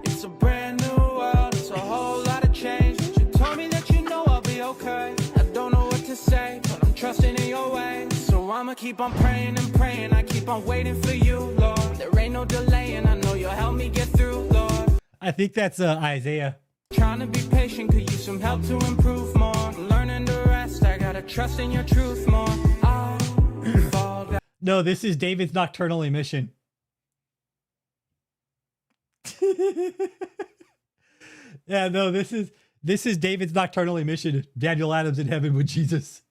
It's a brand new world. It's a whole lot of change. You told me that you know I'll be okay. I don't know what to say, but I'm trusting in your way. So I'ma keep on praying and praying. I keep on waiting for you, Lord. There ain't no delay, and I know you'll help me get through, Lord. I think that's Isaiah. Trying to be patient, could use some help to improve more. Learning to rest, I gotta trust in your truth more. No, this is David's nocturnal emission. Yeah, no, this is David's nocturnal emission. Daniel Adams in heaven with Jesus.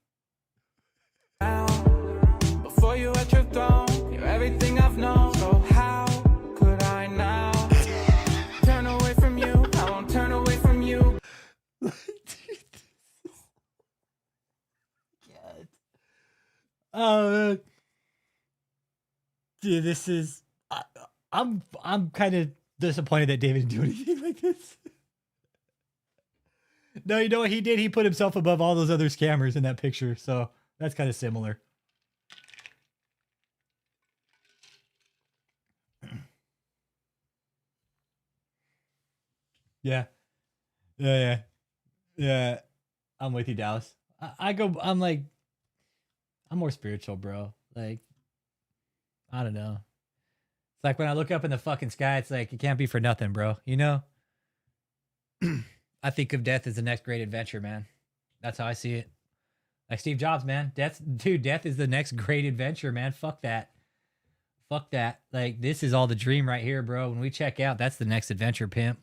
Before you at your throne, you're everything I've known. So how could I now turn away from you? I won't turn away from you. Oh man. Dude, this is I'm kind of disappointed that David didn't do anything like this. No, you know what he did? He put himself above all those other scammers in that picture, so that's kind of similar. Yeah. I'm with you, Dallas. I'm more spiritual, bro. Like, I don't know. It's like when I look up in the fucking sky, it's like, it can't be for nothing, bro. You know? I think of death as the next great adventure, man. That's how I see it. Like Steve Jobs, man. Death is the next great adventure, man. Fuck that. Like, this is all the dream right here, bro. When we check out, that's the next adventure, pimp.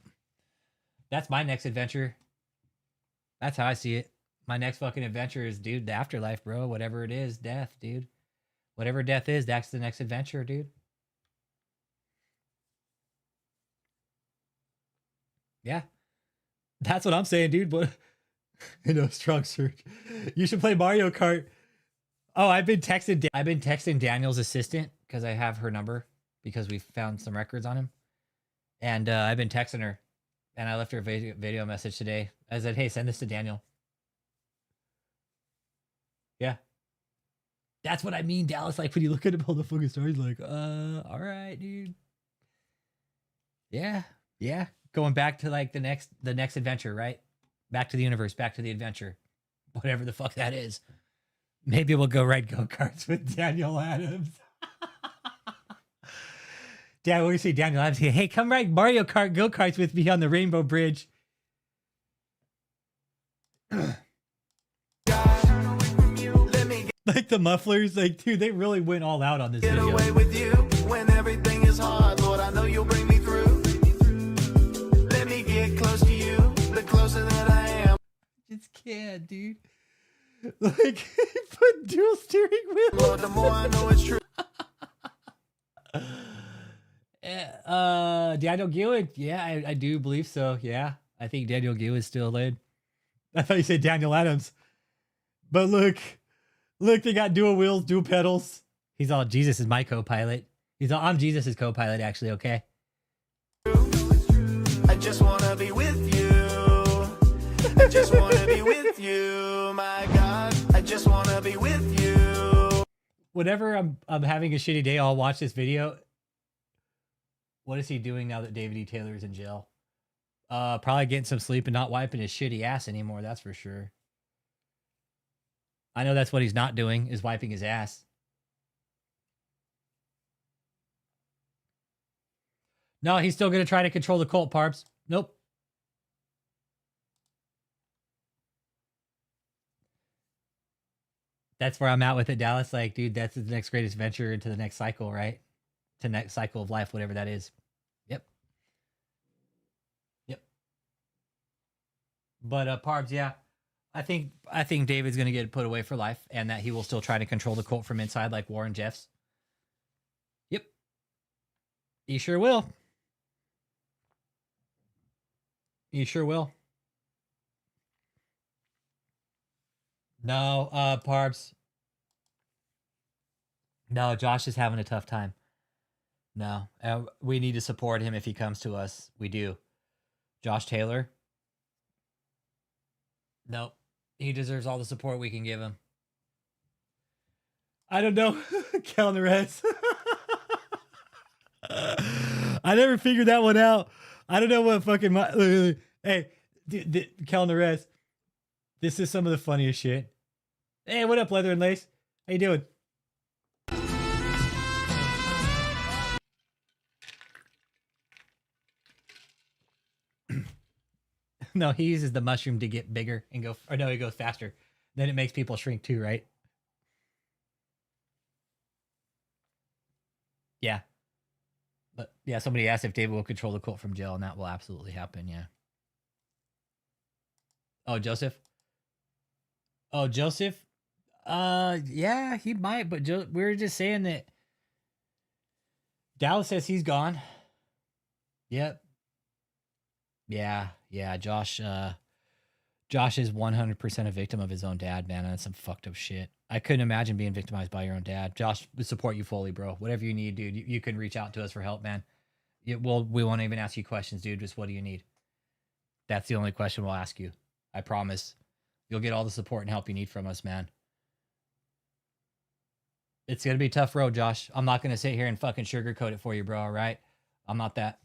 That's my next adventure. That's how I see it. My next fucking adventure is, dude, the afterlife, bro. Whatever it is, death, dude. Whatever death is, that's the next adventure, dude. Yeah. That's what I'm saying, dude. But strong search. You should play Mario Kart. Oh, I've been texting Daniel's assistant because I have her number because we found some records on him. And I've been texting her. And I left her a video message today. I said, hey, send this to Daniel. Yeah. That's what I mean, Dallas. Like, when you look at all the fucking stories, like, all right, dude. Yeah. going back to like the next adventure, right? Back to the universe, back to the adventure, whatever the fuck that is. Maybe we'll go ride go-karts with Daniel Adams. Dad, we're gonna see Daniel Adams here. Hey, come ride Mario Kart go-karts with me on the Rainbow Bridge. Like the mufflers, like dude, they really went all out on this Get video. away with you when everything is hard, Lord, I know you'll bring me through. Let me get close to you, the closer that I am. Just can't, dude. Like, he put dual steering wheel. Lord, the more I know it's true. Daniel Gill, yeah, I do believe so. Yeah, I think Daniel Gill is still in. I thought you said Daniel Adams. But look, they got dual wheels, dual pedals. He's all, Jesus is my co-pilot. He's all, I'm Jesus' co-pilot, actually, okay? I just wanna be with you. I just wanna be with you, my God. I just wanna be with you. Whenever I'm having a shitty day, I'll watch this video. What is he doing now that David E. Taylor is in jail? Probably getting some sleep and not wiping his shitty ass anymore, that's for sure. I know that's what he's not doing, is wiping his ass. No, he's still going to try to control the cult, Parps. Nope. That's where I'm at with it, Dallas. Like, dude, that's the next greatest venture into the next cycle, right? To next cycle of life, whatever that is. Yep. Yep. But Parps, yeah. I think David's going to get put away for life, and that he will still try to control the cult from inside like Warren Jeffs. Yep. He sure will. He sure will. No, Parps. No, Josh is having a tough time. No, we need to support him if he comes to us. We do. Josh Taylor. Nope. He deserves all the support we can give him. I don't know. Calendar Reds. I never figured that one out. I don't know what fucking hey, Calendar Reds. This is some of the funniest shit. Hey, what up, Leather and Lace? How you doing? No, he uses the mushroom to get bigger and go, or no, he goes faster. Then it makes people shrink too, right? Yeah. But yeah, somebody asked if David will control the cult from jail, and that will absolutely happen, yeah. Oh, Joseph? Oh, Joseph? Yeah, he might, but we were just saying that Dallas says he's gone. Yep. Yeah, Josh is 100% a victim of his own dad, man. That's some fucked up shit. I couldn't imagine being victimized by your own dad. Josh, we support you fully, bro. Whatever you need, dude, you can reach out to us for help, man. We won't even ask you questions, dude. Just what do you need? That's the only question we'll ask you. I promise. You'll get all the support and help you need from us, man. It's going to be a tough road, Josh. I'm not going to sit here and fucking sugarcoat it for you, bro, all right? I'm not that.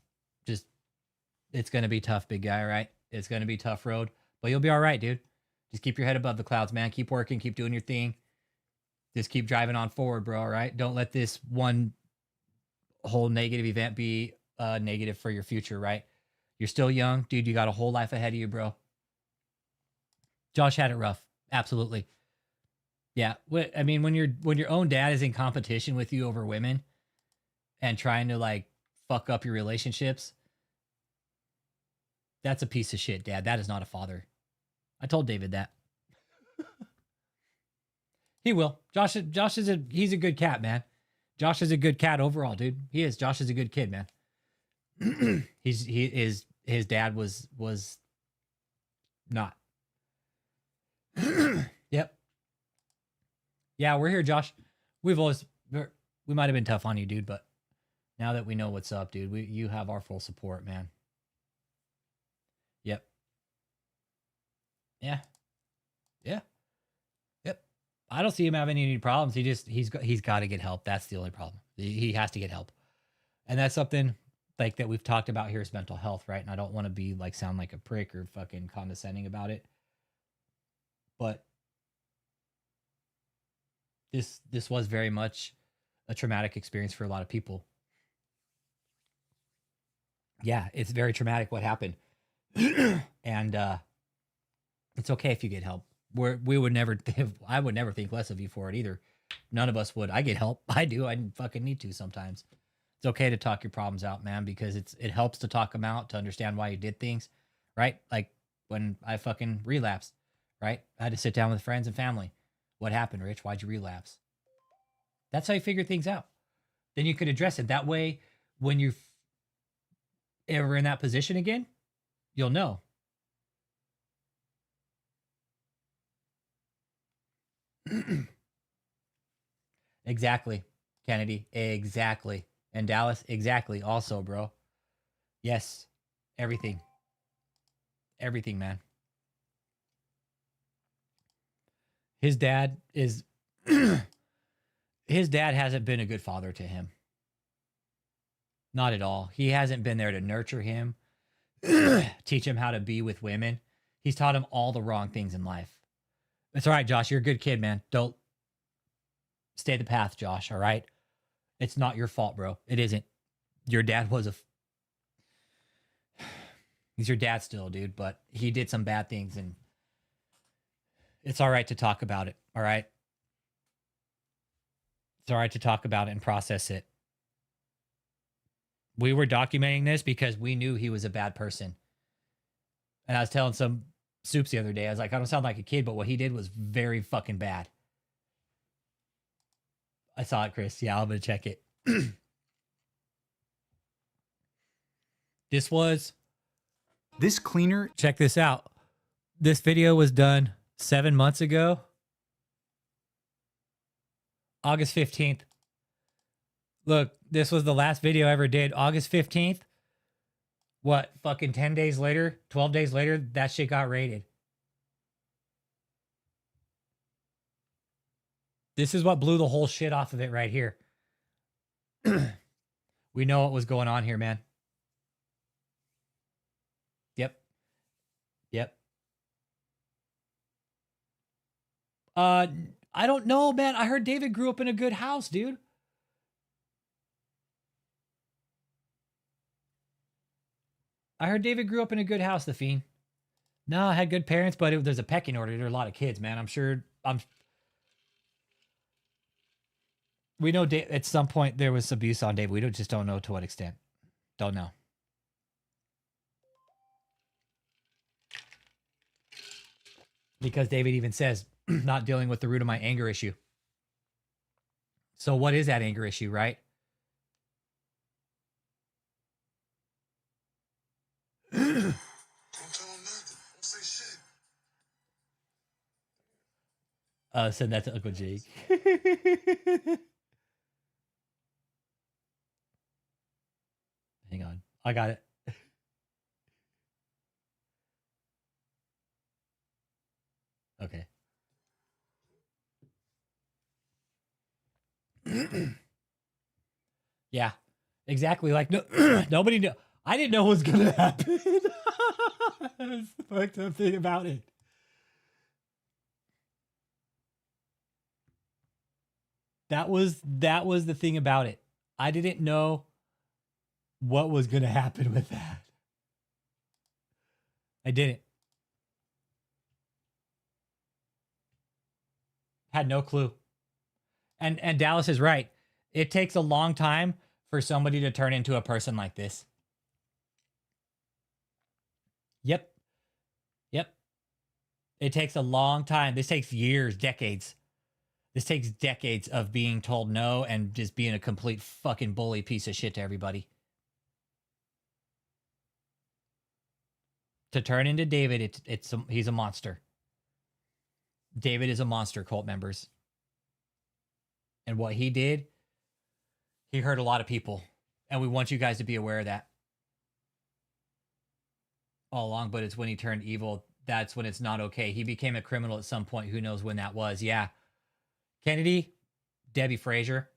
Just, it's going to be tough, big guy, all right? It's going to be a tough road, but you'll be all right, dude. Just keep your head above the clouds, man. Keep working, keep doing your thing. Just keep driving on forward, bro, all right? Don't let this one whole negative event be negative for your future, right? You're still young, dude. You got a whole life ahead of you, bro. Josh had it rough. Absolutely. Yeah. I mean, when your own dad is in competition with you over women and trying to like fuck up your relationships, that's a piece of shit, Dad. That is not a father. I told David that. He will. Josh he's a good cat, man. Josh is a good cat overall, dude. He is. Josh is a good kid, man. His dad was not. Yep. Yeah, we're here, Josh. We might have been tough on you, dude, but now that we know what's up, dude, you have our full support, man. Yep. Yeah. Yeah. Yep. I don't see him having any problems. He's got to get help. That's the only problem. He has to get help. And that's something like that we've talked about here is mental health, right? And I don't want to be like sound like a prick or fucking condescending about it. But this was very much a traumatic experience for a lot of people. Yeah, it's very traumatic what happened. And it's okay if you get help. We would never I would never think less of you for it either. None of us would. I get help. I do. I fucking need to sometimes. It's okay to talk your problems out, man, because it helps to talk them out, to understand why you did things, right? Like when I fucking relapsed, right? I had to sit down with friends and family. What happened, Rich? Why'd you relapse? That's how you figure things out. Then you could address it. That way, when you're ever in that position again, you'll know. Exactly, Kennedy. Exactly. And Dallas, exactly. Also, bro. Yes. Everything. Everything, man. His dad is... his dad hasn't been a good father to him. Not at all. He hasn't been there to nurture him, teach him how to be with women. He's taught him all the wrong things in life. It's all right, Josh. You're a good kid, man. Don't stay the path, Josh, all right? It's not your fault, bro. It isn't. Your dad was he's your dad still, dude, but he did some bad things, and it's all right to talk about it, all right? It's all right to talk about it and process it. We were documenting this because we knew he was a bad person. And I was telling some soups the other day, I was like, I don't sound like a kid, but what he did was very fucking bad. I saw it, Chris. Yeah, I'm going to check it. This cleaner. Check this out. This video was done 7 months ago. August 15th. Look, this was the last video I ever did. August 15th. What, fucking 10 days later, 12 days later, that shit got raided. This is what blew the whole shit off of it right here. We know what was going on here, man. Yep. I don't know, man. I heard David grew up in a good house, dude. I heard David grew up in a good house, the Fiend. No, I had good parents, but there's a pecking order. There are a lot of kids, man. We know at some point there was abuse on David. We just don't know to what extent. Don't know. Because David even says, not dealing with the root of my anger issue. So what is that anger issue, right? Send that to Uncle Jake. Hang on. I got it. Okay. Yeah, exactly. Like, no, nobody knew. I didn't know what was going to happen. That's the fucked up thing about it. That was the thing about it. I didn't know what was going to happen with that. I didn't. Had no clue. And Dallas is right. It takes a long time for somebody to turn into a person like this. Yep. It takes a long time. This takes years, decades. This takes decades of being told no and just being a complete fucking bully piece of shit to everybody. To turn into David, he's a monster. David is a monster, cult members. And what he did, he hurt a lot of people. And we want you guys to be aware of that. All along, but it's when he turned evil, that's when it's not okay. He became a criminal at some point. Who knows when that was? Yeah. Kennedy, Debbie Frazier.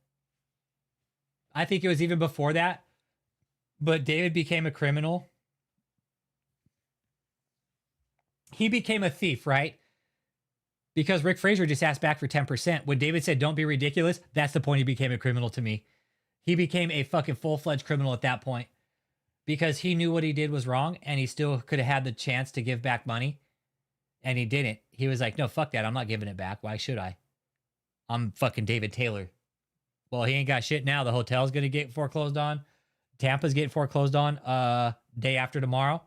I think it was even before that. But David became a criminal. He became a thief, right? Because Rick Fraser just asked back for 10%. When David said, don't be ridiculous, that's the point he became a criminal to me. He became a fucking full-fledged criminal at that point. Because he knew what he did was wrong, and he still could have had the chance to give back money. And he didn't. He was like, no, fuck that. I'm not giving it back. Why should I? I'm fucking David Taylor. Well, he ain't got shit now. The hotel's going to get foreclosed on. Tampa's getting foreclosed on day after tomorrow.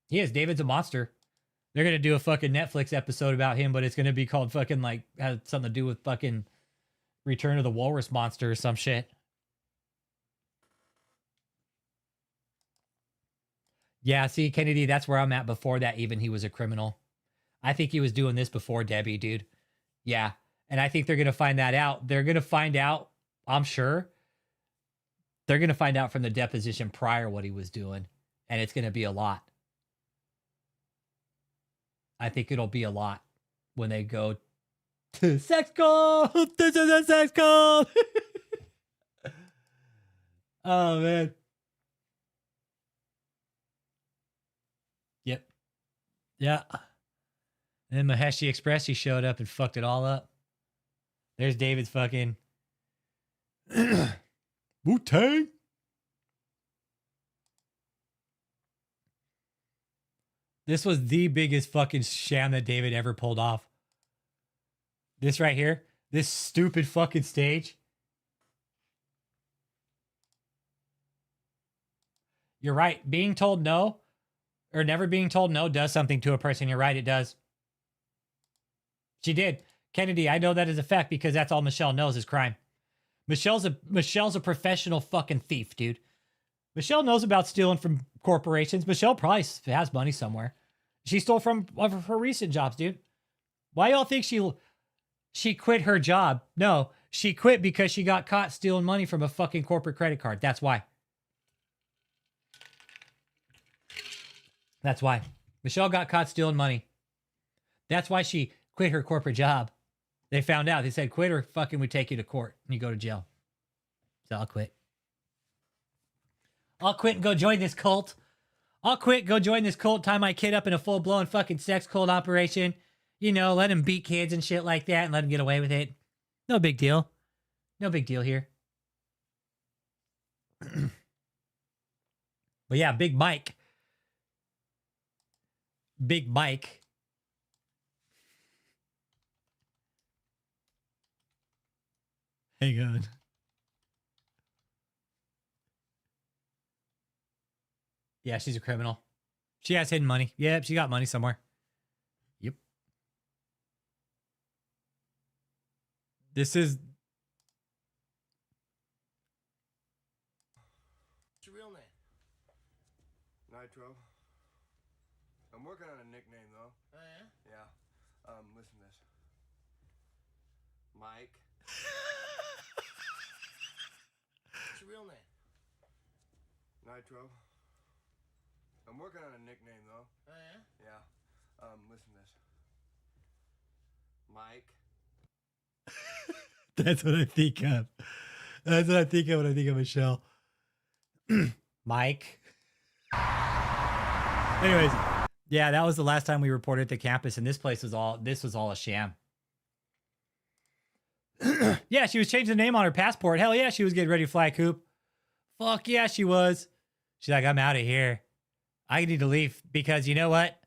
He is. David's a monster. They're going to do a fucking Netflix episode about him, but it's going to be called fucking like, has something to do with fucking Return of the Walrus Monster or some shit. Yeah, see, Kennedy, that's where I'm at. Before that, even he was a criminal. I think he was doing this before Debbie, dude. Yeah. And I think they're going to find that out. They're going to find out, I'm sure. They're going to find out from the deposition prior what he was doing. And it's going to be a lot. I think it'll be a lot when they go to sex call. This is a sex call. Oh, man. Yep. Yeah. And then Maheshi Express, he showed up and fucked it all up. There's David's fucking Wu-Tang. This was the biggest fucking sham that David ever pulled off. This right here. This stupid fucking stage. You're right. Being told no, or never being told no, does something to a person. You're right, it does. She did. Kennedy, I know that is a fact because that's all Michelle knows is crime. Michelle's a professional fucking thief, dude. Michelle knows about stealing from corporations. Michelle probably has money somewhere. She stole from one of her recent jobs, dude. Why y'all think she quit her job? No, she quit because she got caught stealing money from a fucking corporate credit card. That's why. That's why. Michelle got caught stealing money. That's why she quit her corporate job. They found out. They said, quit or fucking we take you to court and you go to jail. So I'll quit. I'll quit and go join this cult. I'll quit, go join this cult, tie my kid up in a full-blown fucking sex cult operation. You know, let him beat kids and shit like that and let him get away with it. No big deal. No big deal here. But yeah, Big Mike. Big Mike. Hang on. Yeah, she's a criminal. She has hidden money. Yep, she got money somewhere. Yep. This is... What's your real name? Nitro. I'm working on a nickname, though. Oh, yeah? Yeah. Listen to this. Mike. What's your real name? Nitro. I'm working on a nickname, though. Oh, yeah? Yeah. Listen to this. Mike. That's what I think of. That's what I think of when I think of Michelle. Mike. Anyways, yeah, that was the last time we reported at the campus, and this was all a sham. Yeah, she was changing the name on her passport. Hell yeah, she was getting ready to fly a coop. Fuck yeah, she was. She's like, I'm out of here. I need to leave because you know what?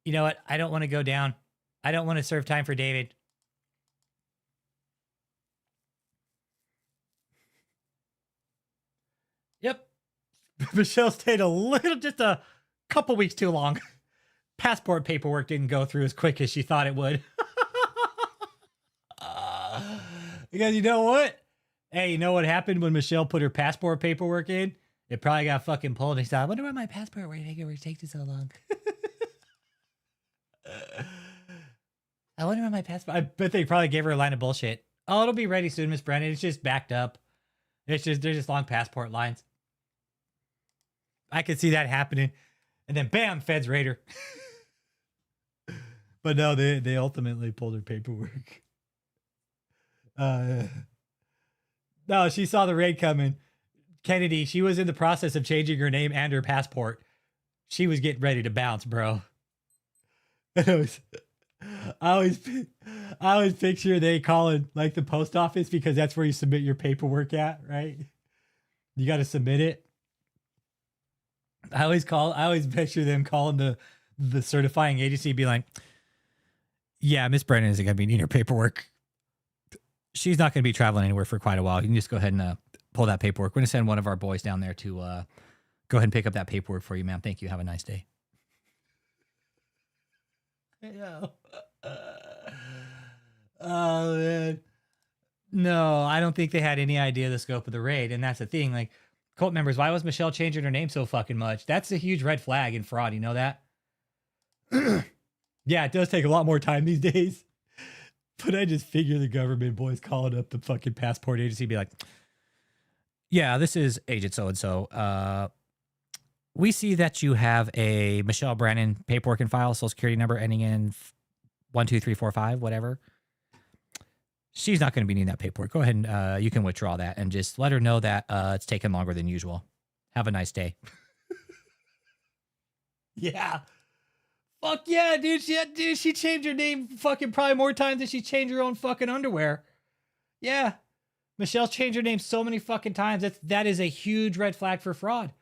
You know what? I don't want to go down. I don't want to serve time for David. Yep. Michelle stayed just a couple weeks too long. Passport paperwork didn't go through as quick as she thought it would. Because you know what? Hey, you know what happened when Michelle put her passport paperwork in? It probably got fucking pulled. And he thought, I wonder why my passport where it takes you so long. I wonder why my passport. I bet they probably gave her a line of bullshit. Oh, it'll be ready soon, Miss Brennan. It's just backed up. They're just long passport lines. I could see that happening. And then bam, feds raid her. But no, they ultimately pulled her paperwork. No, she saw the raid coming. Kennedy, she was in the process of changing her name and her passport. She was getting ready to bounce, bro. I always picture they calling like the post office because that's where you submit your paperwork at, right? You got to submit it. I always picture them calling the certifying agency, be like, "Yeah, Miss Brennan isn't going to be needing her paperwork. She's not going to be traveling anywhere for quite a while. You can just go ahead and pull that paperwork. We're going to send one of our boys down there to go ahead and pick up that paperwork for you, ma'am. Thank you. Have a nice day." Yeah. Oh man. No, I don't think they had any idea the scope of the raid, and that's the thing. Like, cult members, why was Michelle changing her name so fucking much? That's a huge red flag in fraud. You know that? Yeah, it does take a lot more time these days. But I just figure the government boys calling up the fucking passport agency, be like, "Yeah, this is Agent so and so. We see that you have a Michelle Brannon paperwork and file, social security number ending in 12345, whatever. She's not going to be needing that paperwork. Go ahead and you can withdraw that and just let her know that it's taking longer than usual. Have a nice day." Yeah. Fuck yeah, dude. She changed her name fucking probably more times than she changed her own fucking underwear. Yeah. Michelle's changed her name so many fucking times. That is a huge red flag for fraud.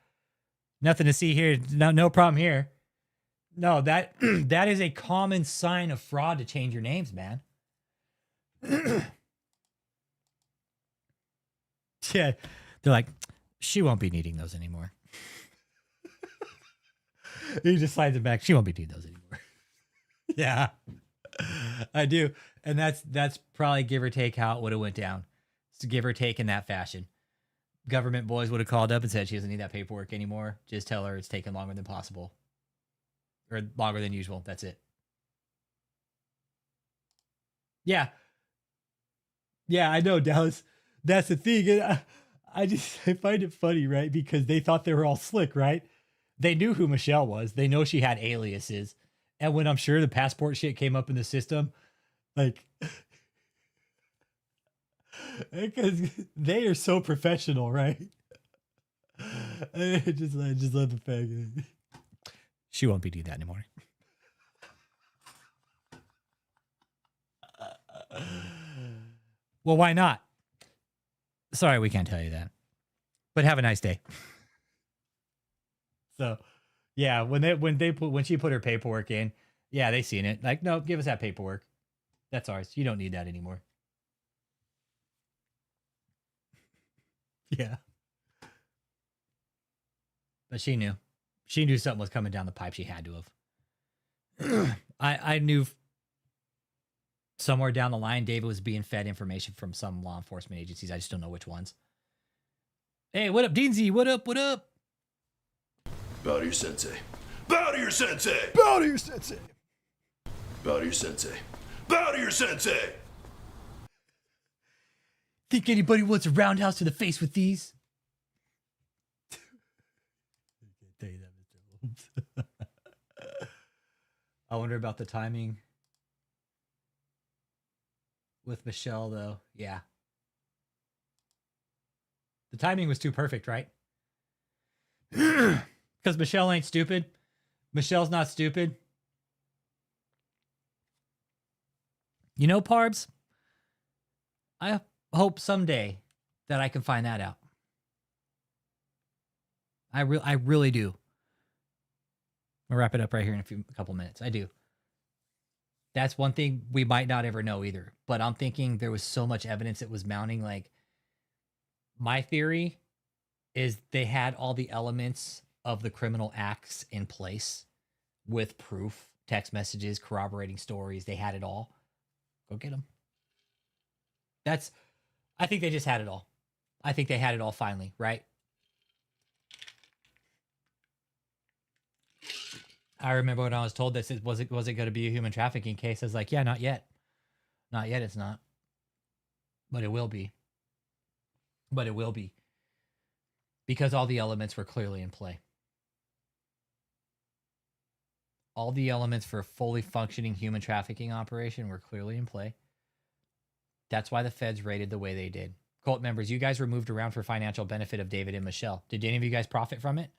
Nothing to see here. No problem here. No, that is a common sign of fraud to change your names, man. Yeah. They're like, "She won't be needing those anymore." He just slides it back. "She won't be needing those anymore." Yeah. I do. And that's probably give or take how it would have went down. It's give or take in that fashion. Government boys would have called up and said she doesn't need that paperwork anymore. Just tell her it's taking longer than possible. Or longer than usual. That's it. Yeah. Yeah, I know, Dallas. That's the thing. And I find it funny, right? Because they thought they were all slick, right? They knew who Michelle was. They know she had aliases. And when I'm sure the passport shit came up in the system, like, because they are so professional, right? I just love the fact that she won't be doing that anymore. Well, why not? Sorry, we can't tell you that. But have a nice day. So, yeah, when she put her paperwork in, yeah, they seen it. Like, "No, give us that paperwork. That's ours. You don't need that anymore." Yeah. But she knew. She knew something was coming down the pipe. She had to have. I knew somewhere down the line, David was being fed information from some law enforcement agencies. I just don't know which ones. Hey, what up, Deansy? What up? What up? Bow to your sensei. Bow to your sensei. Bow to your sensei. Bow to your sensei. Bow to your sensei. Think anybody wants a roundhouse to the face with these? I can't tell you that, Mr. Holmes. I wonder about the timing with Michelle, though. Yeah. The timing was too perfect, right? Because Michelle ain't stupid. Michelle's not stupid. You know, Parbs, I hope someday that I can find that out. I really do. I'll wrap it up right here in a couple minutes. I do. That's one thing we might not ever know either. But I'm thinking there was so much evidence it was mounting. Like, my theory is they had all the elements of the criminal acts in place with proof, text messages, corroborating stories. They had it all. Go get them. I think they just had it all. I think they had it all finally, right? I remember when I was told this, was it going to be a human trafficking case? I was like, yeah, not yet. Not yet, it's not. But it will be. But it will be. Because all the elements were clearly in play. All the elements for a fully functioning human trafficking operation were clearly in play. That's why the feds raided the way they did. cult members, you guys were moved around for financial benefit of David and Michelle. Did any of you guys profit from it?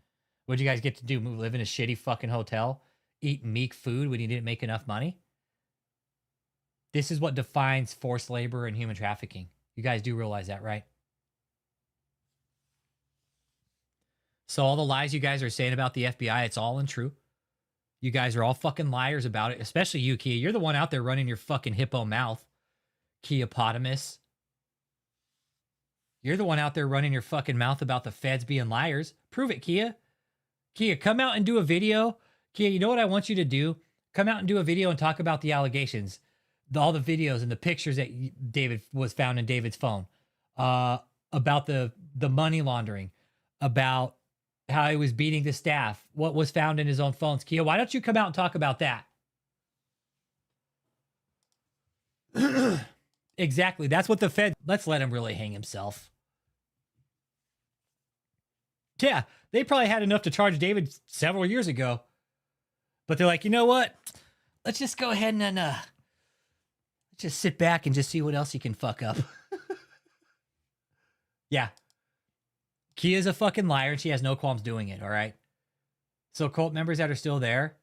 What did you guys get to do? Live in a shitty fucking hotel? Eat meek food when you didn't make enough money? This is what defines forced labor and human trafficking. You guys do realize that, right? So all the lies you guys are saying about the FBI, it's all untrue. You guys are all fucking liars about it, especially you, Kia. You're the one out there running your fucking hippo mouth, Kiapotamus. You're the one out there running your fucking mouth about the feds being liars. Prove it, Kia. Kia, come out and do a video. Kia, you know what I want you to do? Come out and do a video and talk about the allegations. All the videos and the pictures that David was found in David's phone. About the money laundering. About how he was beating the staff. What was found in his own phones. Kia, why don't you come out and talk about that? Exactly. That's what the Fed... Let's let him really hang himself. Yeah, they probably had enough to charge David several years ago. But they're like, you know what? Let's just go ahead and let's just sit back and just see what else he can fuck up. Yeah. Kia's a fucking liar and she has no qualms doing it, all right? So cult members that are still there,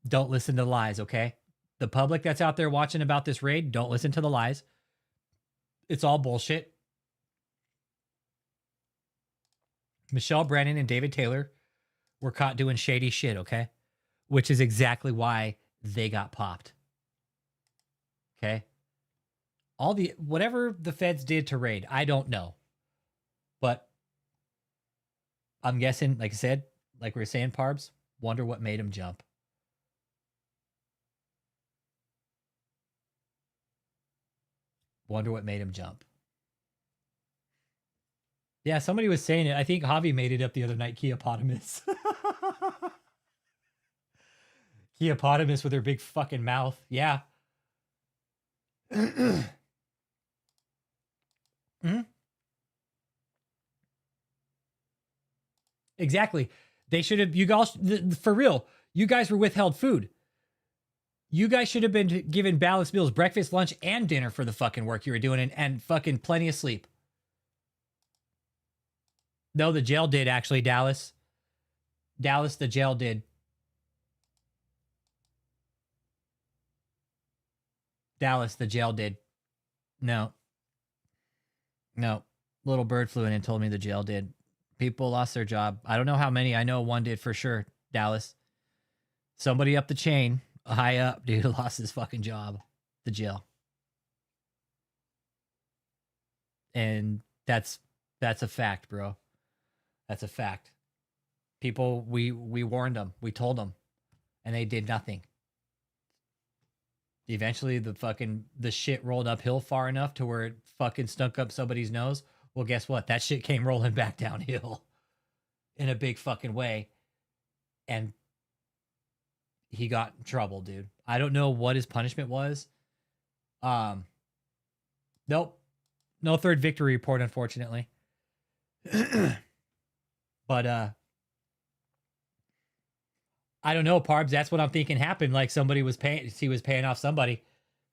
don't listen to the lies, okay? The public that's out there watching about this raid, don't listen to the lies. It's all bullshit. Michelle Brennan and David Taylor were caught doing shady shit, okay? Which is exactly why they got popped. Okay? Whatever the feds did to raid, I don't know. But I'm guessing, like I said, like we were saying, Parbs, wonder what made him jump. Wonder what made him jump. Yeah, somebody was saying it. I think Javi made it up the other night, Kiapotamus. Kiapotamus with her big fucking mouth. Yeah. Exactly. They should have, you guys, for real, you guys were withheld food. You guys should have been given balanced meals, breakfast, lunch, and dinner for the fucking work you were doing and fucking plenty of sleep. No, the jail did, actually, Dallas. Dallas, the jail did. Dallas, the jail did. No. No. Little bird flew in and told me the jail did. People lost their job. I don't know how many. I know one did for sure, Dallas. Somebody up the chain, high up, dude, lost his fucking job. The jail. And that's a fact, bro. That's a fact. People, we warned them. We told them. And they did nothing. Eventually, the shit rolled uphill far enough to where it fucking stunk up somebody's nose. Well, guess what? That shit came rolling back downhill in a big fucking way. And he got in trouble, dude. I don't know what his punishment was. Nope. No third victory report, unfortunately. But, I don't know, Parbs. That's what I'm thinking happened. Like he was paying off somebody.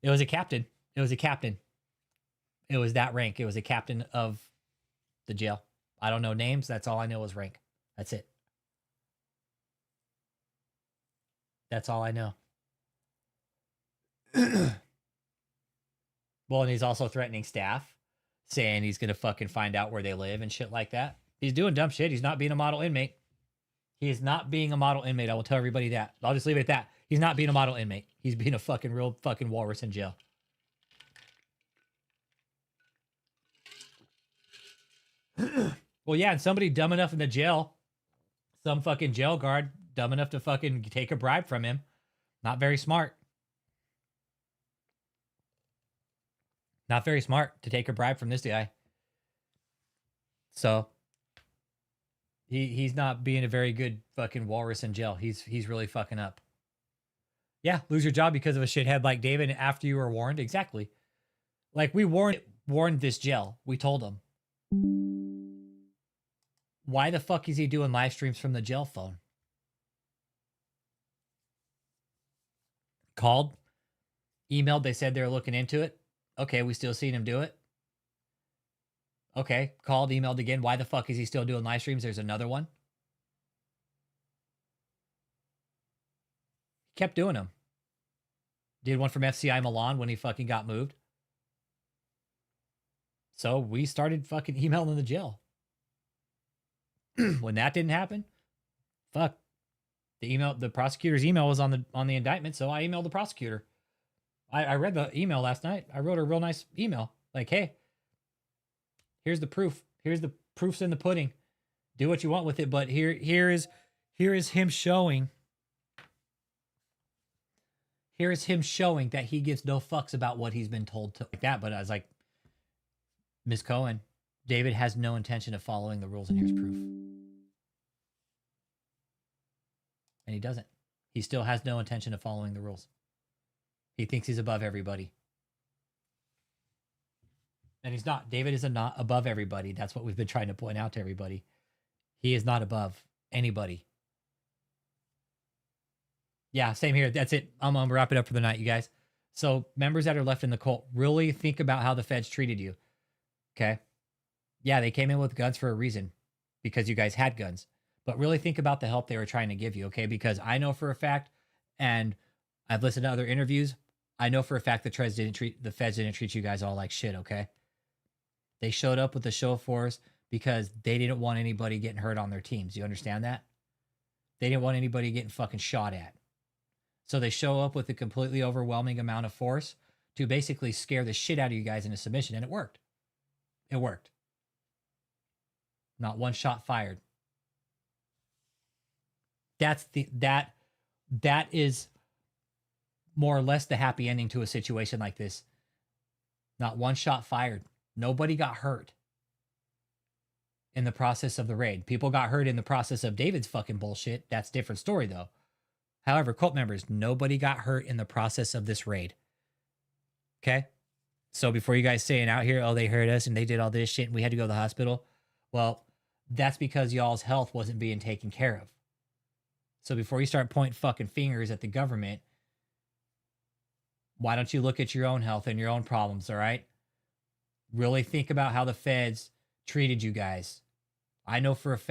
It was a captain. It was a captain. It was that rank. It was a captain of the jail. I don't know names. That's all I know is rank. That's it. That's all I know. Well, and he's also threatening staff, saying he's going to fucking find out where they live and shit like that. He's doing dumb shit. He's not being a model inmate. He is not being a model inmate. I will tell everybody that. I'll just leave it at that. He's not being a model inmate. He's being a fucking real fucking walrus in jail. Well, yeah, and somebody dumb enough in the jail, some fucking jail guard dumb enough to fucking take a bribe from him. Not very smart. Not very smart to take a bribe from this guy. So he's not being a very good fucking walrus in jail. He's really fucking up. Yeah, lose your job because of a shithead like David after you were warned. Exactly. Like we warned this jail. We told him. Why the fuck is he doing live streams from the jail phone? Called, emailed, they said they were looking into it. Okay, we still seen him do it. Okay, called, emailed again. Why the fuck is he still doing live streams? There's another one. Kept doing them. Did one from FCI Milan when he fucking got moved. So we started fucking emailing the jail. When that didn't happen, fuck. The prosecutor's email was on the indictment, so I emailed the prosecutor. I read the email last night. I wrote a real nice email. Like, hey, here's the proof. Here's the proofs in the pudding. Do what you want with it, but here is him showing. Here is him showing that he gives no fucks about what he's been told to like that. But I was like, Ms. Cohen, David has no intention of following the rules, and here's proof. And he doesn't. He still has no intention of following the rules. He thinks he's above everybody. And he's not. David is not above everybody. That's what we've been trying to point out to everybody. He is not above anybody. Yeah, same here. That's it. I'm going to wrap it up for the night, you guys. So members that are left in the cult, really think about how the feds treated you. Okay? Yeah, they came in with guns for a reason because you guys had guns. But really think about the help they were trying to give you, okay? Because I know for a fact, and I've listened to other interviews, I know for a fact the feds didn't treat you guys all like shit, okay? They showed up with a show of force because they didn't want anybody getting hurt on their teams. You understand that? They didn't want anybody getting fucking shot at. So they show up with a completely overwhelming amount of force to basically scare the shit out of you guys into submission, and it worked. It worked. Not one shot fired. That is more or less the happy ending to a situation like this. Not one shot fired. Nobody got hurt in the process of the raid. People got hurt in the process of David's fucking bullshit. That's a different story though. However, cult members, nobody got hurt in the process of this raid. Okay? So before you guys saying out here, oh, they hurt us and they did all this shit and we had to go to the hospital. Well, that's because y'all's health wasn't being taken care of. So before you start pointing fucking fingers at the government, why don't you look at your own health and your own problems, all right? Really think about how the feds treated you guys. I know for a fact